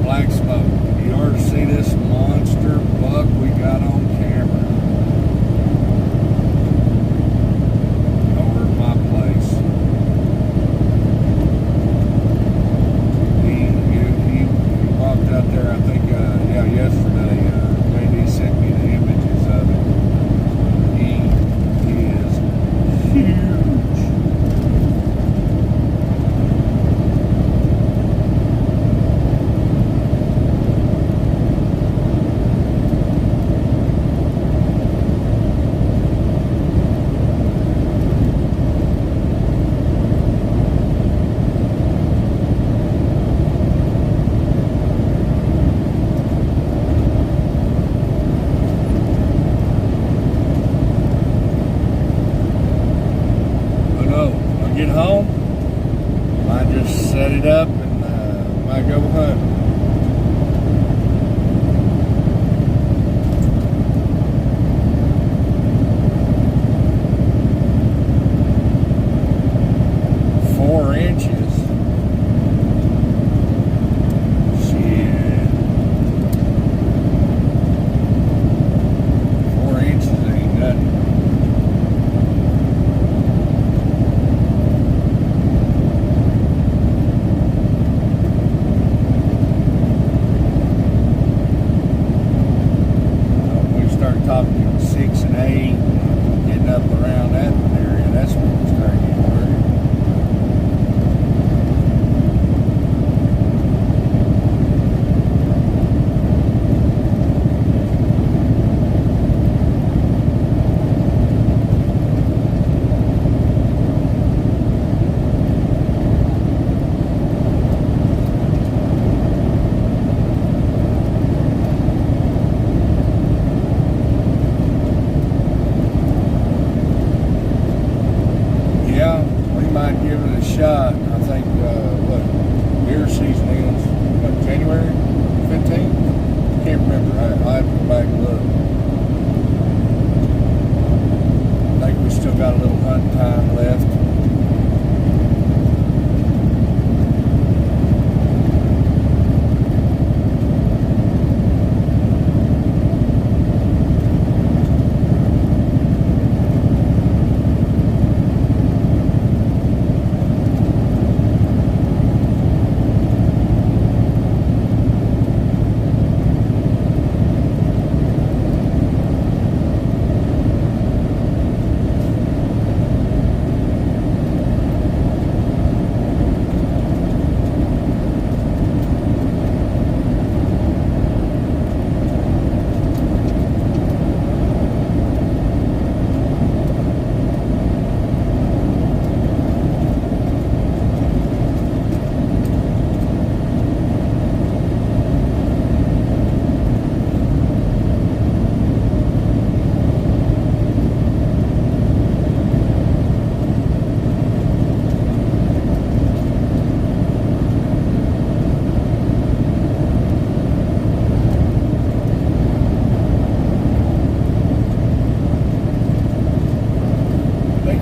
black smoke. You ought to see this monster buck we got on camera over at my place. He walked out there, I think, yesterday. JD sent me the images of it. He is huge. Get home, might just set it up and might go hunting. Talking 6 and 8, getting up around that area, that's when we start getting worried. Give it a shot. I think deer season ends January 15th. Can't remember. I have to go back and look. I think we still got a little hunting time left.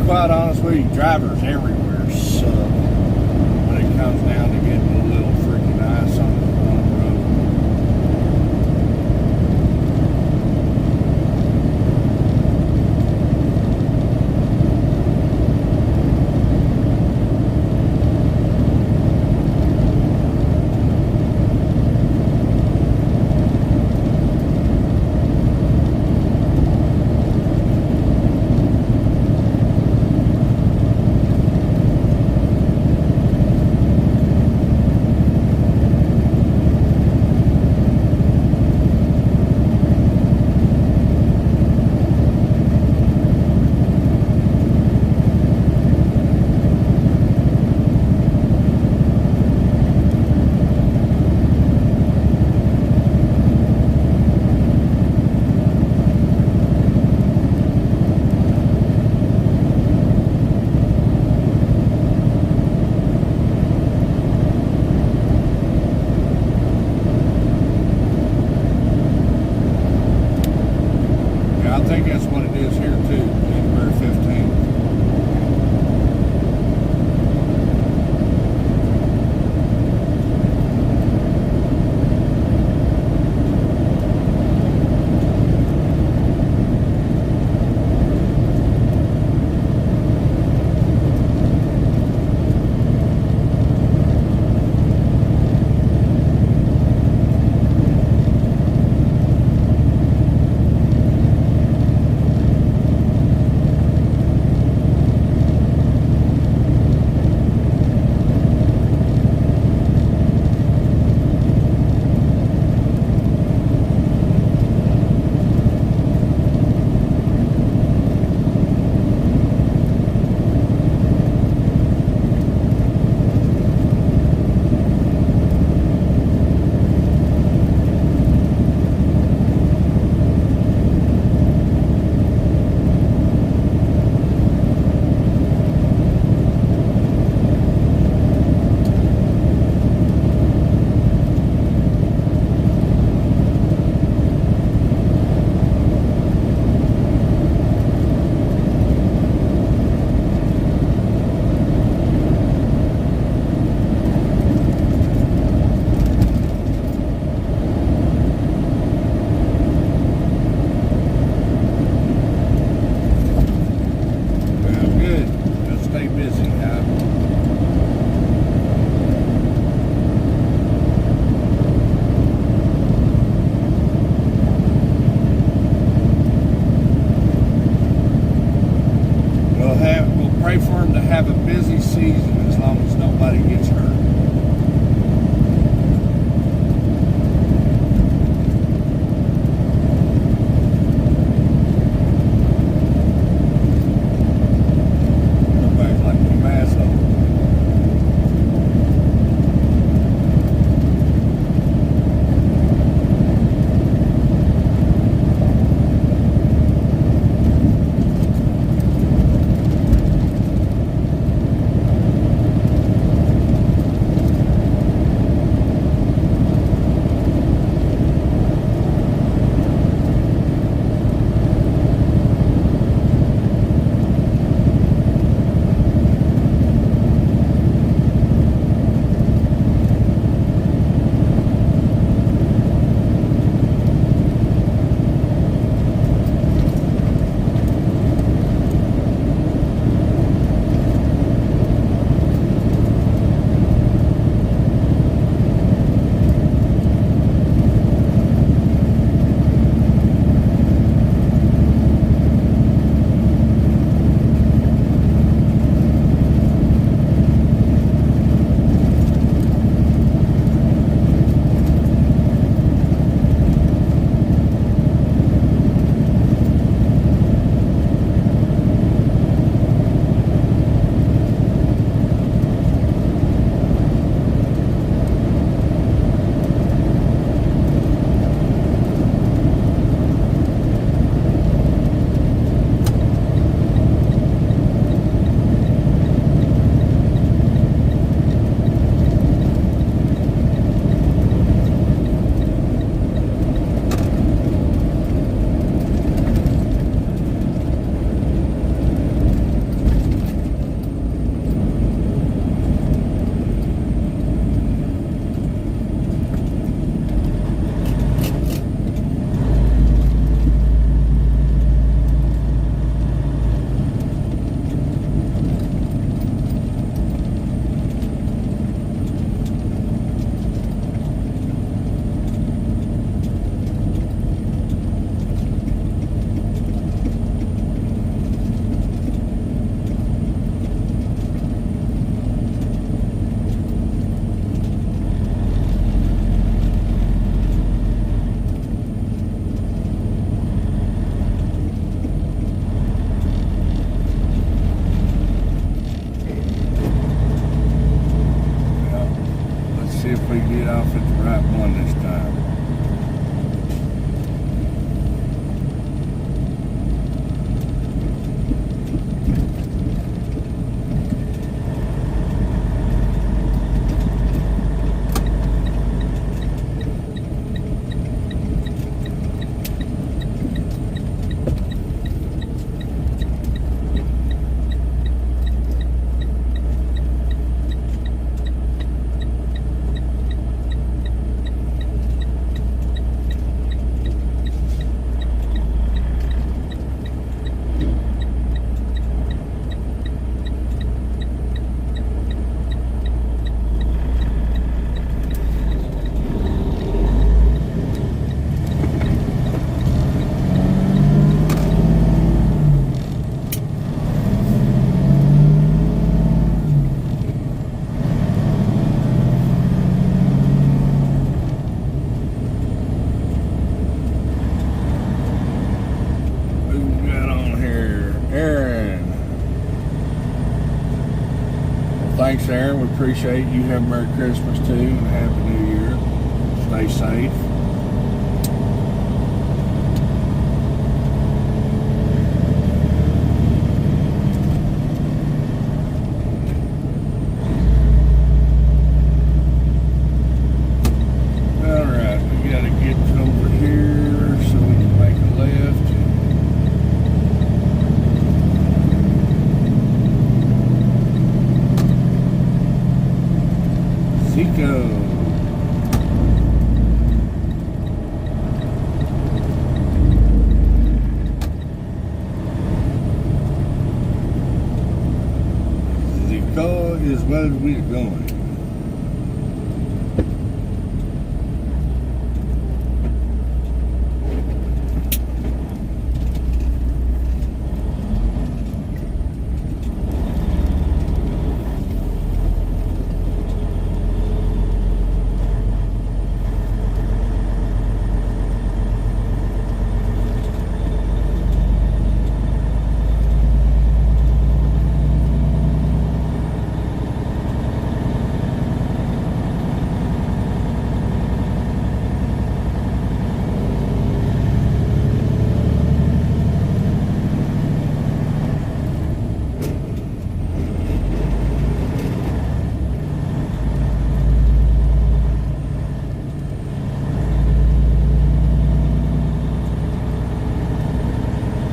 Quite honestly, drivers everywhere suck when it comes down to getting a little freaking ice on the road. thanks, Aaron. We appreciate you. Have a Merry Christmas too, and a Happy New Year. Stay safe. Alright, we gotta get over here so we can make a left. Zico. Zico is where we're going.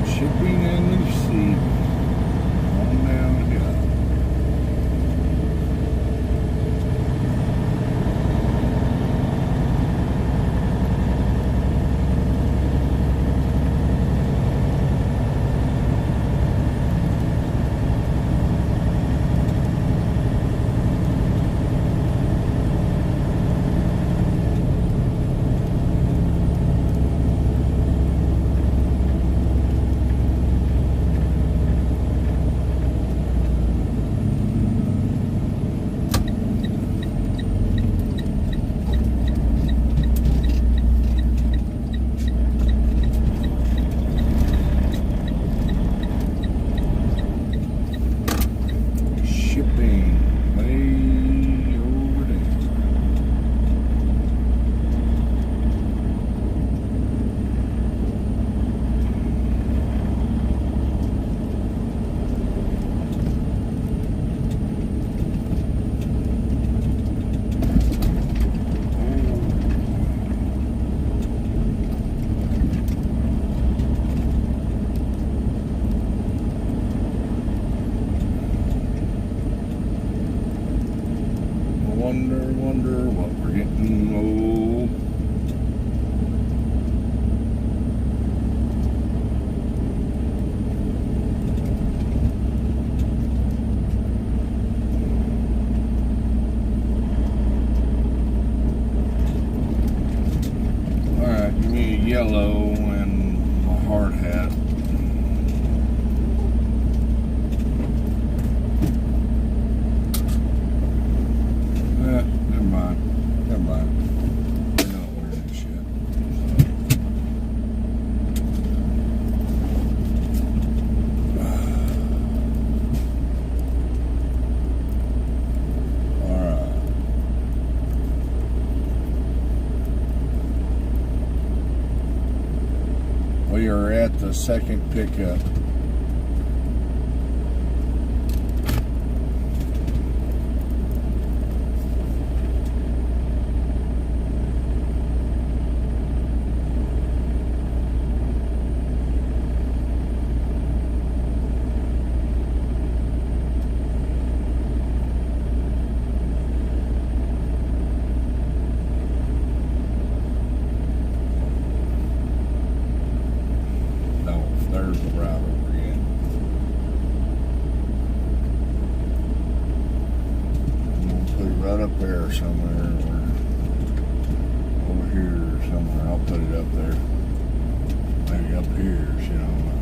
Shipping and receiving. On down here. Shipping way over there. Wonder what we're getting. Oh, all right, give me a yellow and my hard hat. Never mind. Never mind. We're not wearing this shit. Alright. We are at the second pickup. There's the route over again. I'm gonna put it right up there somewhere, or over here somewhere. I'll put it up there. Maybe up here, shit, I don't know.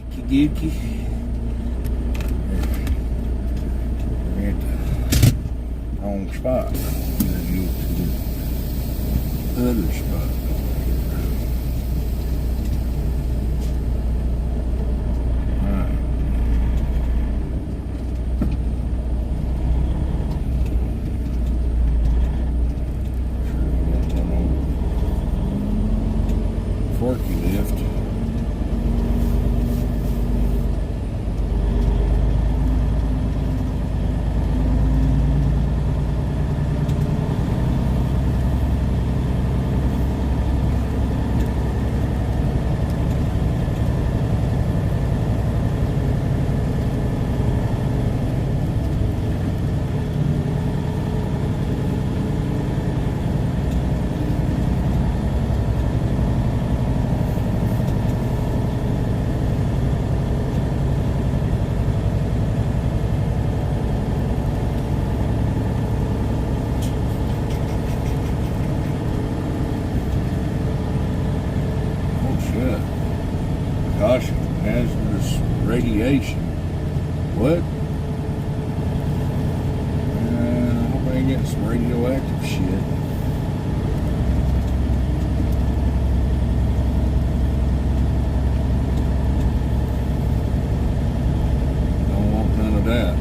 Okie dokie. We're at the wrong spot. Gotta go to the other spot. Alright. Forky lift. Caution, hazardous radiation. What? I hope I ain't getting some radioactive shit. Don't want none of that.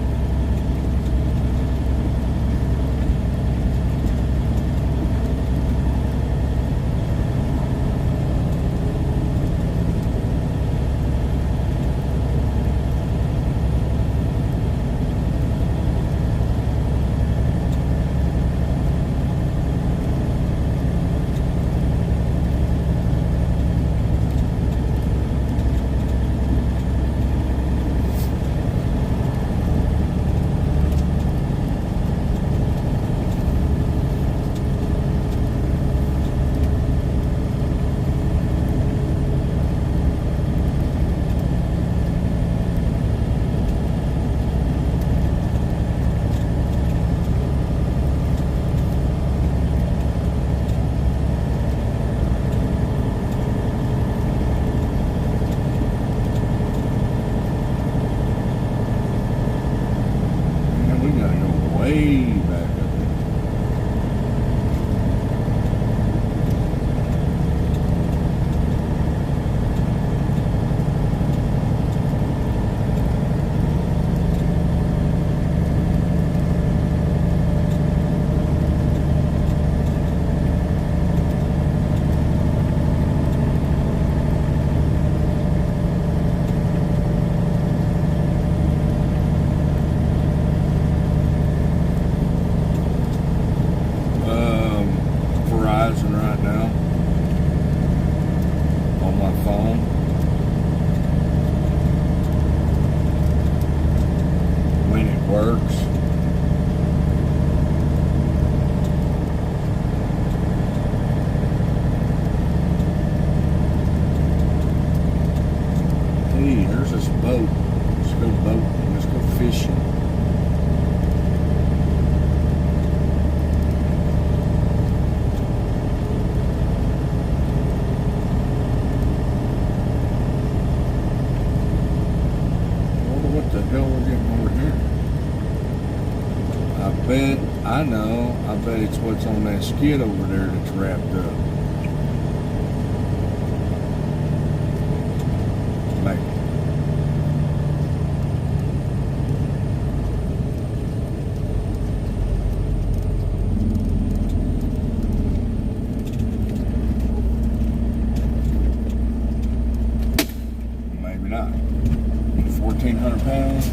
Way back up there. Right now on my phone. When it works. Hey, there's this boat. Let's go boating. Let's go fishing. What the hell we're getting over here? I bet it's what's on that skid over there that's wrapped up. Maybe. Maybe not. 1,400 pounds.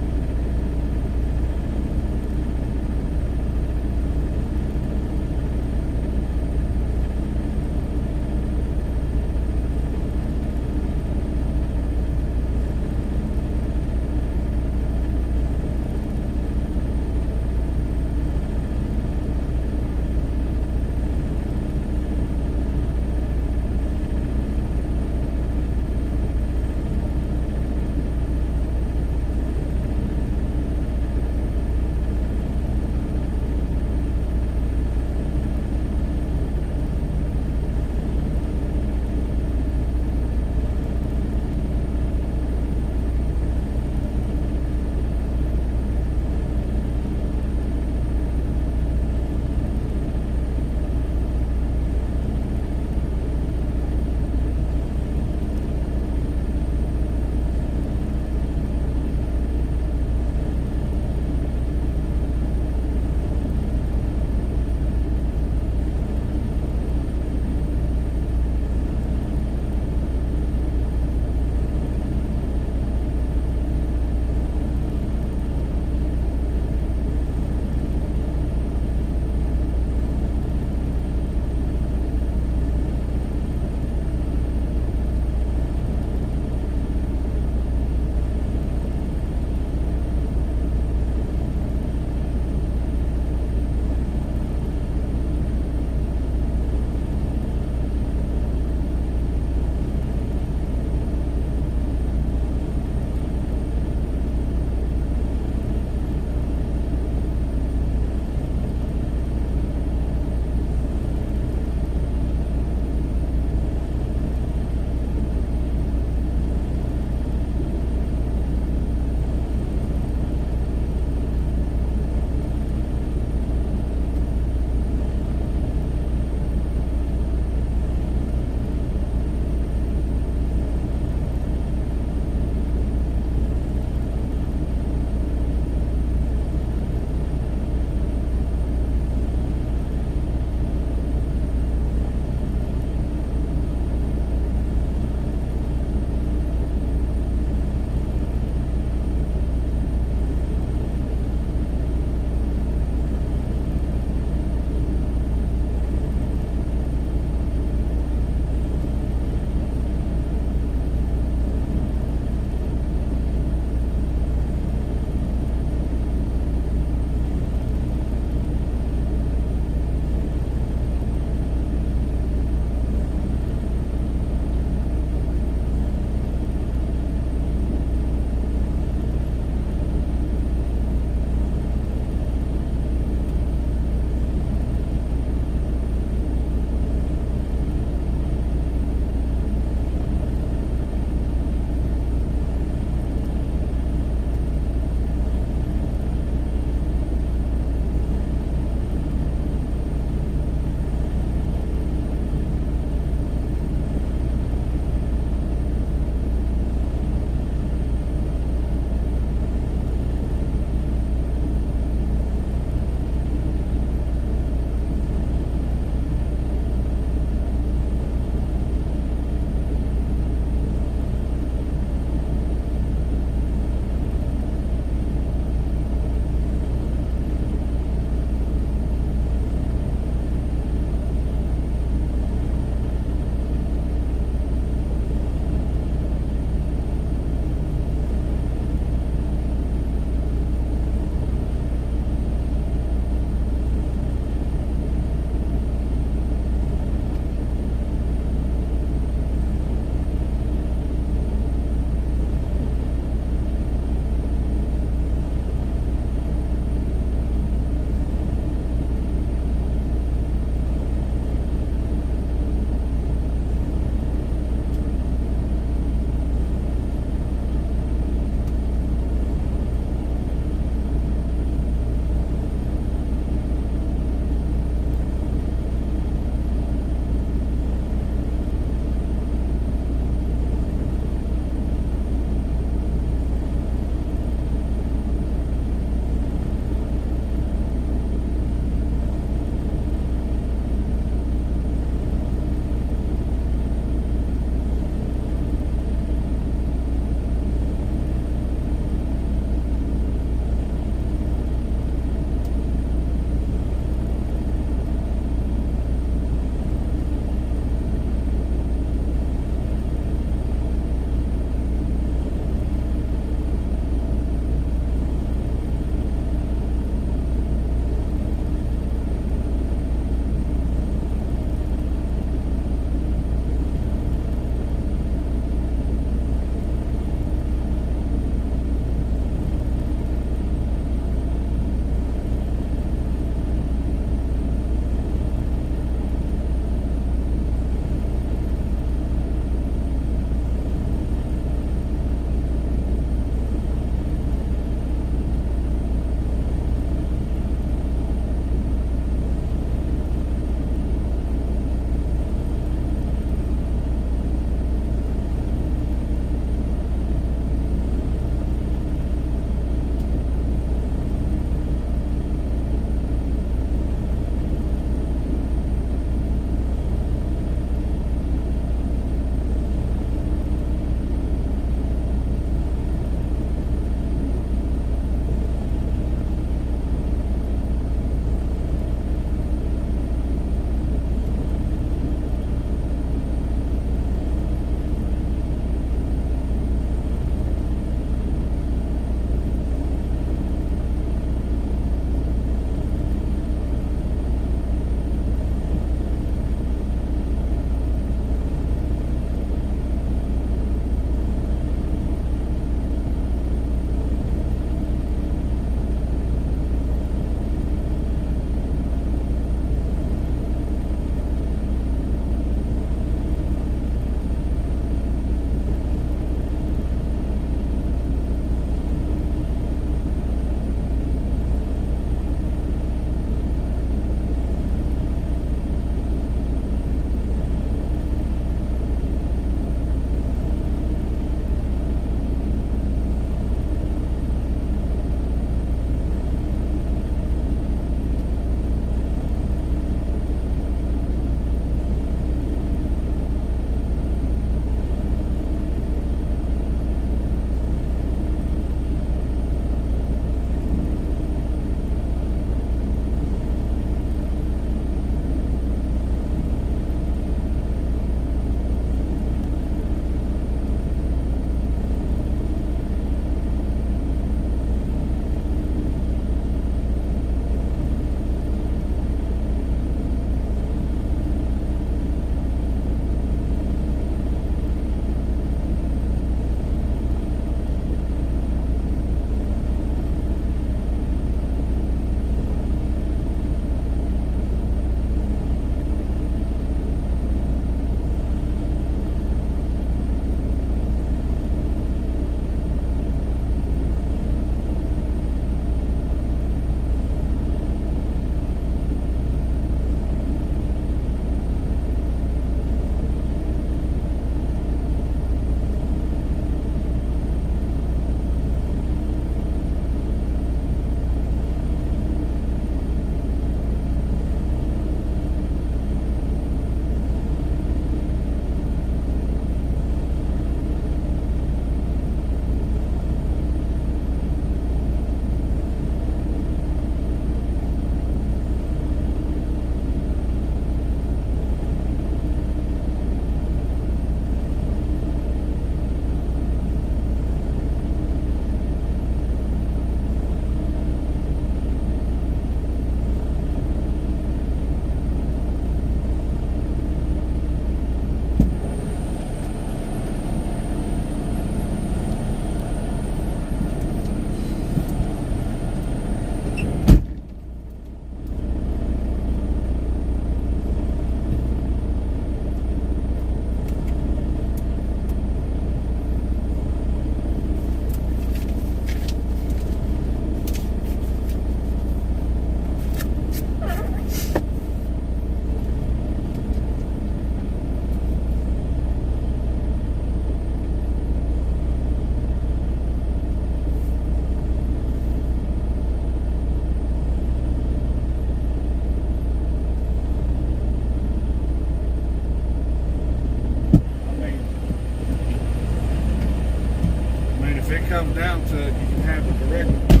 comes down to it, you can have the direct.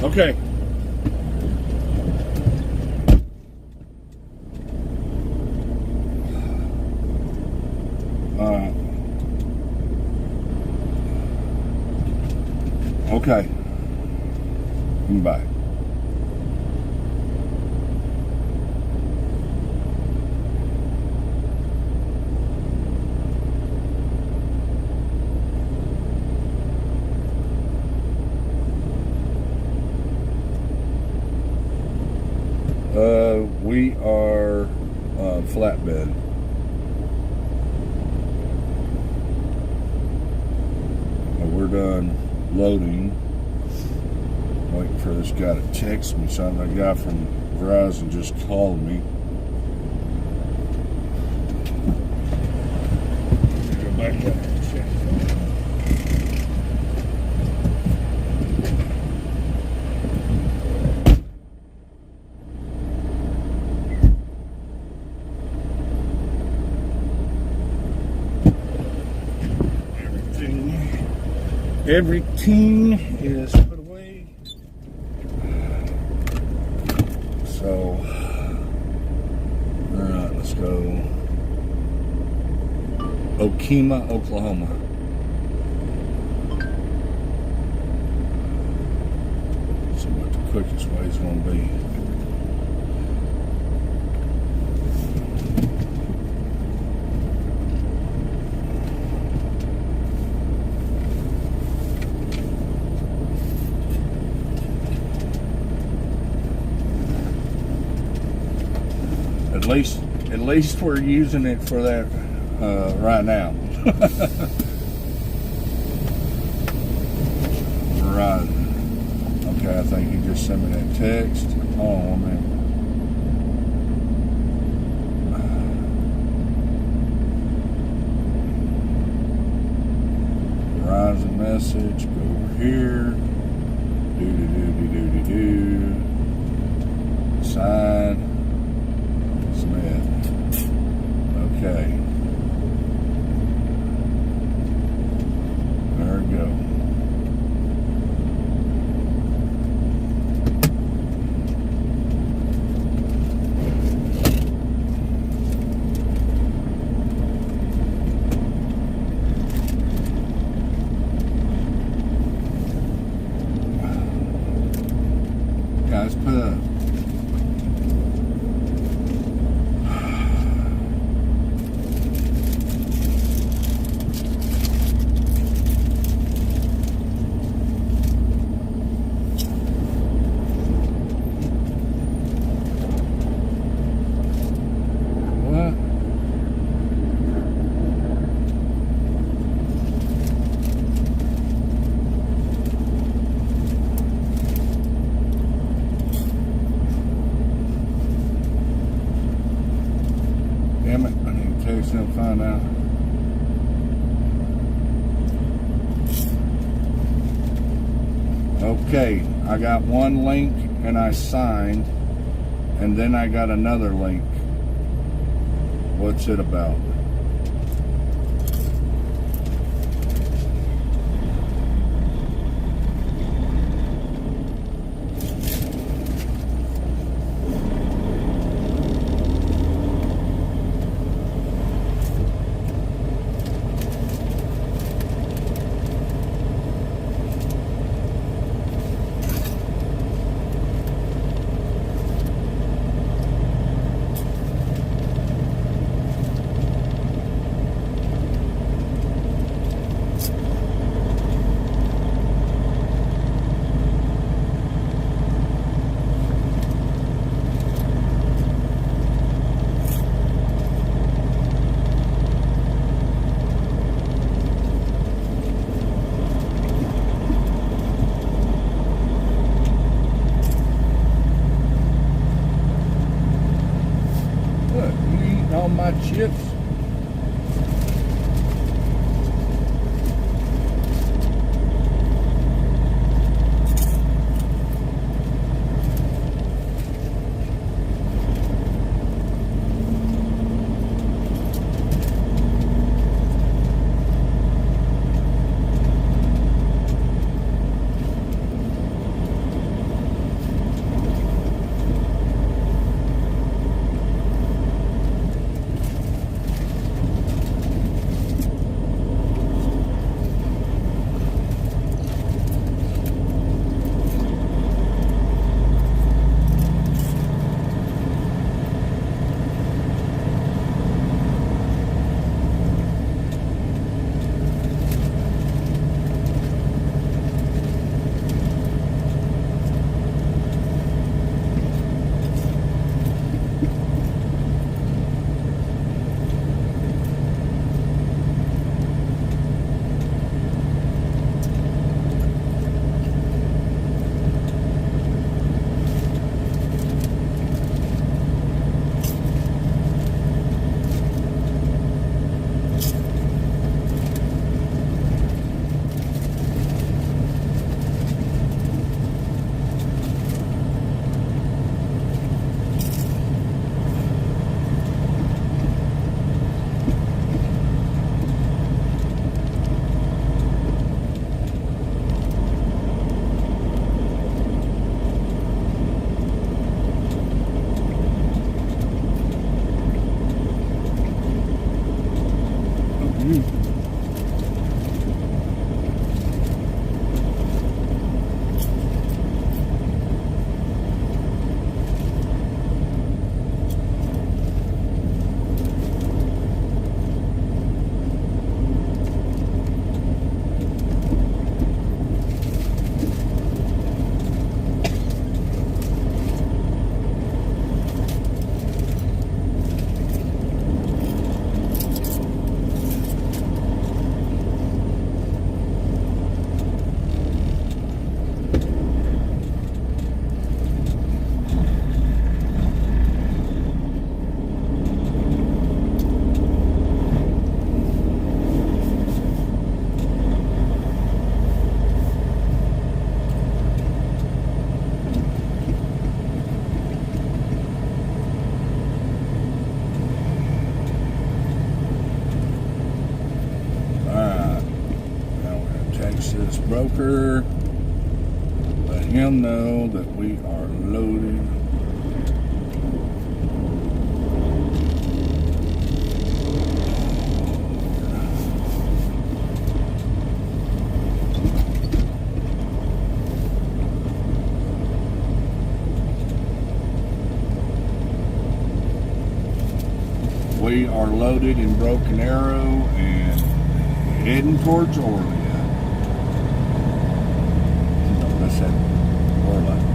Okay. Okay. Bye. We are flatbed. We're done loading. Waiting for this guy to text me something. A guy from Verizon just called me. Go back up and check. Everything is put away. So, alright, let's go. Okemah, Oklahoma. See what the quickest way is going to be. At least we're using it for that right now. Right. Okay, I think he just sent me that text. Hold on a minute. Verizon message. Go over here. Do. Sign. Okay. There we go. Guys, put up. Damn it, I need to text him and find out. Okay, I got one link and I signed, and then I got another link. What's it about? All my chips. broker. Let him know that we are loaded. We are loaded in Broken Arrow and heading towards Orlando. No, I said Orlando.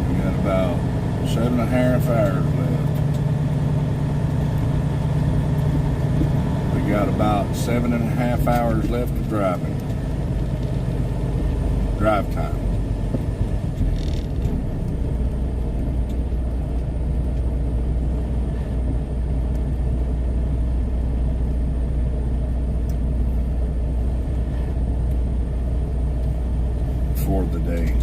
We got about 7.5 hours left. We got about 7.5 hours left of driving. Drive time. For the day.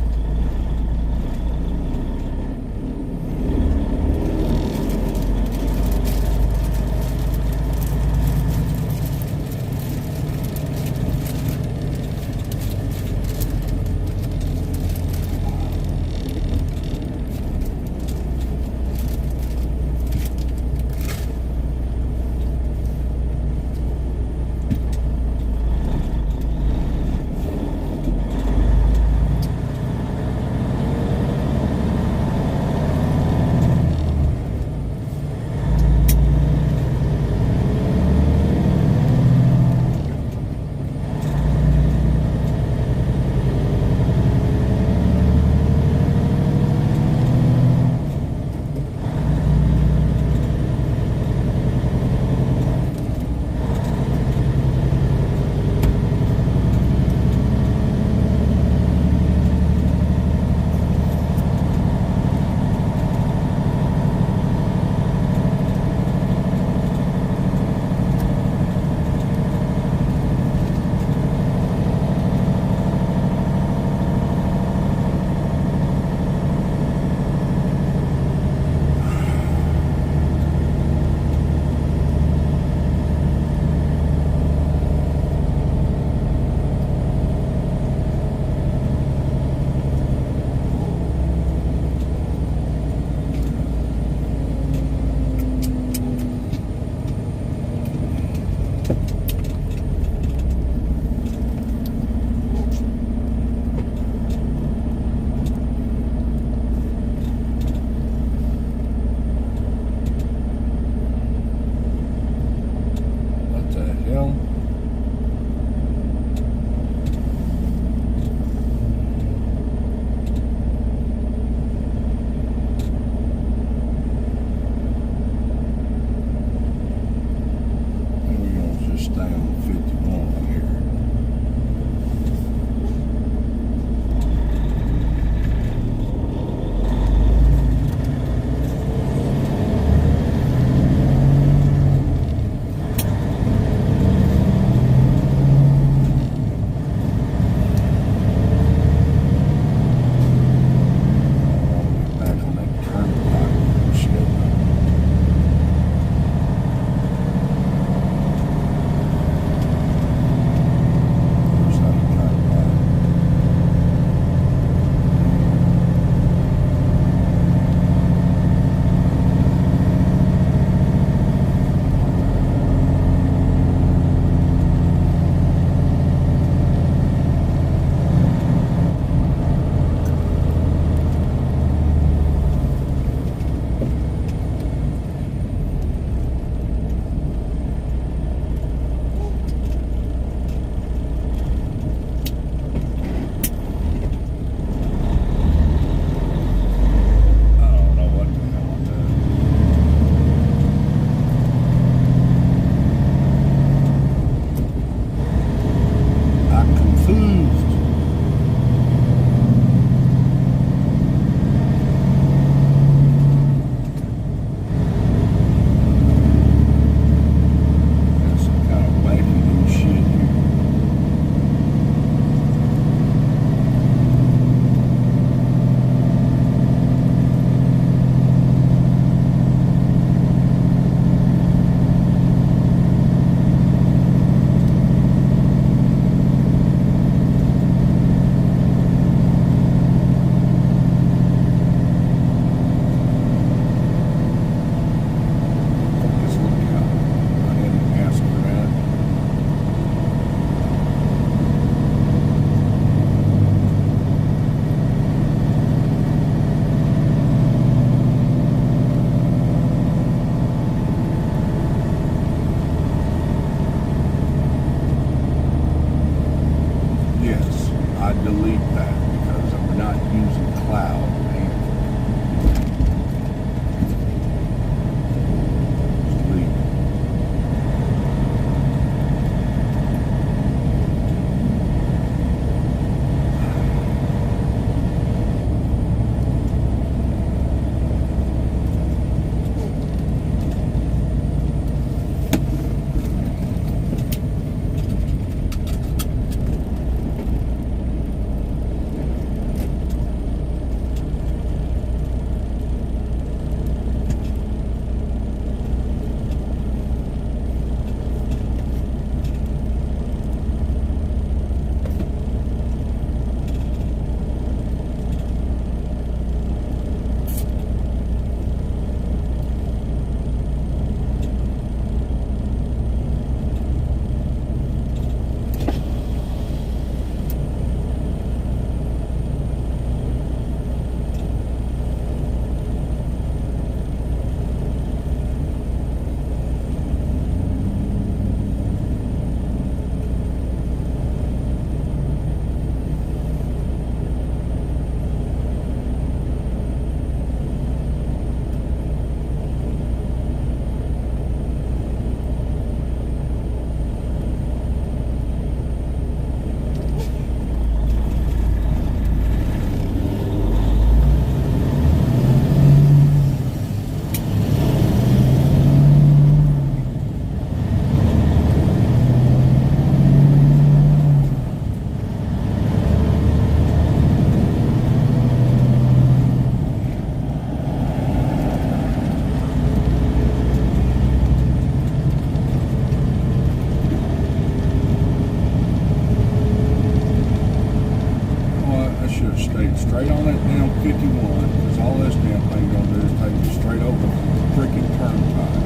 51, because all this damn thing gonna do is take you straight over the freaking turnpike.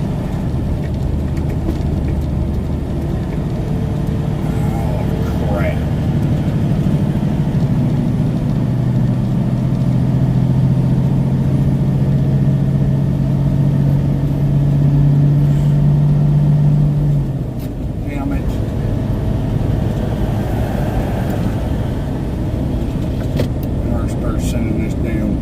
Oh, crap. Damn it. Start sending this damn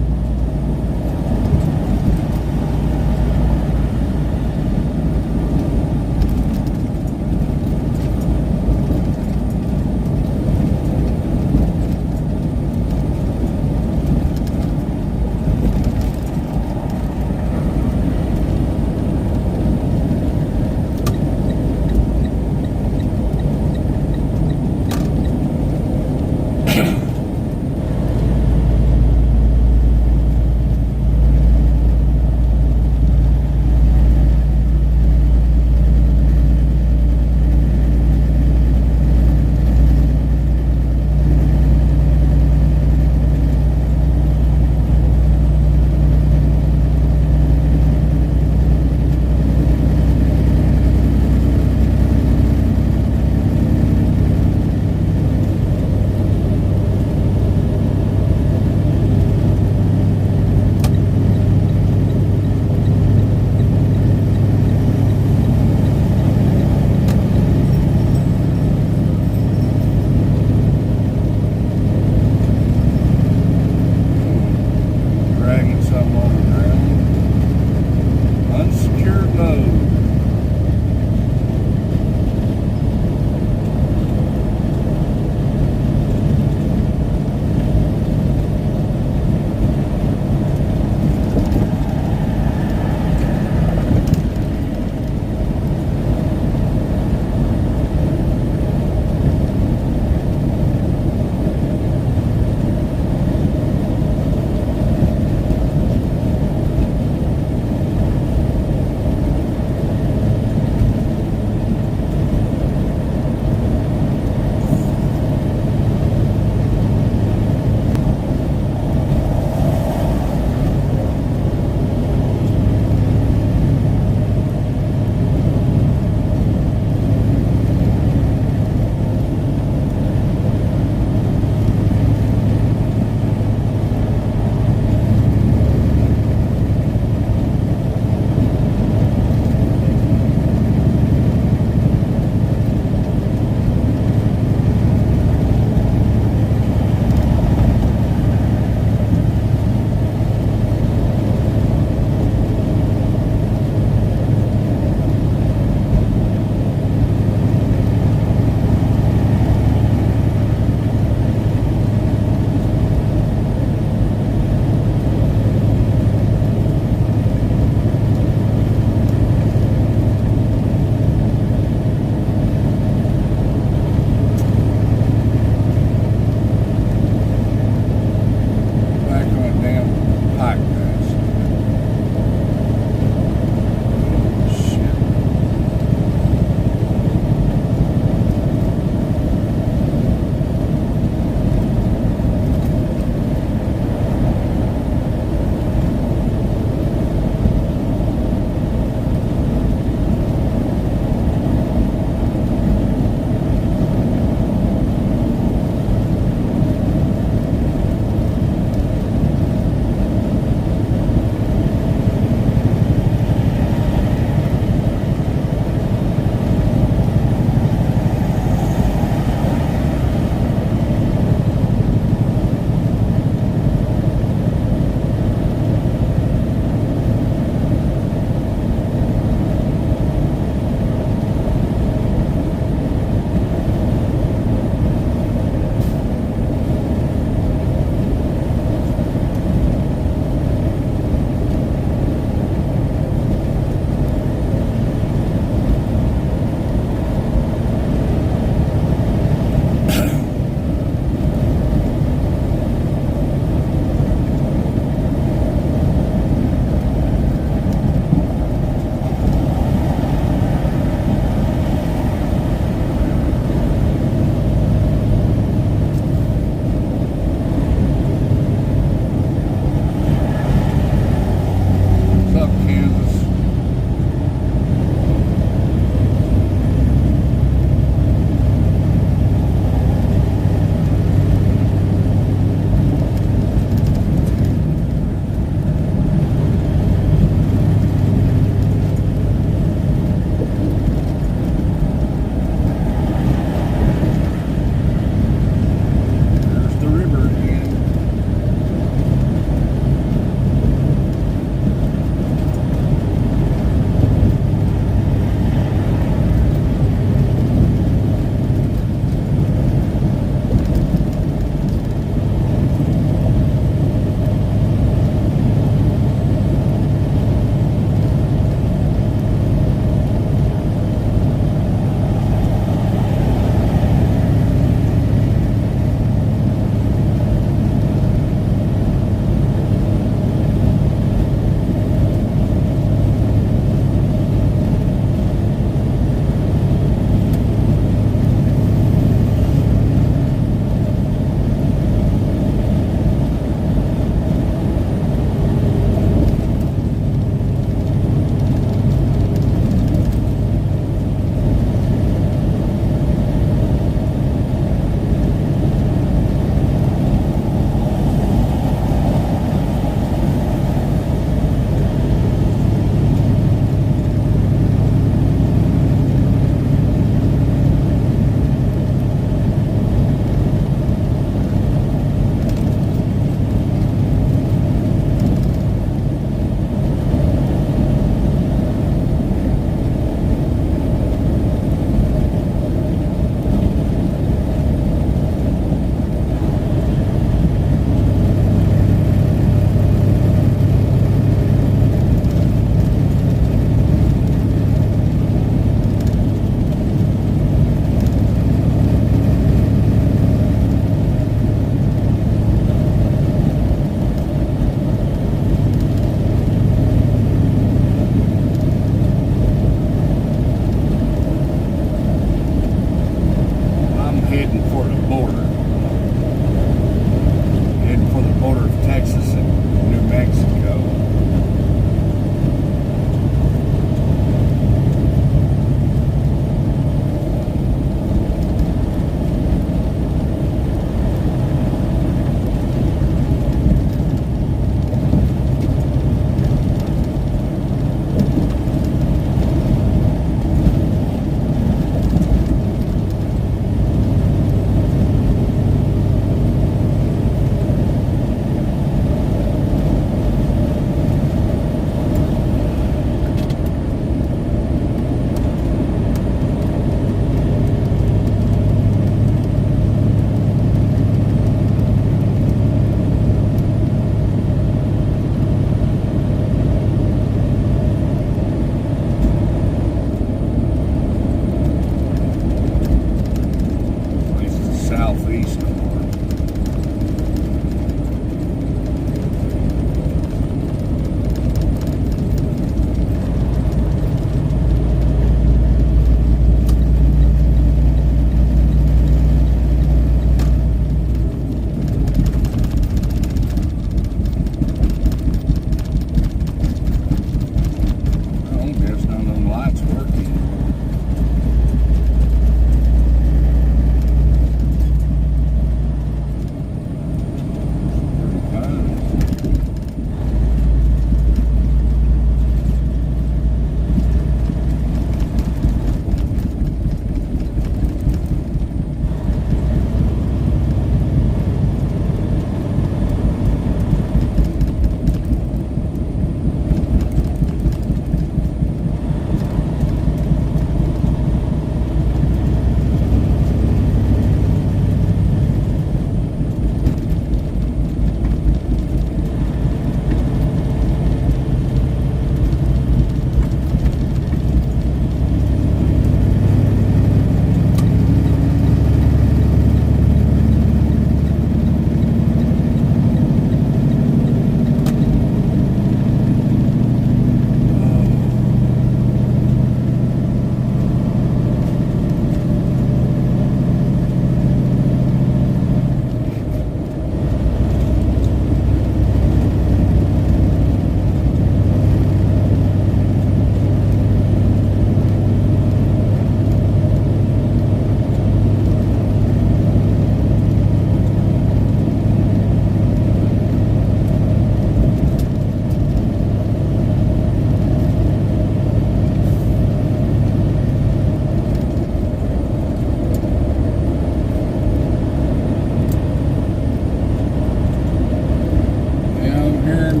hearing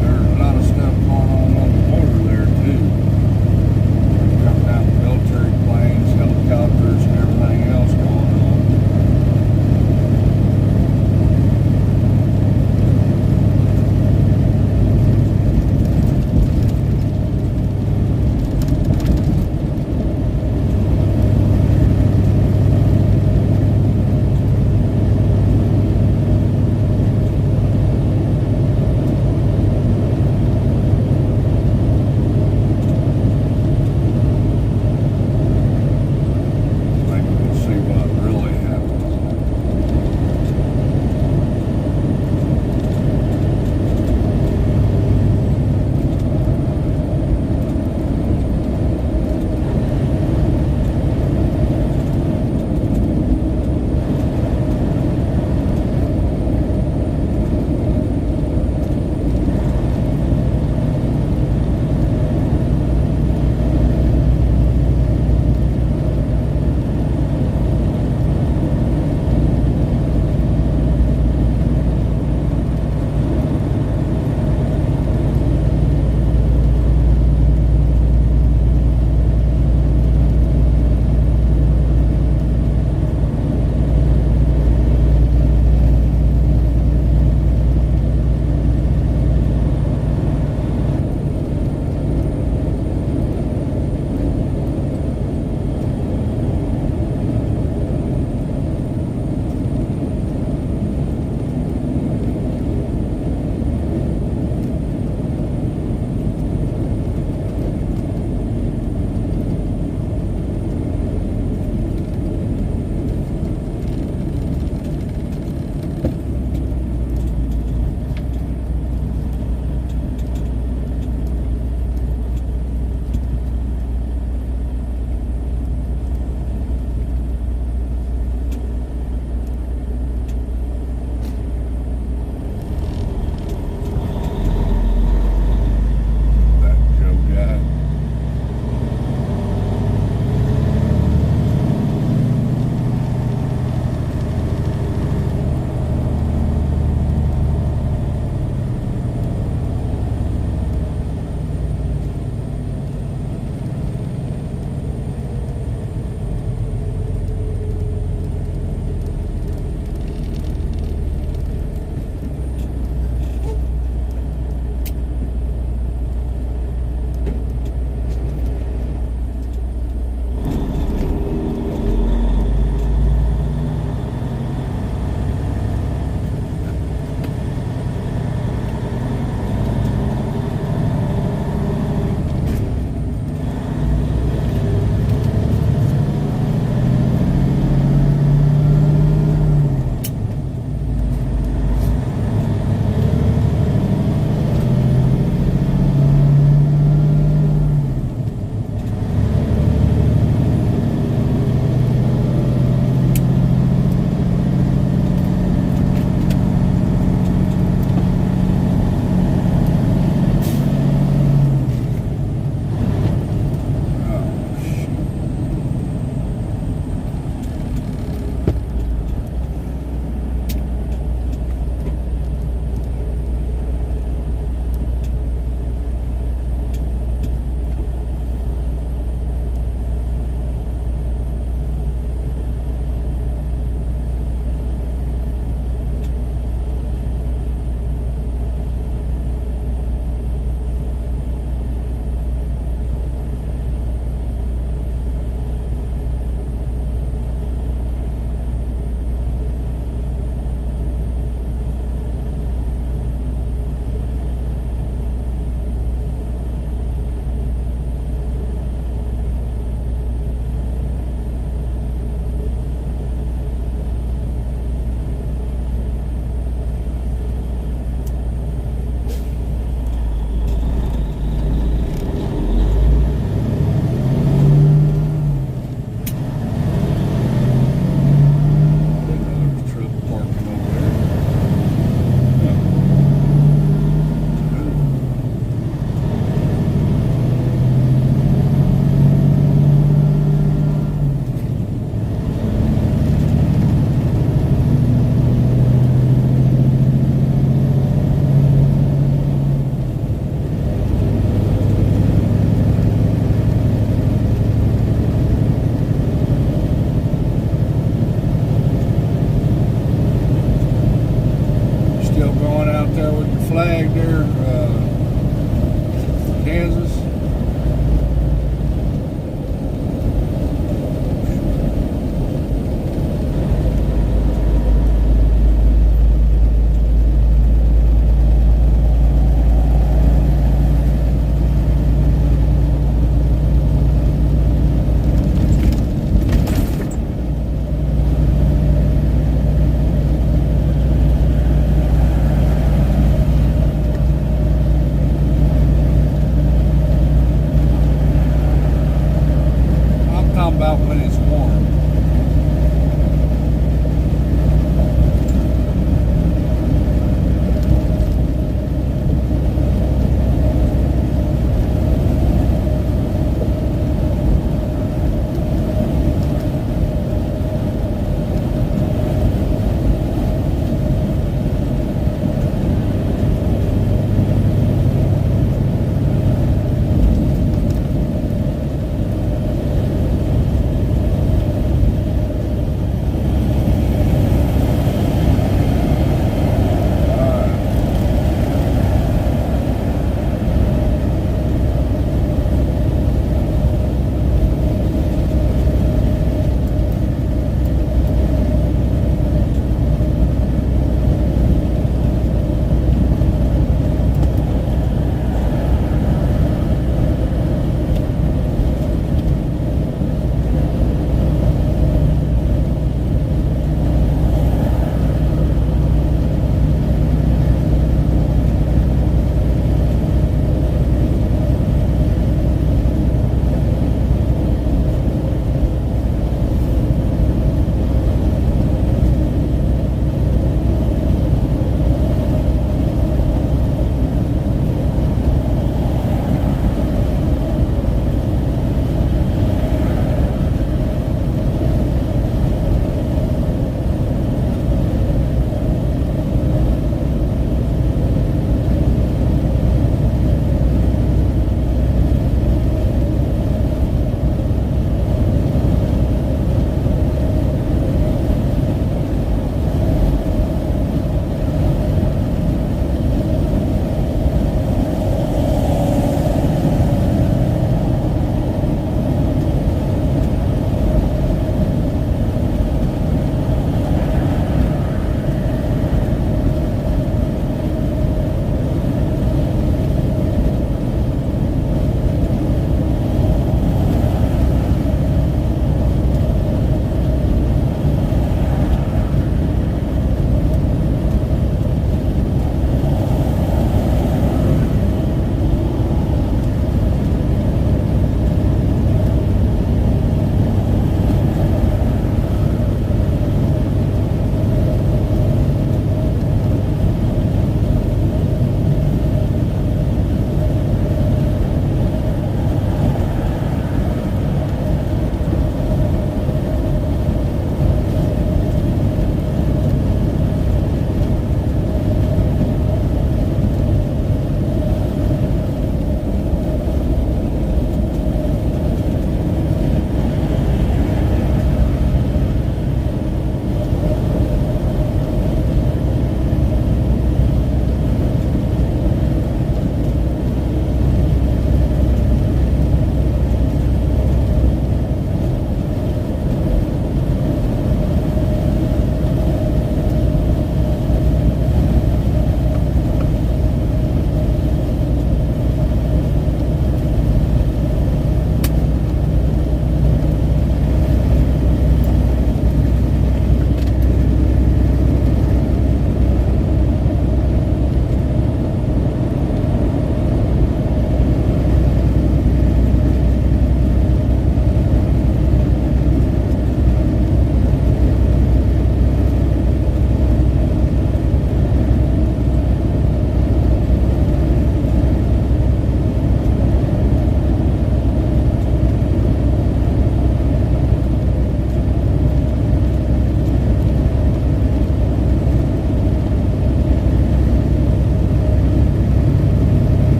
there's a lot of stuff going on the border there too. Coming out military planes, helicopters, and everything else going on.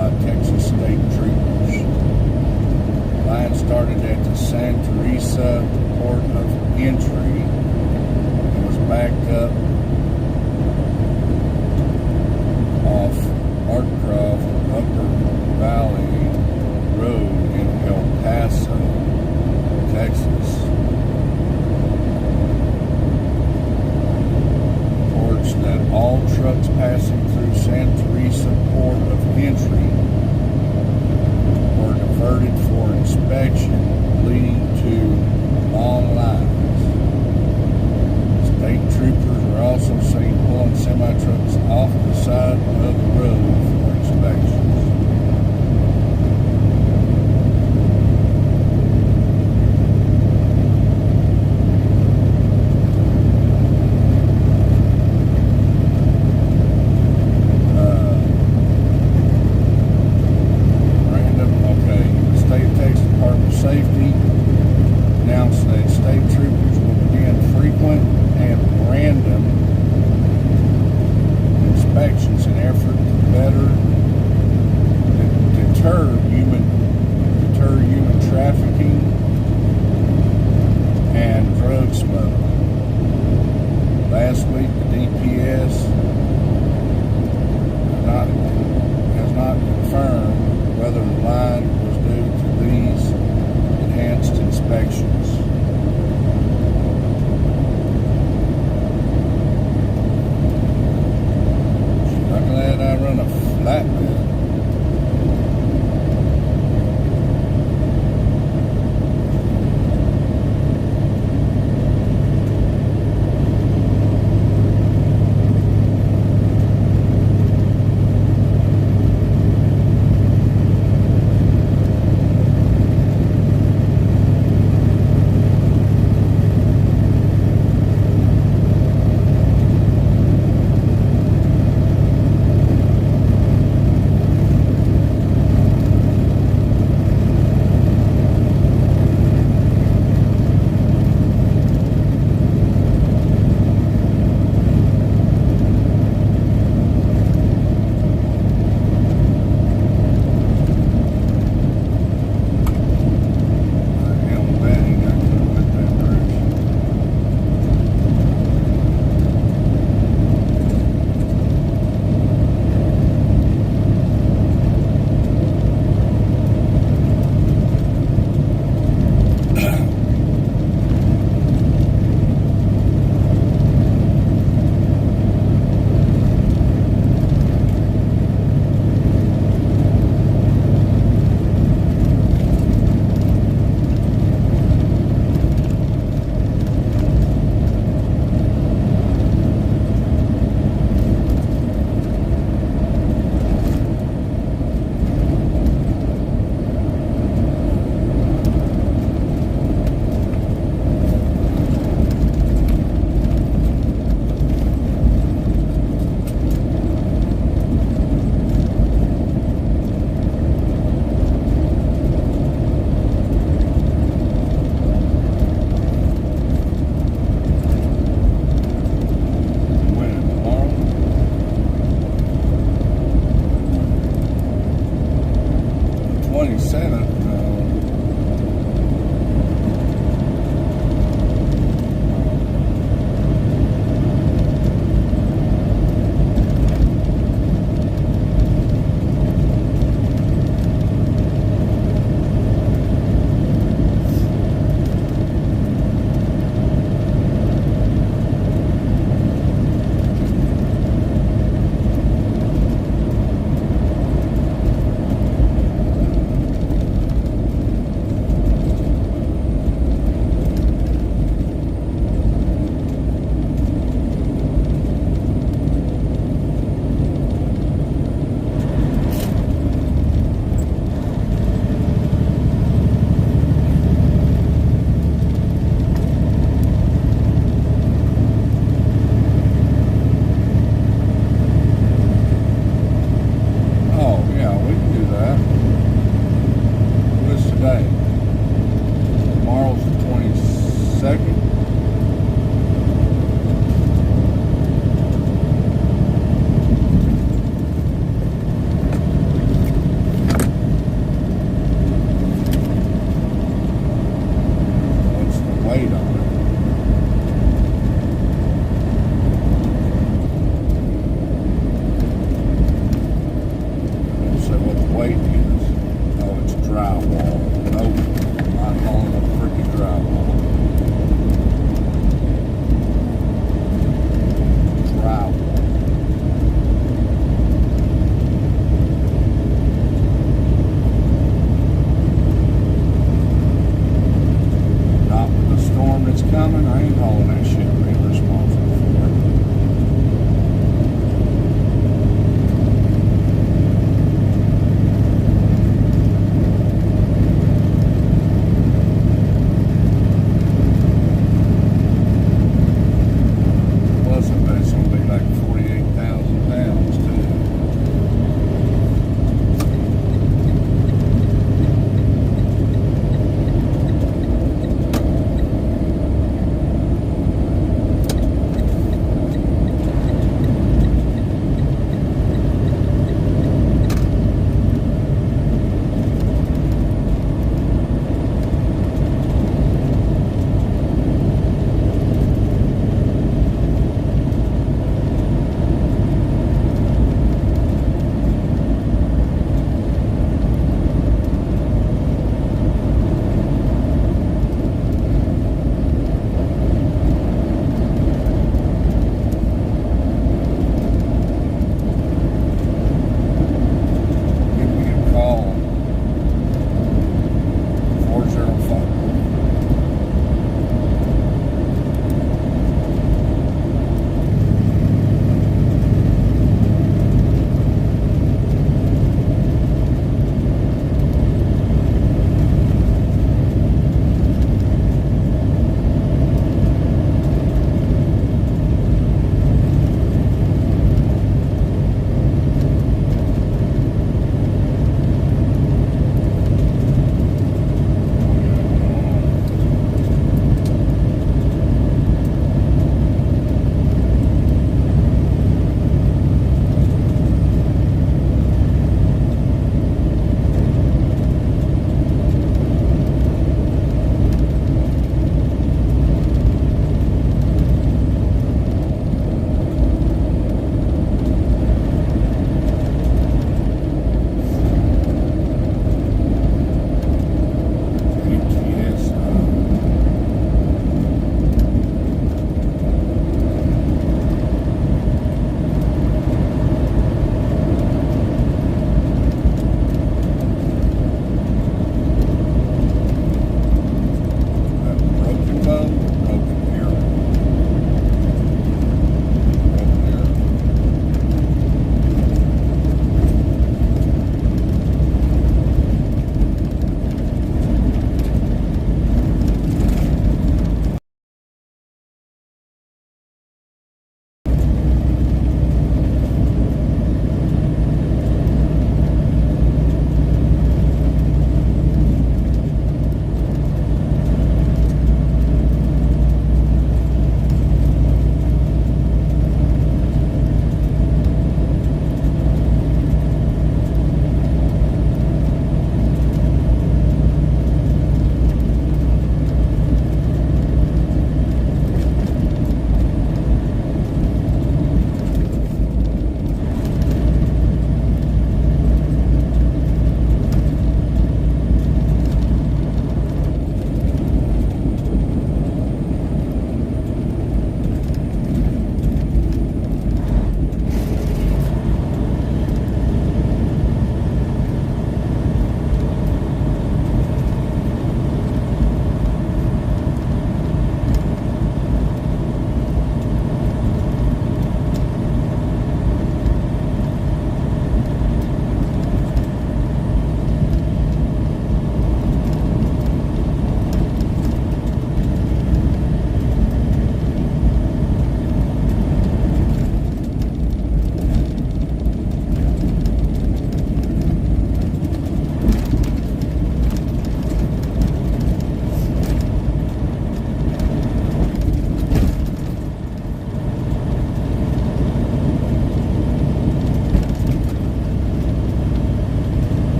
by Texas State Troopers. The line started at the Santa Teresa port of entry and was backed up off Artcroft Upper Valley Road in El Paso, Texas. Reports that all trucks passing through Santa Teresa port of entry were diverted for inspection, leading to long lines. State troopers were also seen pulling semi-trucks off the side of the road for inspections. Safety announced that state troopers will begin frequent and random inspections in effort to better deter human trafficking and drug smuggling. Last week, the DPS has not confirmed whether the line was due to these enhanced inspections. I'm glad I run a flatbed.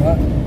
What?